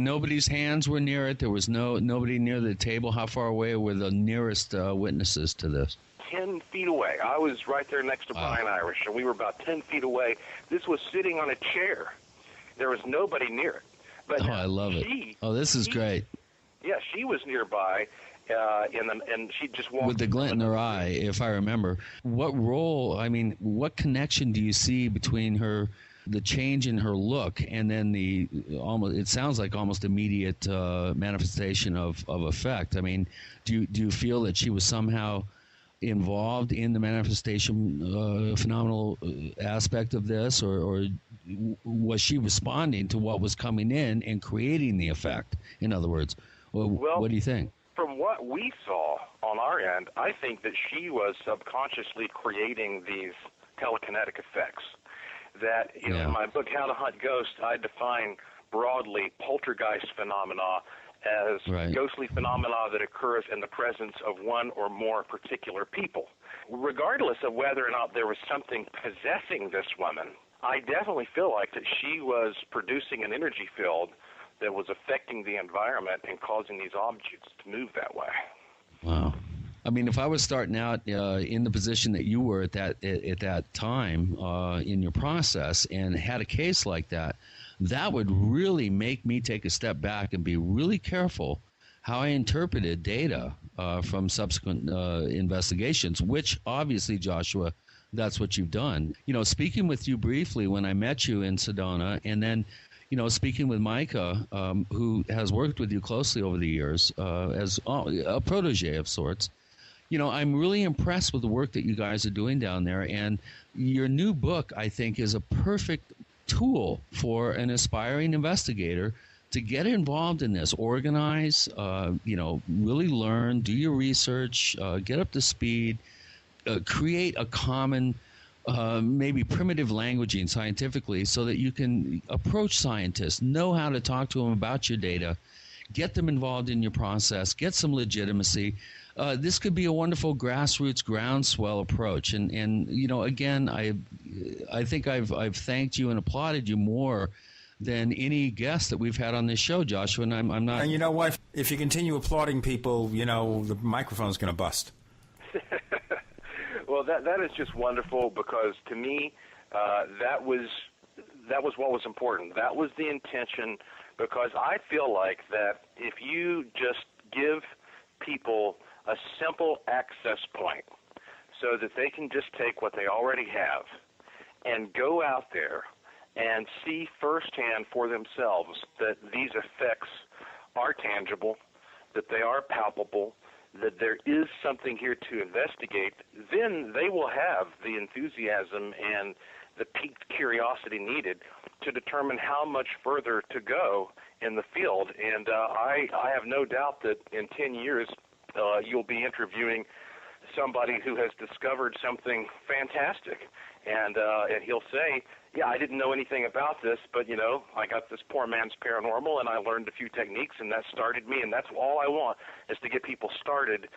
nobody's hands were near it? There was nobody near the table? How far away were the nearest witnesses to this? 10 feet away. I was right there next to Brian Irish, and we were about 10 feet away. This was sitting on a chair. There was nobody near it. But I love it. This is great. Yeah, she was nearby, and she just walked. With the glint in her eye, if I remember. What what connection do you see between the change in her look and then it sounds like almost immediate manifestation of effect? I mean, do you feel that she was somehow involved in the manifestation phenomenal aspect of this, or was she responding to what was coming in and creating the effect? In other words, what do you think? From what we saw on our end, I think that she was subconsciously creating these telekinetic effects. That in my book, How to Hunt Ghosts, I define broadly poltergeist phenomena as ghostly phenomena that occurs in the presence of one or more particular people. Regardless of whether or not there was something possessing this woman, I definitely feel like that she was producing an energy field that was affecting the environment and causing these objects to move that way. Wow. I mean, if I was starting out in the position that you were at that time in your process and had a case like that, that would really make me take a step back and be really careful how I interpreted data from subsequent investigations, which obviously, Joshua, that's what you've done. Speaking with you briefly when I met you in Sedona, and then speaking with Micah, who has worked with you closely over the years as a protege of sorts, I'm really impressed with the work that you guys are doing down there. And your new book, I think, is a perfect tool for an aspiring investigator to get involved in this, organize, really learn, do your research, get up to speed, create a common, maybe primitive languaging scientifically so that you can approach scientists, know how to talk to them about your data, get them involved in your process, get some legitimacy. This could be a wonderful grassroots groundswell approach. And again, I think I've thanked you and applauded you more than any guest that we've had on this show, Joshua. And I'm not. And you know what? If you continue applauding people, the microphone's going to bust. Well, that is just wonderful, because to me, that was what was important. That was the intention, because I feel like that if you just give people a simple access point so that they can just take what they already have and go out there and see firsthand for themselves that these effects are tangible, that they are palpable, that there is something here to investigate, then they will have the enthusiasm and the piqued curiosity needed to determine how much further to go in the field. And I have no doubt that in 10 years you'll be interviewing somebody who has discovered something fantastic, and he'll say, yeah, I didn't know anything about this, but, I got this poor man's paranormal, and I learned a few techniques, and that started me, and that's all I want, is to get people started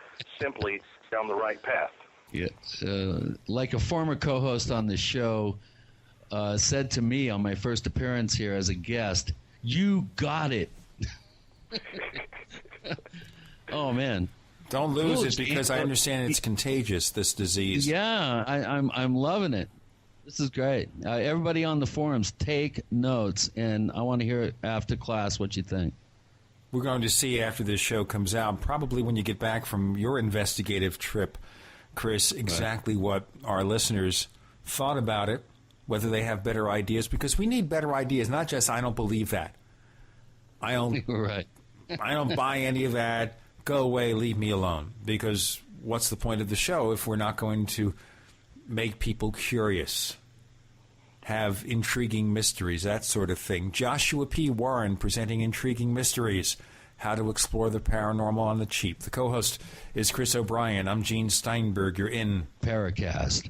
simply down the right path. Yeah, like a former co-host on the show said to me on my first appearance here as a guest, you got it. Oh, man. Don't lose it, because I understand it's contagious, this disease. Yeah, I'm loving it. This is great. Everybody on the forums, take notes, and I want to hear it after class what you think. We're going to see after this show comes out, probably when you get back from your investigative trip, Chris, exactly what our listeners thought about it, whether they have better ideas, because we need better ideas, not just I don't believe that. I don't buy any of that. Go away, leave me alone. Because what's the point of the show if we're not going to make people curious, have intriguing mysteries, that sort of thing? Joshua P. Warren presenting Intriguing Mysteries, How to Explore the Paranormal on the Cheap. The co-host is Chris O'Brien. I'm Gene Steinberg. You're in Paracast.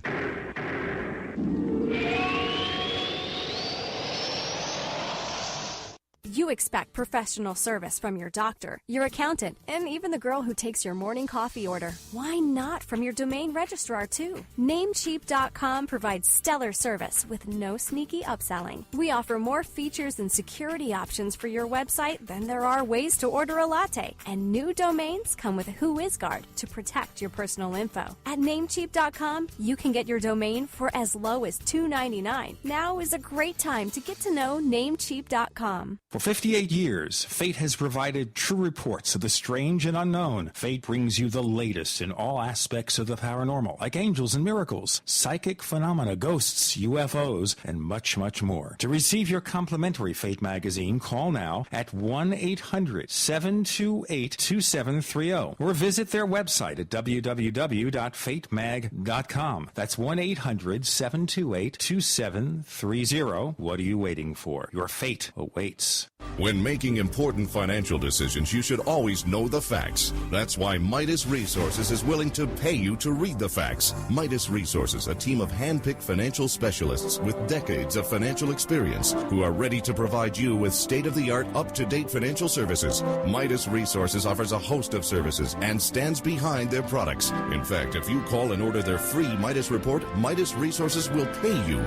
You expect professional service from your doctor, your accountant, and even the girl who takes your morning coffee order. Why not from your domain registrar, too? Namecheap.com provides stellar service with no sneaky upselling. We offer more features and security options for your website than there are ways to order a latte. And new domains come with a WhoIsGuard to protect your personal info. At Namecheap.com, you can get your domain for as low as $2.99. Now is a great time to get to know Namecheap.com. For 58 years, Fate has provided true reports of the strange and unknown. Fate brings you the latest in all aspects of the paranormal, like angels and miracles, psychic phenomena, ghosts, UFOs, and much, much more. To receive your complimentary Fate magazine, call now at 1-800-728-2730 or visit their website at www.fatemag.com. That's 1-800-728-2730. What are you waiting for? Your fate awaits. When making important financial decisions, you should always know the facts. That's why Midas Resources is willing to pay you to read the facts. Midas Resources, a team of hand-picked financial specialists with decades of financial experience who are ready to provide you with state-of-the-art, up-to-date financial services. Midas Resources offers a host of services and stands behind their products. In fact, if you call and order their free Midas report, Midas Resources will pay you.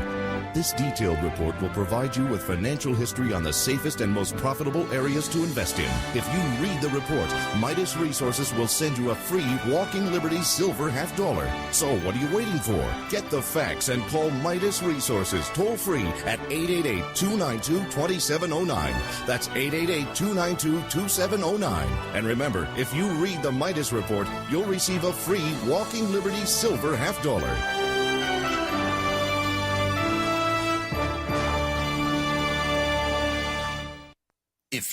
This detailed report will provide you with financial history on the safest and most profitable areas to invest in. If you read the report, Midas Resources will send you a free Walking Liberty silver $50. So what are you waiting for? Get the facts and call Midas Resources toll free at 888-292-2709. That's 888-292-2709. And remember, if you read the Midas report, you'll receive a free Walking Liberty silver $50.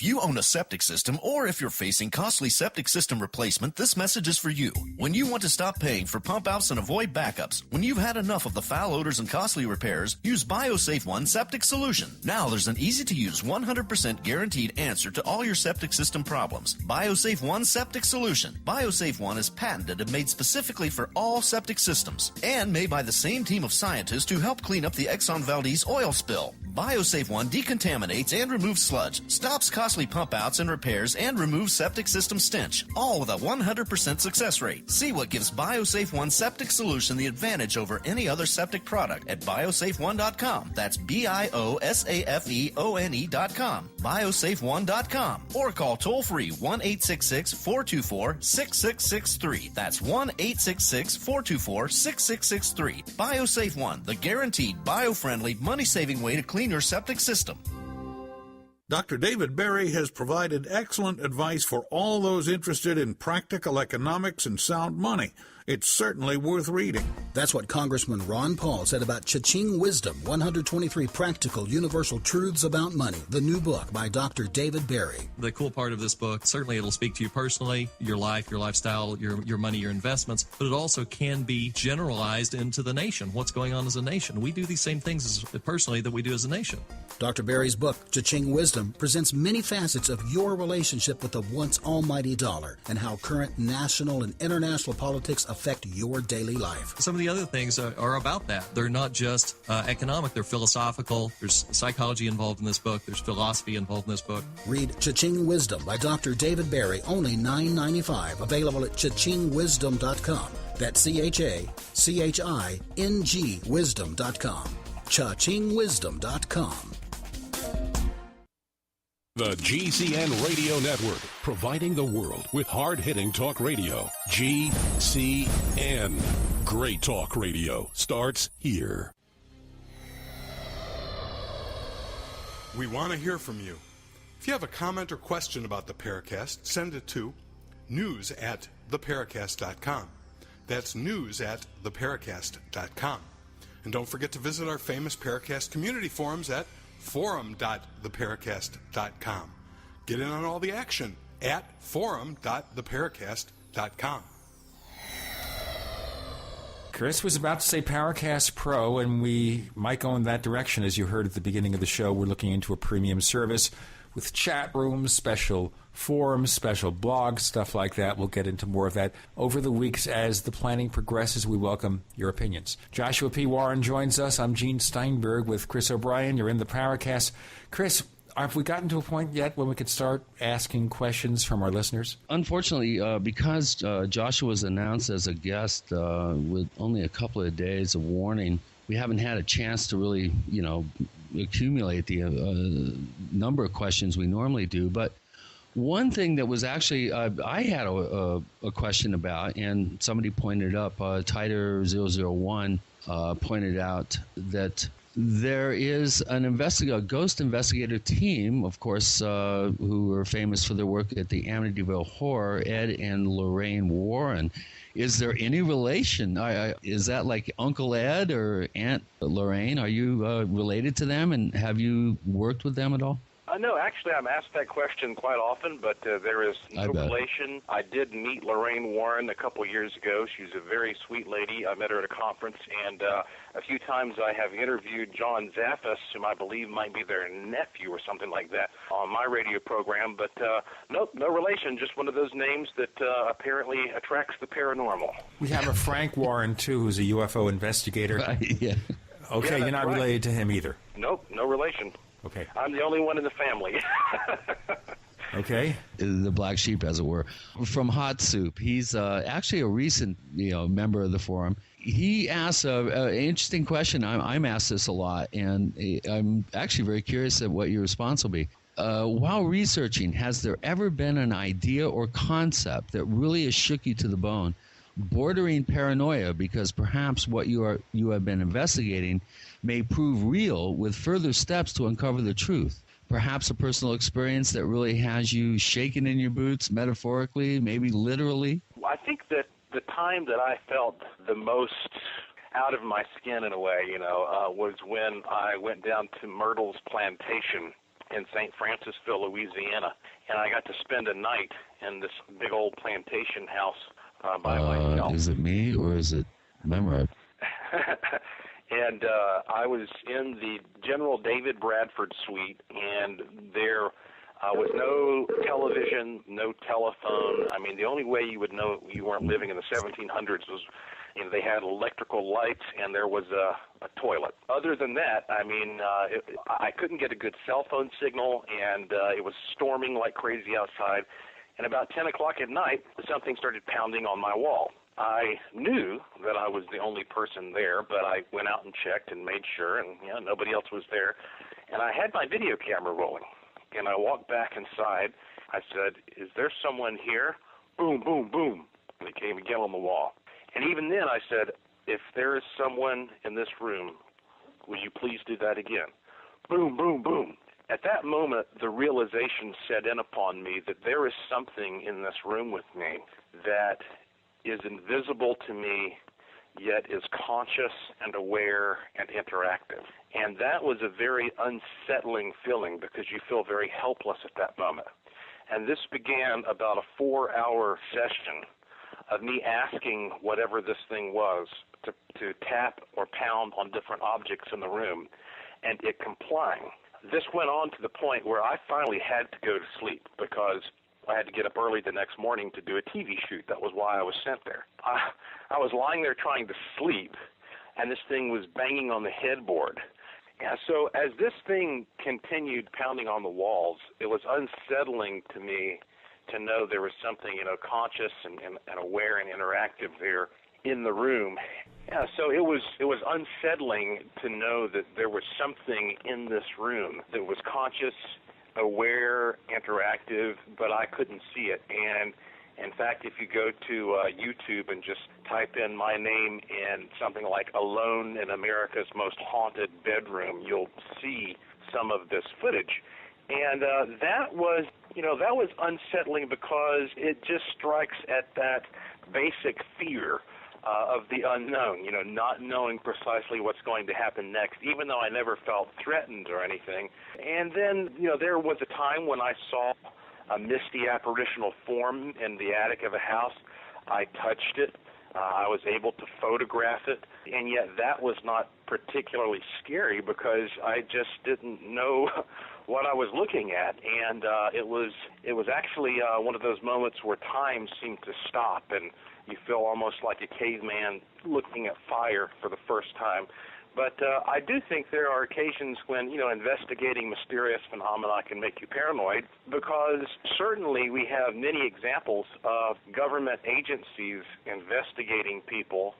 If you own a septic system or if you're facing costly septic system replacement, this message is for you. When you want to stop paying for pump outs and avoid backups, when you've had enough of the foul odors and costly repairs, use BioSafe One Septic Solution. Now there's an easy-to-use 100% guaranteed answer to all your septic system problems. BioSafe One Septic Solution. BioSafe One is patented and made specifically for all septic systems and made by the same team of scientists who helped clean up the Exxon Valdez oil spill. BioSafe One decontaminates and removes sludge, stops costly pump outs and repairs, and removes septic system stench, all with a 100% success rate. See what gives BioSafe One Septic Solution the advantage over any other septic product at biosafeone.com. That's BIOSAFEONE.com. biosafeone.com. Or call toll-free 1-866-424-6663. That's 1-866-424-6663. BioSafe One, the guaranteed bio-friendly, money-saving way to clean your septic system. Dr. David Berry has provided excellent advice for all those interested in practical economics and sound money. It's certainly worth reading. That's what Congressman Ron Paul said about Cha-Ching Wisdom, 123 Practical Universal Truths About Money, the new book by Dr. David Berry. The cool part of this book, certainly it'll speak to you personally, your life, your lifestyle, your money, your investments, but it also can be generalized into the nation, what's going on as a nation. We do these same things personally that we do as a nation. Dr. Berry's book, Cha-Ching Wisdom, presents many facets of your relationship with the once almighty dollar and how current national and international politics affect your daily life. Some of the other things are about that. They're not just economic, they're philosophical. There's psychology involved in this book. There's philosophy involved in this book. Read Cha-Ching Wisdom by Dr. David Berry, only $9.95, available at chachingwisdom.com. That's CHACHING wisdom.com. chachingwisdom.com. The GCN Radio Network, providing the world with hard-hitting talk radio. GCN. Great talk radio starts here. We want to hear from you. If you have a comment or question about the Paracast, send it to news@theparacast.com. That's news@theparacast.com. And don't forget to visit our famous Paracast community forums at forum.theparacast.com. Get in on all the action at forum.theparacast.com. Chris was about to say Paracast Pro, and we might go in that direction. As you heard at the beginning of the show, we're looking into a premium service with chat rooms, special forums, special blogs, stuff like that. We'll get into more of that over the weeks as the planning progresses. We welcome your opinions. Joshua P. Warren joins us. I'm Gene Steinberg with Chris O'Brien. You're in the Paracast. Chris, have we gotten to a point yet when we could start asking questions from our listeners? Unfortunately, because Joshua was announced as a guest with only a couple of days of warning, we haven't had a chance to really, accumulate the number of questions we normally do. But one thing that was actually I had a question about, and somebody pointed up, Tider 001 pointed out that there is a ghost investigator team, of course, who are famous for their work at the Amityville Horror, Ed and Lorraine Warren. Is there any relation? Is that like Uncle Ed or Aunt Lorraine? Are you related to them, and have you worked with them at all? No, actually, I'm asked that question quite often, but there is no relation. I did meet Lorraine Warren a couple years ago. She's a very sweet lady. I met her at a conference, and a few times I have interviewed John Zaffis, whom I believe might be their nephew or something like that, on my radio program. But nope, no relation, just one of those names that apparently attracts the paranormal. We have a Frank Warren, too, who's a UFO investigator. Yeah. Okay, yeah, you're not right. related to him either. Nope, no relation. Okay. I'm the only one in the family. Okay. The black sheep, as it were. From Hot Soup. He's actually a recent member of the forum. He asked an interesting question. I'm asked this a lot, and I'm actually very curious at what your response will be. While researching, has there ever been an idea or concept that really has shook you to the bone, bordering paranoia, because perhaps what you have been investigating may prove real, with further steps to uncover the truth? Perhaps a personal experience that really has you shaking in your boots, metaphorically, maybe literally? I think that the time that I felt the most out of my skin, in a way, was when I went down to Myrtle's plantation in St. Francisville, Louisiana, and I got to spend a night in this big old plantation house by myself. Is it me or is it Memrod? And I was in the General David Bradford suite, and there was no television, no telephone. I mean, the only way you would know you weren't living in the 1700s was, they had electrical lights and there was a toilet. Other than that, I mean, I couldn't get a good cell phone signal, and it was storming like crazy outside. And about 10 o'clock at night, something started pounding on my wall. I knew that I was the only person there, but I went out and checked and made sure, and nobody else was there. And I had my video camera rolling, and I walked back inside. I said, "Is there someone here?" Boom, boom, boom. And it came again on the wall. And even then I said, "If there is someone in this room, will you please do that again?" Boom, boom, boom. At that moment, the realization set in upon me that there is something in this room with me that is invisible to me, yet is conscious and aware and interactive. And that was a very unsettling feeling, because you feel very helpless at that moment. And this began about a 4-hour session of me asking whatever this thing was to tap or pound on different objects in the room, and it complying. This went on to the point where I finally had to go to sleep, because I had to get up early the next morning to do a TV shoot. That was why I was sent there. I was lying there trying to sleep, and this thing was banging on the headboard. Yeah, so as this thing continued pounding on the walls, it was unsettling to me to know there was something, conscious and aware and interactive there in the room. Yeah, so it was unsettling to know that there was something in this room that was conscious, aware, interactive, but I couldn't see it. And in fact, if you go to YouTube and just type in my name in something like "Alone in America's Most Haunted Bedroom," you'll see some of this footage. And that was unsettling, because it just strikes at that basic fear of the unknown, not knowing precisely what's going to happen next, even though I never felt threatened or anything. And then, there was a time when I saw a misty apparitional form in the attic of a house. I touched it. I was able to photograph it, and yet that was not particularly scary, because I just didn't know what I was looking at. And it was actually one of those moments where time seemed to stop, and you feel almost like a caveman looking at fire for the first time. But I do think there are occasions when, investigating mysterious phenomena can make you paranoid, because certainly we have many examples of government agencies investigating people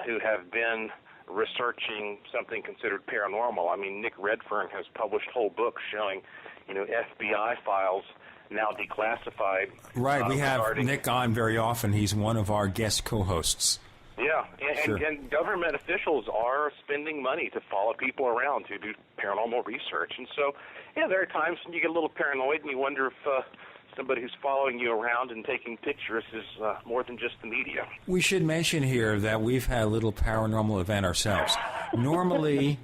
who have been researching something considered paranormal. I mean, Nick Redfern has published whole books showing, FBI files now declassified. Right, we have regarding Nick on very often. He's one of our guest co-hosts. Yeah, Sure. and government officials are spending money to follow people around to do paranormal research. And so, there are times when you get a little paranoid and you wonder if somebody who's following you around and taking pictures is more than just the media. We should mention here that we've had a little paranormal event ourselves. Normally,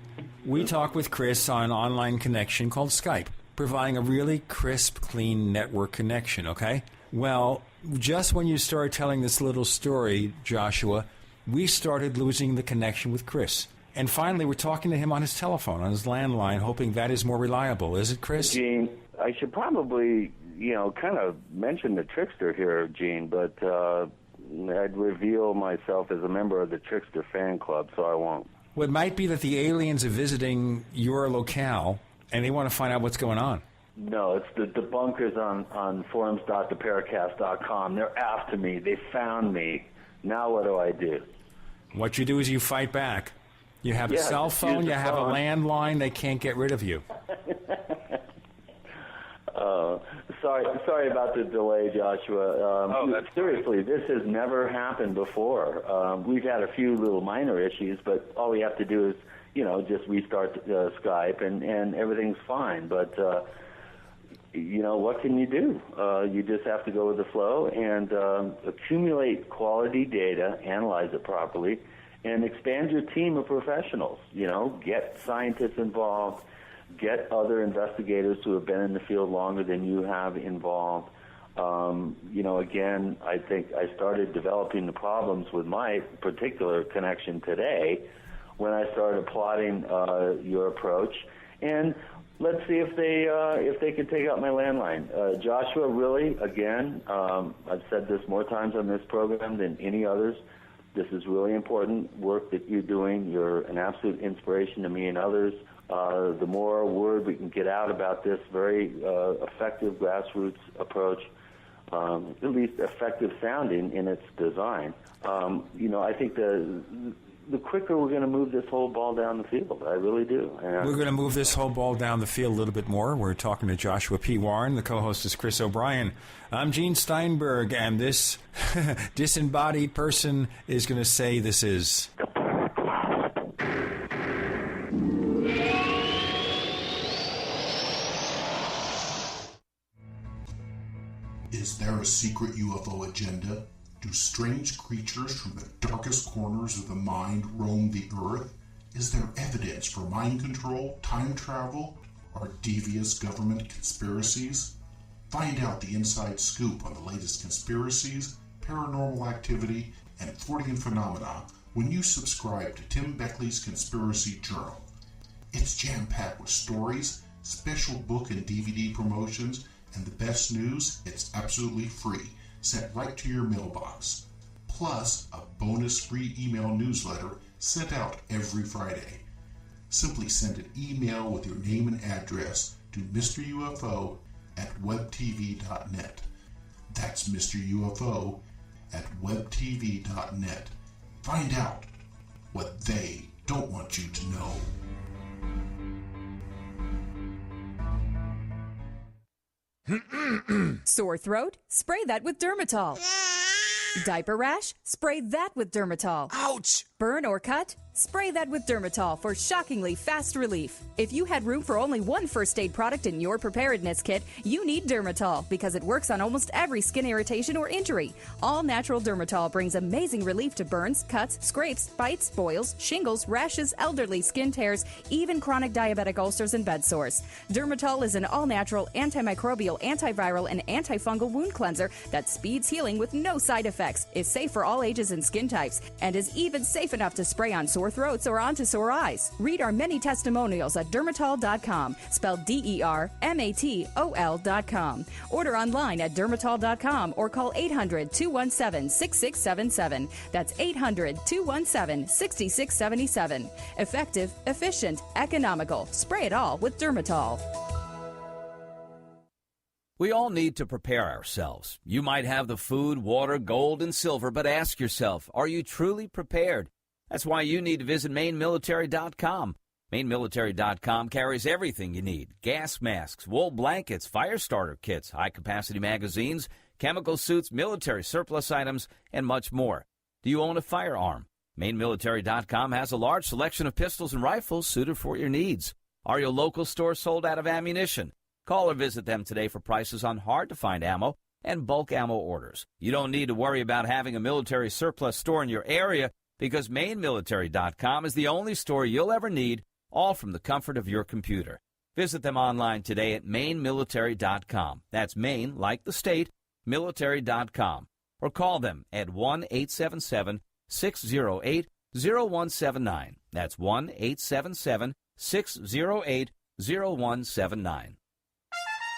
we talk with Chris on an online connection called Skype, providing a really crisp, clean network connection, okay? Well, just when you started telling this little story, Joshua, we started losing the connection with Chris. And finally, we're talking to him on his telephone, on his landline, hoping that is more reliable. Is it, Chris? Gene, I should probably, kind of mention the Trickster here, Gene, but I'd reveal myself as a member of the Trickster fan club, so I won't. Well, it might be that the aliens are visiting your locale, and they want to find out what's going on. No, it's the debunkers on forums.theparacast.com. They're after me. They found me. Now what do I do? What you do is you fight back. You have a cell phone, you have a landline, they can't get rid of you. Sorry about the delay, Joshua. Seriously, this has never happened before. We've had a few little minor issues, but all we have to do is, just restart Skype, and everything's fine. But, what can you do? You just have to go with the flow and accumulate quality data, analyze it properly, and expand your team of professionals. Get scientists involved, get other investigators who have been in the field longer than you have involved. Again, I think I started developing the problems with my particular connection today when I started plotting your approach. And let's see if they can take out my landline. Joshua, really, again, I've said this more times on this program than any others. This is really important work that you're doing. You're an absolute inspiration to me and others. The more word we can get out about this very effective grassroots approach, at least effective sounding in its design, I think the quicker we're going to move this whole ball down the field. I really do. And we're going to move this whole ball down the field a little bit more. We're talking to Joshua P. Warren. The co-host is Chris O'Brien. I'm Gene Steinberg, and this disembodied person is going to say this is... Is there a secret UFO agenda? Do strange creatures from the darkest corners of the mind roam the earth? Is there evidence for mind control, time travel, or devious government conspiracies? Find out the inside scoop on the latest conspiracies, paranormal activity, and Fortean phenomena when you subscribe to Tim Beckley's Conspiracy Journal. It's jam-packed with stories, special book and DVD promotions, and the best news, it's absolutely free, sent right to your mailbox. Plus, a bonus free email newsletter sent out every Friday. Simply send an email with your name and address to Mr. UFO at webtv.net. That's Mr. UFO at webtv.net. Find out what they don't want you to know. Sore throat? Spray that with Dermatol. Diaper rash? Spray that with Dermatol. Ouch! Burn or cut? Spray that with Dermatol for shockingly fast relief. If you had room for only one first aid product in your preparedness kit, you need Dermatol because it works on almost every skin irritation or injury. All natural Dermatol brings amazing relief to burns, cuts, scrapes, bites, boils, shingles, rashes, elderly skin tears, even chronic diabetic ulcers and bed sores. Dermatol is an all-natural, antimicrobial, antiviral, and antifungal wound cleanser that speeds healing with no side effects, is safe for all ages and skin types, and is even safe enough to spray on sore throats or onto sore eyes. Read our many testimonials at dermatol.com, spelled DERMATOL.com. Order online at dermatol.com or call 800-217-6677. That's 800-217-6677. Effective, efficient, economical. Spray it all with Dermatol. We all need to prepare ourselves. You might have the food, water, gold, and silver, but ask yourself, are you truly prepared? That's why you need to visit MaineMilitary.com. MaineMilitary.com carries everything you need. Gas masks, wool blankets, fire starter kits, high-capacity magazines, chemical suits, military surplus items, and much more. Do you own a firearm? MaineMilitary.com has a large selection of pistols and rifles suited for your needs. Are your local stores sold out of ammunition? Call or visit them today for prices on hard-to-find ammo and bulk ammo orders. You don't need to worry about having a military surplus store in your area because MaineMilitary.com is the only store you'll ever need, all from the comfort of your computer. Visit them online today at MaineMilitary.com. That's Maine, like the state, military.com. Or call them at 1-877-608-0179. That's 1-877-608-0179.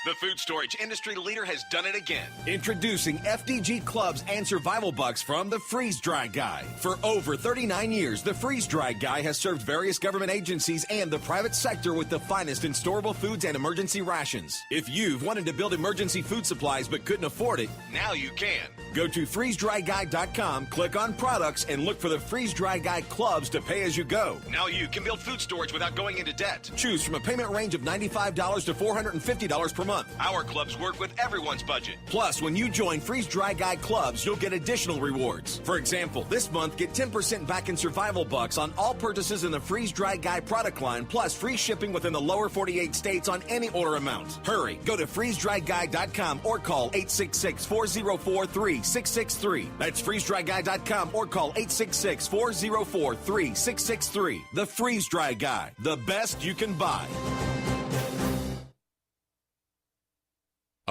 The food storage industry leader has done it again. Introducing FDG Clubs and Survival Bucks from the Freeze Dry Guy. For over 39 years, the Freeze Dry Guy has served various government agencies and the private sector with the finest in storable foods and emergency rations. If you've wanted to build emergency food supplies but couldn't afford it, now you can. Go to freezedryguy.com, click on products, and look for the Freeze Dry Guy Clubs to pay as you go. Now you can build food storage without going into debt. Choose from a payment range of $95 to $450 per month. Our clubs work with everyone's budget. Plus, when you join Freeze Dry Guy Clubs, you'll get additional rewards. For example, this month, get 10% back in Survival Bucks on all purchases in the Freeze Dry Guy product line, plus free shipping within the lower 48 states on any order amount. Hurry, go to freezedryguy.com or call 866-404-3663. That's freezedryguy.com or call 866-404-3663. The Freeze Dry Guy, the best you can buy.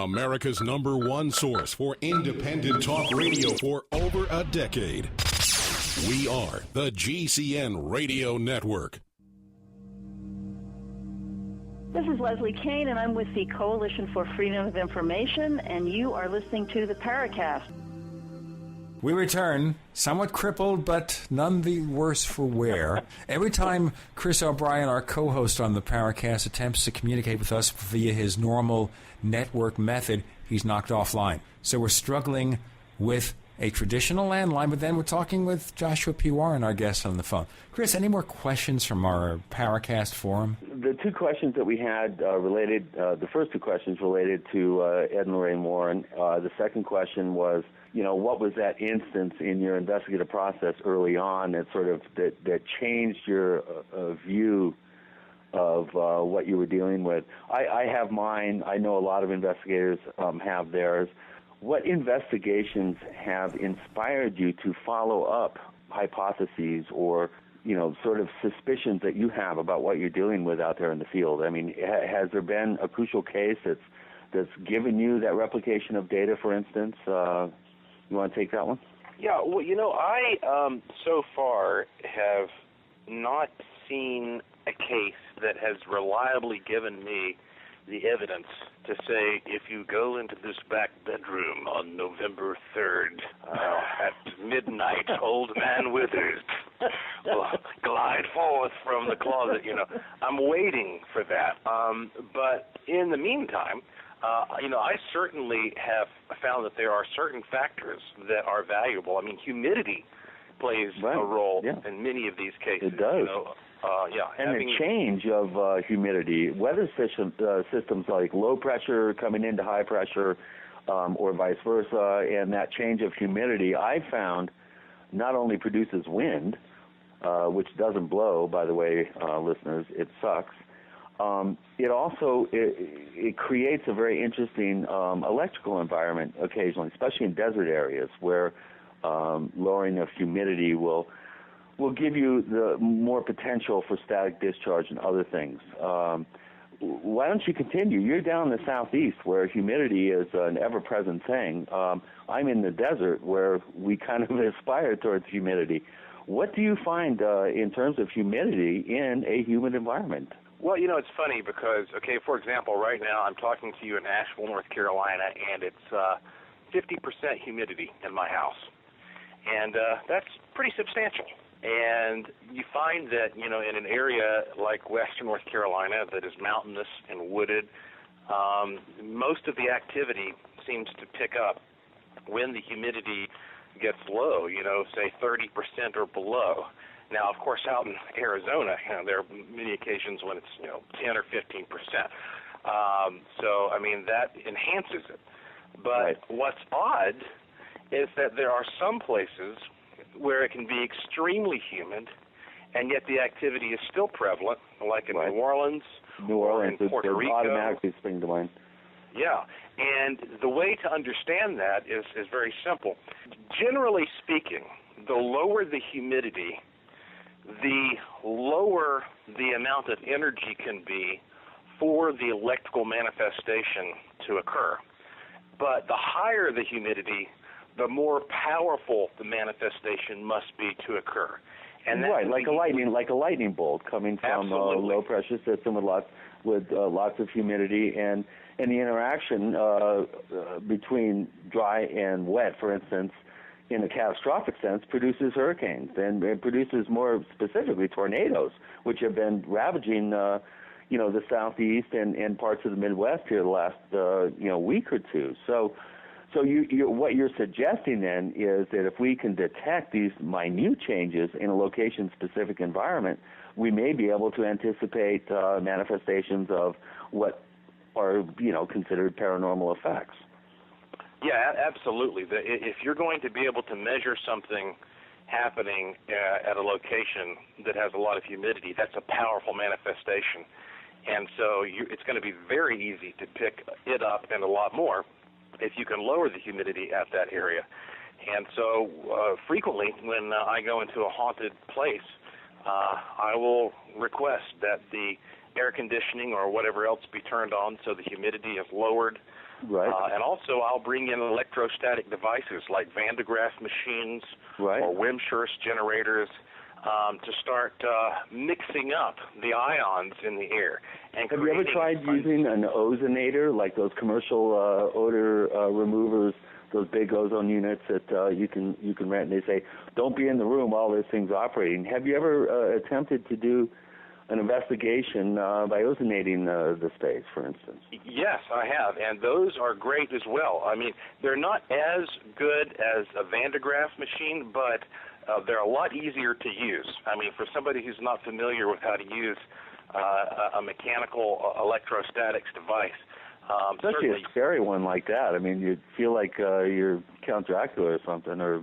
America's #1 source for independent talk radio for over a decade. We are the GCN Radio Network. This is Leslie Kane, and I'm with the Coalition for Freedom of Information, and you are listening to the Paracast. We return, somewhat crippled, but none the worse for wear. Every time Chris O'Brien, our co-host on the Paracast, attempts to communicate with us via his normal network method, he's knocked offline. So we're struggling with a traditional landline, but then we're talking with Joshua P. Warren, our guest, on the phone. Chris, any more questions from our Paracast forum? The two questions that we had related, the first two questions related to Ed and Lorraine Warren. The second question was, what was that instance in your investigative process early on that sort of that changed your view of what you were dealing with? I have mine. I know a lot of investigators have theirs. What investigations have inspired you to follow up hypotheses or, sort of suspicions that you have about what you're dealing with out there in the field? I mean, has there been a crucial case that's given you that replication of data, for instance? You want to take that one? Yeah, well, I so far have not seen a case that has reliably given me the evidence to say, if you go into this back bedroom on November 3rd at midnight, old man Withers will glide forth from the closet. I'm waiting for that. But in the meantime, I certainly have found that there are certain factors that are valuable. I mean, humidity plays a role in many of these cases. It does. And the change of humidity, weather systems like low pressure coming into high pressure, or vice versa, and that change of humidity, I found, not only produces wind, which doesn't blow, by the way, listeners, it sucks. It also it creates a very interesting electrical environment occasionally, especially in desert areas where lowering of humidity will give you the more potential for static discharge and other things. Why don't you continue? You're down in the southeast where humidity is an ever-present thing. I'm in the desert where we kind of aspire towards humidity. What do you find in terms of humidity in a humid environment? Well, it's funny because, for example, right now I'm talking to you in Asheville, North Carolina, and it's 50% humidity in my house. And that's pretty substantial. And you find that, in an area like western North Carolina that is mountainous and wooded, most of the activity seems to pick up when the humidity gets low, say 30% or below. Now, of course, out in Arizona, there are many occasions when it's, 10 or 15%. So, that enhances it. But what's odd is that there are some places where it can be extremely humid, and yet the activity is still prevalent, like in New Orleans, or in Puerto Rico. Automatically spring to mind. Yeah, and the way to understand that is very simple. Generally speaking, the lower the humidity, the lower the amount of energy can be for the electrical manifestation to occur. But the higher the humidity, the more powerful the manifestation must be to occur. And like a lightning bolt coming from a low pressure system with lots of humidity, and the interaction between dry and wet, for instance, in a catastrophic sense, produces hurricanes, and it produces more specifically tornadoes, which have been ravaging the southeast and parts of the Midwest here the last week or two. So what you're suggesting then is that if we can detect these minute changes in a location-specific environment, we may be able to anticipate manifestations of what are considered paranormal effects. Yeah, absolutely. If you're going to be able to measure something happening at a location that has a lot of humidity, that's a powerful manifestation. And so it's going to be very easy to pick it up and a lot more if you can lower the humidity at that area. And so frequently when I go into a haunted place, I will request that the air conditioning or whatever else be turned on so the humidity is lowered. Right. And also I'll bring in electrostatic devices like Van de Graaff machines or Wimshurst generators to start mixing up the ions in the air. And have you ever tried using an ozonator, like those commercial odor removers, those big ozone units that you can rent, and they say, don't be in the room while this thing's operating? Have you ever attempted to do an investigation by ozonating the space, for instance? Yes, I have, and those are great as well. I mean, they're not as good as a Van de Graaff machine, but they're a lot easier to use. I mean, for somebody who's not familiar with how to use a mechanical electrostatics device, especially a scary one like that. I mean, you'd feel like you're Count Dracula or something, or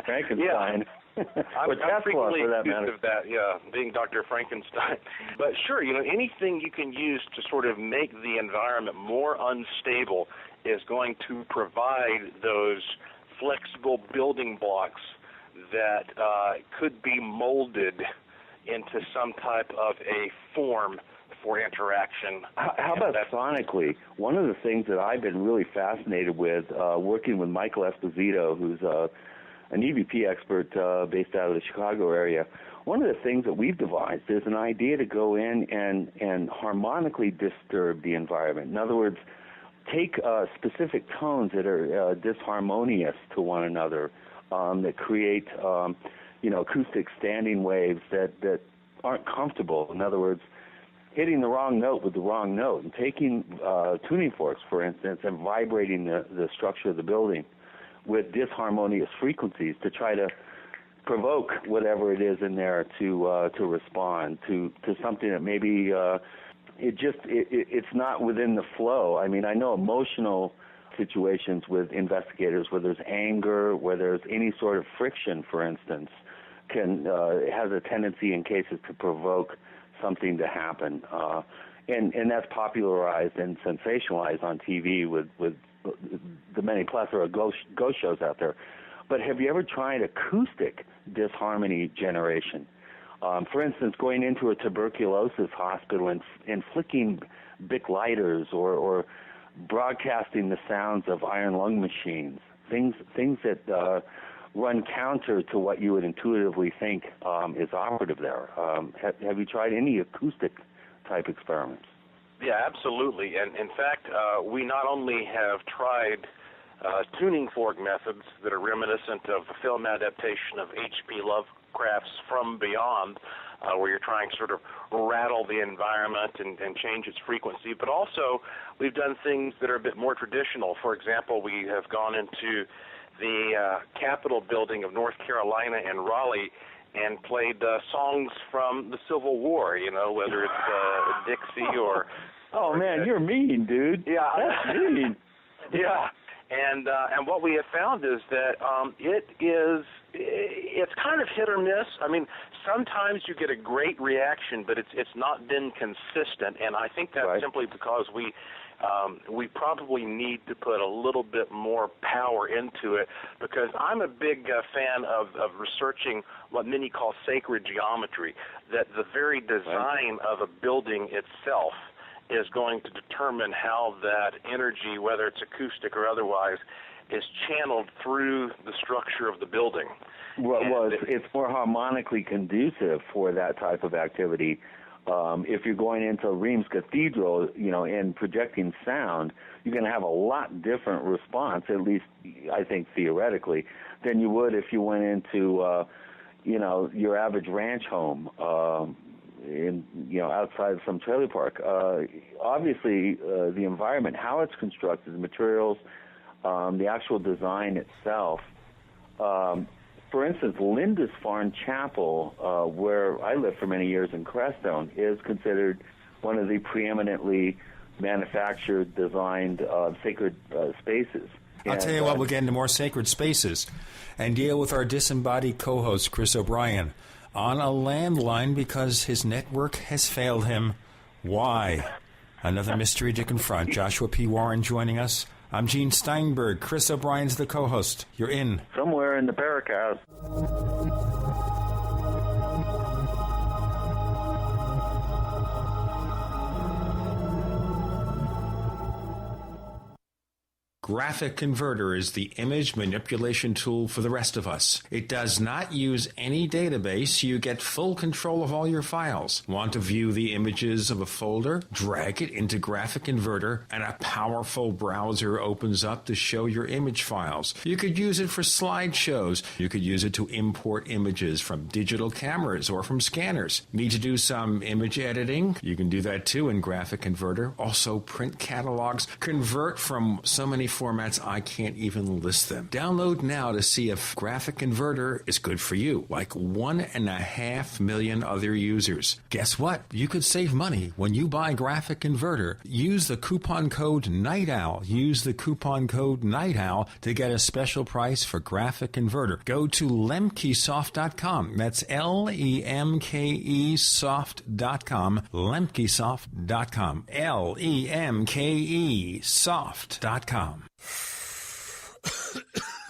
Frankenstein. I'm frequently accused of that, being Dr. Frankenstein. But sure, anything you can use to sort of make the environment more unstable is going to provide those flexible building blocks that could be molded into some type of a form for interaction. How about sonically? One of the things that I've been really fascinated with, working with Michael Esposito, who's an EVP expert based out of the Chicago area, one of the things that we've devised is an idea to go in and harmonically disturb the environment. In other words, take specific tones that are disharmonious to one another, that create acoustic standing waves that aren't comfortable. In other words, hitting the wrong note with the wrong note, and taking tuning forks, for instance, and vibrating the structure of the building with disharmonious frequencies to try to provoke whatever it is in there to respond to something that maybe it's not within the flow. I mean, I know emotional situations with investigators where there's anger, where there's any sort of friction, for instance, has a tendency in cases to provoke something to happen, and that's popularized and sensationalized on TV with the many plethora of ghost shows out there. But have you ever tried acoustic disharmony generation? For instance, going into a tuberculosis hospital and flicking Bic lighters or broadcasting the sounds of iron lung machines, things that run counter to what you would intuitively think is operative there. Have you tried any acoustic type experiments? Yeah, absolutely. And in fact, we not only have tried tuning fork methods that are reminiscent of the film adaptation of H.P. Lovecraft's From Beyond, where you're trying to sort of rattle the environment and change its frequency, but also we've done things that are a bit more traditional. For example, we have gone into the Capitol building of North Carolina in Raleigh and played songs from the Civil War, whether it's Dixie or... Oh, man, you're mean, dude. Yeah. That's mean. Yeah. And what we have found is that it's kind of hit or miss. I mean, sometimes you get a great reaction, but it's not been consistent, and I think that's simply because we probably need to put a little bit more power into it, because I'm a big fan of researching what many call sacred geometry, that the very design of a building itself is going to determine how that energy, whether it's acoustic or otherwise, is channeled through the structure of the building. Well, it's more harmonically conducive for that type of activity. If you're going into Reims Cathedral, and projecting sound, you're going to have a lot different response, at least I think theoretically, than you would if you went into, your average ranch home, outside of some trailer park. Obviously, the environment, how it's constructed, the materials, the actual design itself. For instance, Lindisfarne Chapel, where I lived for many years in Crestone, is considered one of the preeminently manufactured, designed sacred spaces. I'll tell you what, we'll get into more sacred spaces and deal with our disembodied co-host, Chris O'Brien, on a landline because his network has failed him. Why? Another mystery to confront. Joshua P. Warren joining us. I'm Gene Steinberg. Chris O'Brien's the co-host. You're in. Somewhere in the Paracast. Graphic Converter is the image manipulation tool for the rest of us. It does not use any database. You get full control of all your files. Want to view the images of a folder? Drag it into Graphic Converter, and a powerful browser opens up to show your image files. You could use it for slideshows. You could use it to import images from digital cameras or from scanners. Need to do some image editing? You can do that too in Graphic Converter. Also print catalogs. Convert from so many formats I can't even list them. Download now to see if Graphic Converter is good for you, like 1.5 million other users. Guess what? You could save money when you buy Graphic Converter. Use the coupon code NIGHTOWL. Use the coupon code NIGHTOWL to get a special price for Graphic Converter. Go to lemkesoft.com. That's Lemke soft.com. Lemkesoft.com. Lemke soft.com.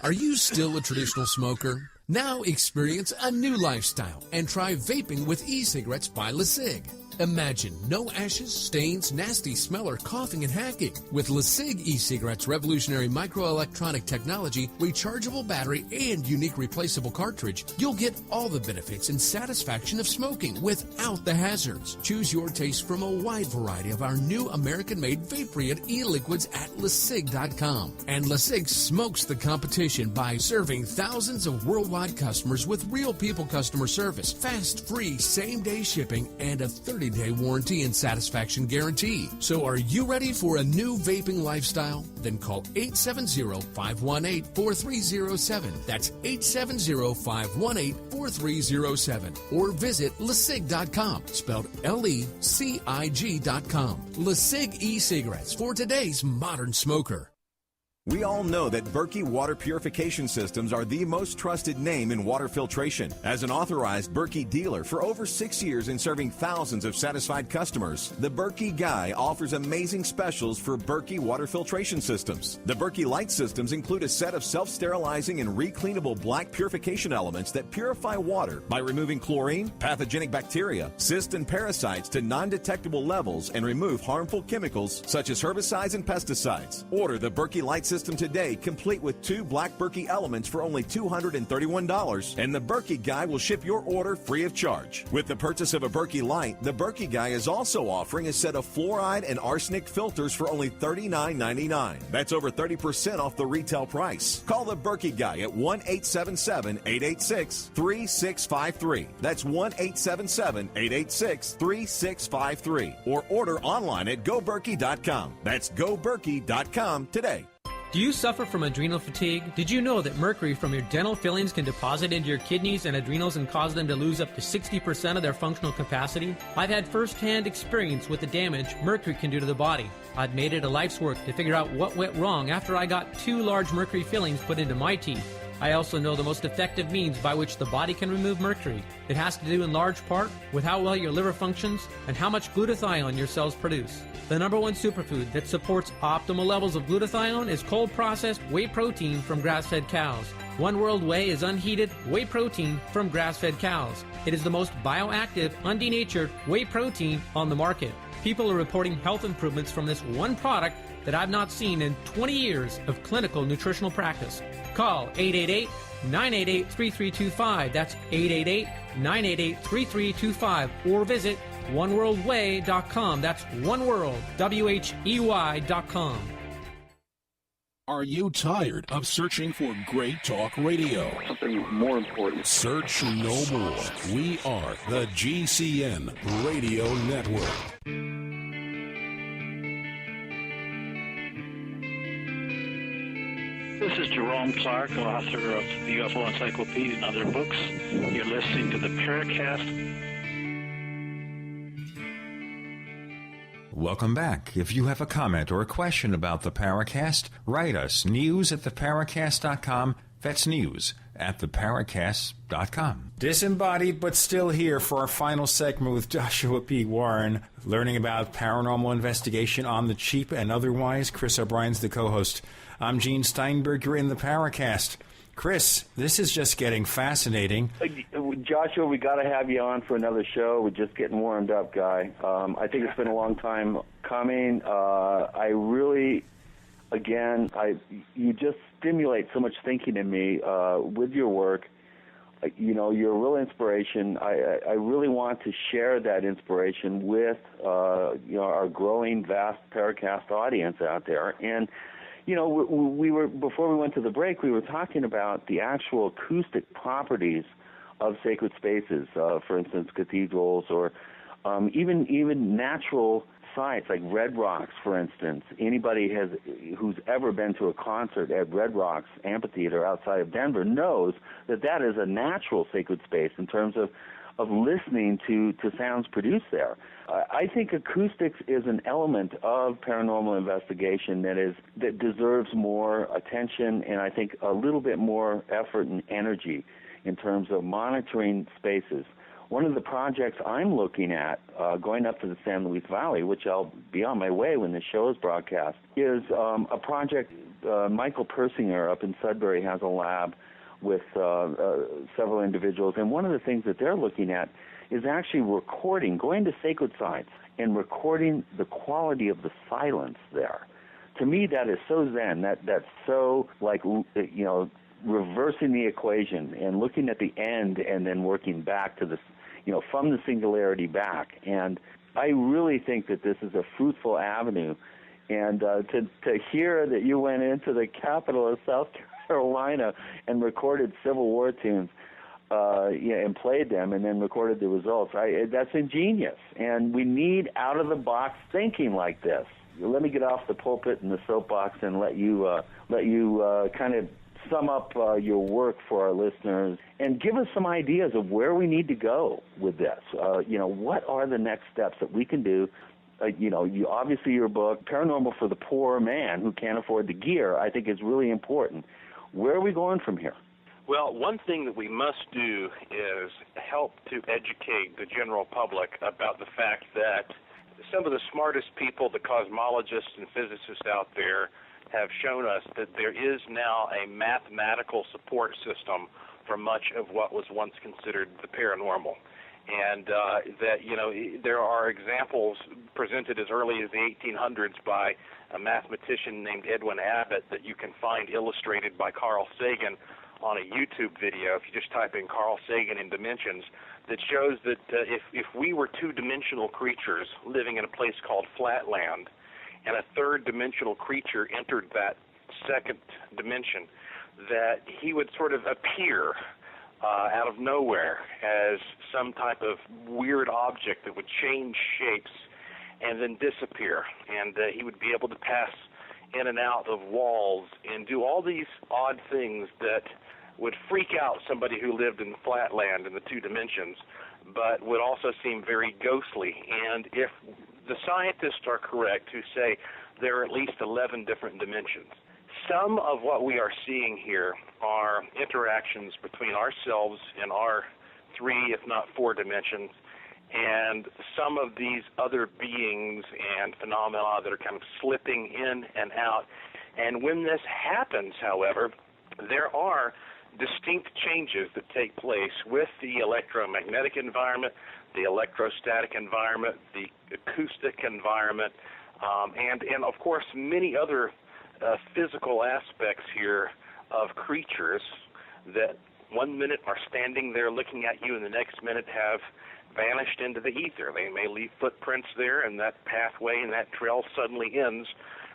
Are you still a traditional smoker? Now experience a new lifestyle and try vaping with e-cigarettes by LeSig. Imagine no ashes, stains, nasty smell, or coughing and hacking. With LeSig e-cigarettes' revolutionary microelectronic technology, rechargeable battery, and unique replaceable cartridge, you'll get all the benefits and satisfaction of smoking without the hazards. Choose your taste from a wide variety of our new American-made vape-free e-liquids at LeSig.com. And LeSig smokes the competition by serving thousands of worldwide customers with real people customer service, fast, free, same-day shipping, and a 30-day warranty and satisfaction guarantee. So are you ready for a new vaping lifestyle? Then call 870-518-4307. That's 870-518-4307. Or visit LeSig.com, spelled LECIG.com. LeSig e-cigarettes for today's modern smoker. We all know that Berkey water purification systems are the most trusted name in water filtration. As an authorized Berkey dealer for over 6 years and serving thousands of satisfied customers, the Berkey Guy offers amazing specials for Berkey water filtration systems. The Berkey Light systems include a set of self-sterilizing and recleanable black purification elements that purify water by removing chlorine, pathogenic bacteria, cysts, and parasites to non-detectable levels and remove harmful chemicals such as herbicides and pesticides. Order the Berkey Light system today, complete with 2 black Berkey elements for only $231, and the Berkey Guy will ship your order free of charge. With the purchase of a Berkey Light, the Berkey Guy is also offering a set of fluoride and arsenic filters for only $39.99. That's over 30% off the retail price. Call the Berkey Guy at 1-877-886-3653. That's 1-877-886-3653. Or order online at GoBerkey.com. That's GoBerkey.com today. Do you suffer from adrenal fatigue? Did you know that mercury from your dental fillings can deposit into your kidneys and adrenals and cause them to lose up to 60% of their functional capacity? I've had first-hand experience with the damage mercury can do to the body. I've made it a life's work to figure out what went wrong after I got 2 large mercury fillings put into my teeth. I also know the most effective means by which the body can remove mercury. It has to do in large part with how well your liver functions and how much glutathione your cells produce. The number one superfood that supports optimal levels of glutathione is cold-processed whey protein from grass-fed cows. One World Whey is unheated whey protein from grass-fed cows. It is the most bioactive, undenatured whey protein on the market. People are reporting health improvements from this one product that I've not seen in 20 years of clinical nutritional practice. Call 888-988-3325. That's 888-988-3325. Or visit oneworldwhey.com. That's oneworld, WHEY.com. Are you tired of searching for great talk radio? Something more important. Search no more. We are the GCN Radio Network. This is Jerome Clark, author of the UFO Encyclopedia and other books. You're listening to the Paracast. Welcome back. If you have a comment or a question about the Paracast, write us, news@theparacast.com. That's news@theparacast.com. Disembodied but still here for our final segment with Joshua P. Warren, learning about paranormal investigation on the cheap and otherwise. Chris O'Brien's the co-host. I'm Gene Steinberg. You're in the Paracast. Chris, this is just getting fascinating. Joshua, we got to have you on for another show. We're just getting warmed up, guy. I think it's been a long time coming. I really again, you just stimulate so much thinking in me with your work. You know, you're a real inspiration. I really want to share that inspiration with our growing, vast Paracast audience out there. And you know, we were, before we went to the break, we were talking about the actual acoustic properties of sacred spaces. For instance, cathedrals, or even natural sites like Red Rocks, for instance. Anybody who's ever been to a concert at Red Rocks Amphitheater outside of Denver knows that is a natural sacred space in terms of listening to sounds produced there. I think acoustics is an element of paranormal investigation that deserves more attention, and I think a little bit more effort and energy in terms of monitoring spaces. One of the projects I'm looking at, going up to the San Luis Valley, which I'll be on my way when the show is broadcast, is a project. Michael Persinger up in Sudbury has a lab with several individuals, and one of the things that they're looking at is actually recording, going to sacred sites and recording the quality of the silence there. To me, that is so zen. That's so, like, you know, reversing the equation and looking at the end and then working back to the, you know, from the singularity back. And I really think that this is a fruitful avenue. And to hear that you went into the capital of South Carolina and recorded Civil War tunes, and played them and then recorded the results, that's ingenious. And we need out-of-the-box thinking like this. Let me get off the pulpit and the soapbox and let you kind of sum up your work for our listeners and give us some ideas of where we need to go with this. What are the next steps that we can do? Obviously your book, Paranormal for the Poor Man Who Can't Afford the Gear, I think is really important. Where are we going from here? Well, one thing that we must do is help to educate the general public about the fact that some of the smartest people, the cosmologists and physicists out there, have shown us that there is now a mathematical support system for much of what was once considered the paranormal. And there are examples presented as early as the 1800s by a mathematician named Edwin Abbott that you can find illustrated by Carl Sagan on a YouTube video, if you just type in Carl Sagan in dimensions, that shows that if we were two-dimensional creatures living in a place called Flatland, and a third-dimensional creature entered that second dimension, that he would sort of appear out of nowhere as some type of weird object that would change shapes and then disappear. And he would be able to pass in and out of walls and do all these odd things that would freak out somebody who lived in Flatland in the two dimensions, but would also seem very ghostly. And if the scientists are correct who say there are at least 11 different dimensions, some of what we are seeing here are interactions between ourselves and our 3, if not 4 dimensions, and some of these other beings and phenomena that are kind of slipping in and out. And when this happens, however, there are distinct changes that take place with the electromagnetic environment, the electrostatic environment, the acoustic environment, and of course many other physical aspects here of creatures that one minute are standing there looking at you and the next minute have vanished into the ether. They may leave footprints there, and that pathway and that trail suddenly ends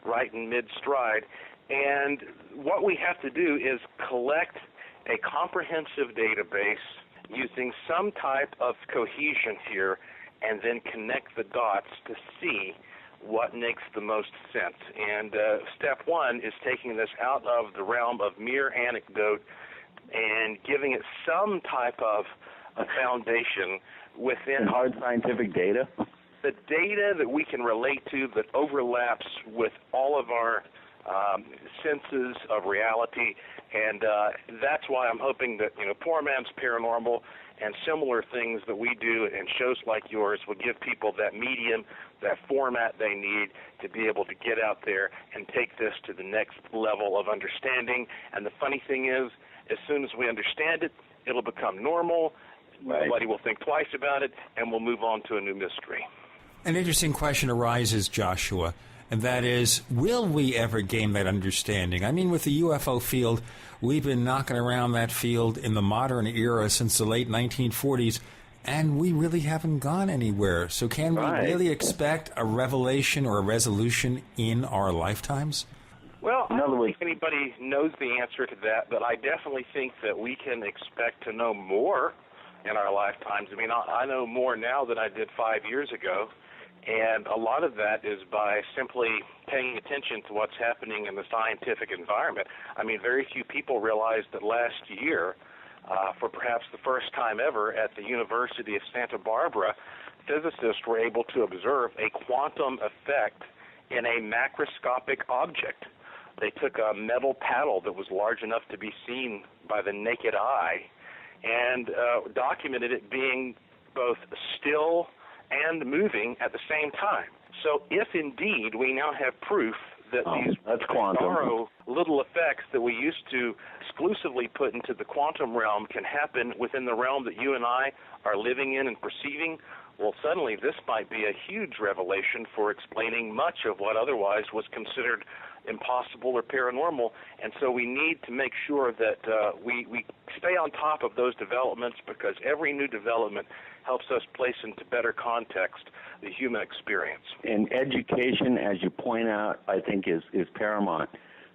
right in mid-stride. And what we have to do is collect a comprehensive database using some type of cohesion here and then connect the dots to see what makes the most sense. And step 1 is taking this out of the realm of mere anecdote and giving it some type of a foundation within hard scientific data. The data that we can relate to that overlaps with all of our senses of reality, and that's why I'm hoping that Poor Man's Paranormal and similar things that we do and shows like yours will give people that medium, that format they need to be able to get out there and take this to the next level of understanding. And the funny thing is, as soon as we understand it, it'll become normal. Right. Nobody will think twice about it, and we'll move on to a new mystery. An interesting question arises, Joshua. and that is, will we ever gain that understanding? I mean, with the UFO field, we've been knocking around that field in the modern era since the late 1940s, and we really haven't gone anywhere. So can we really expect a revelation or a resolution in our lifetimes? Well, I don't think anybody knows the answer to that, but I definitely think that we can expect to know more in our lifetimes. I mean, I know more now than I did 5 years ago, and a lot of that is by simply paying attention to what's happening in the scientific environment. I mean, very few people realize that last year, for perhaps the first time ever at the University of Santa Barbara, physicists were able to observe a quantum effect in a macroscopic object. They took a metal paddle that was large enough to be seen by the naked eye and documented it being both still and moving at the same time. So if indeed we now have proof that these bizarro little effects that we used to exclusively put into the quantum realm can happen within the realm that you and I are living in and perceiving, well, suddenly this might be a huge revelation for explaining much of what otherwise was considered impossible or paranormal. And so we need to make sure that we stay on top of those developments, because every new development helps us place into better context the human experience. And education, as you point out, I think is paramount.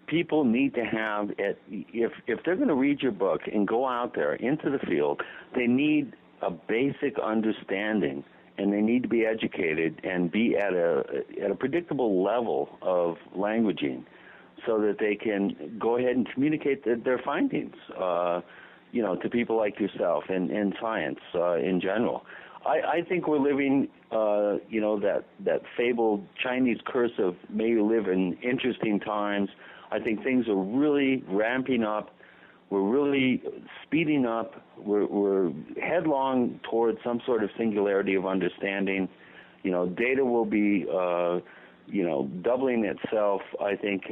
People need to have, if they're going to read your book and go out there into the field, they need a basic understanding, and they need to be educated and be at a predictable level of languaging so that they can go ahead and communicate their findings, to people like yourself and science in general. I think we're living, that fabled Chinese curse of may you live in interesting times. I think things are really ramping up. We're really speeding up. We're headlong towards some sort of singularity of understanding. Data will be, doubling itself. I think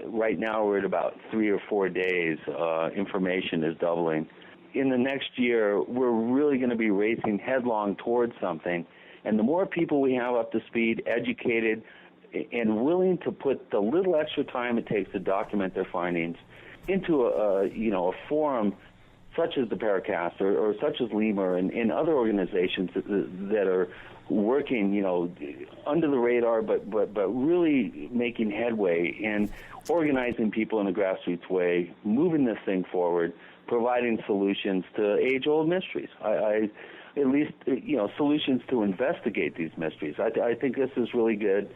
right now we're at about 3 or 4 days. Information is doubling. In the next year, we're really going to be racing headlong towards something. And the more people we have up to speed, educated, and willing to put the little extra time it takes to document their findings into a forum such as the Paracast or such as Lemur and other organizations that are working, under the radar, but really making headway and organizing people in a grassroots way, moving this thing forward, providing solutions to age-old mysteries. At least solutions to investigate these mysteries. I think this is really good.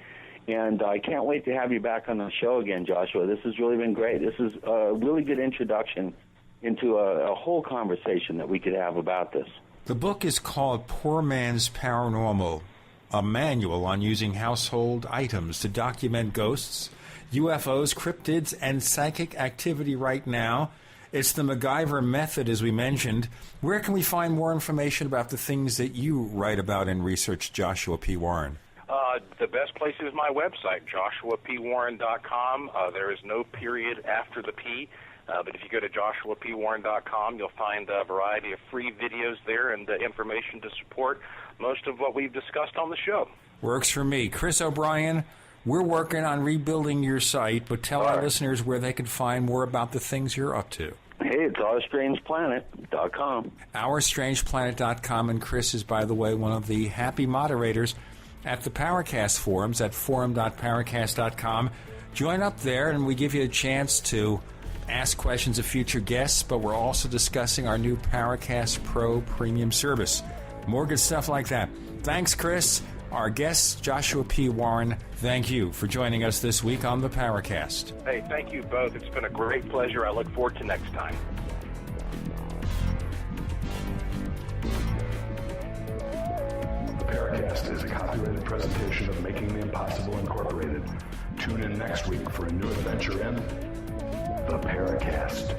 And I can't wait to have you back on the show again, Joshua. This has really been great. This is a really good introduction into a whole conversation that we could have about this. The book is called Poor Man's Paranormal, a manual on using household items to document ghosts, UFOs, cryptids, and psychic activity right now. It's the MacGyver method, as we mentioned. Where can we find more information about the things that you write about and research, Joshua P. Warren? The best place is my website, joshuapwarren.com. There is no period after the P, but if you go to joshuapwarren.com, you'll find a variety of free videos there and information to support most of what we've discussed on the show. Works for me. Chris O'Brien, we're working on rebuilding your site, but tell our listeners where they can find more about the things you're up to. Hey, it's OurStrangePlanet.com. OurStrangePlanet.com, and Chris is, by the way, one of the happy moderators at the Paracast forums at forum.paracast.com. Join up there, and we give you a chance to ask questions of future guests, but we're also discussing our new Paracast Pro premium service. More good stuff like that. Thanks, Chris. Our guest, Joshua P. Warren, thank you for joining us this week on the Paracast. Hey, thank you both. It's been a great pleasure. I look forward to next time. The Paracast is a copyrighted presentation of Making the Impossible Incorporated. Tune in next week for a new adventure in The Paracast.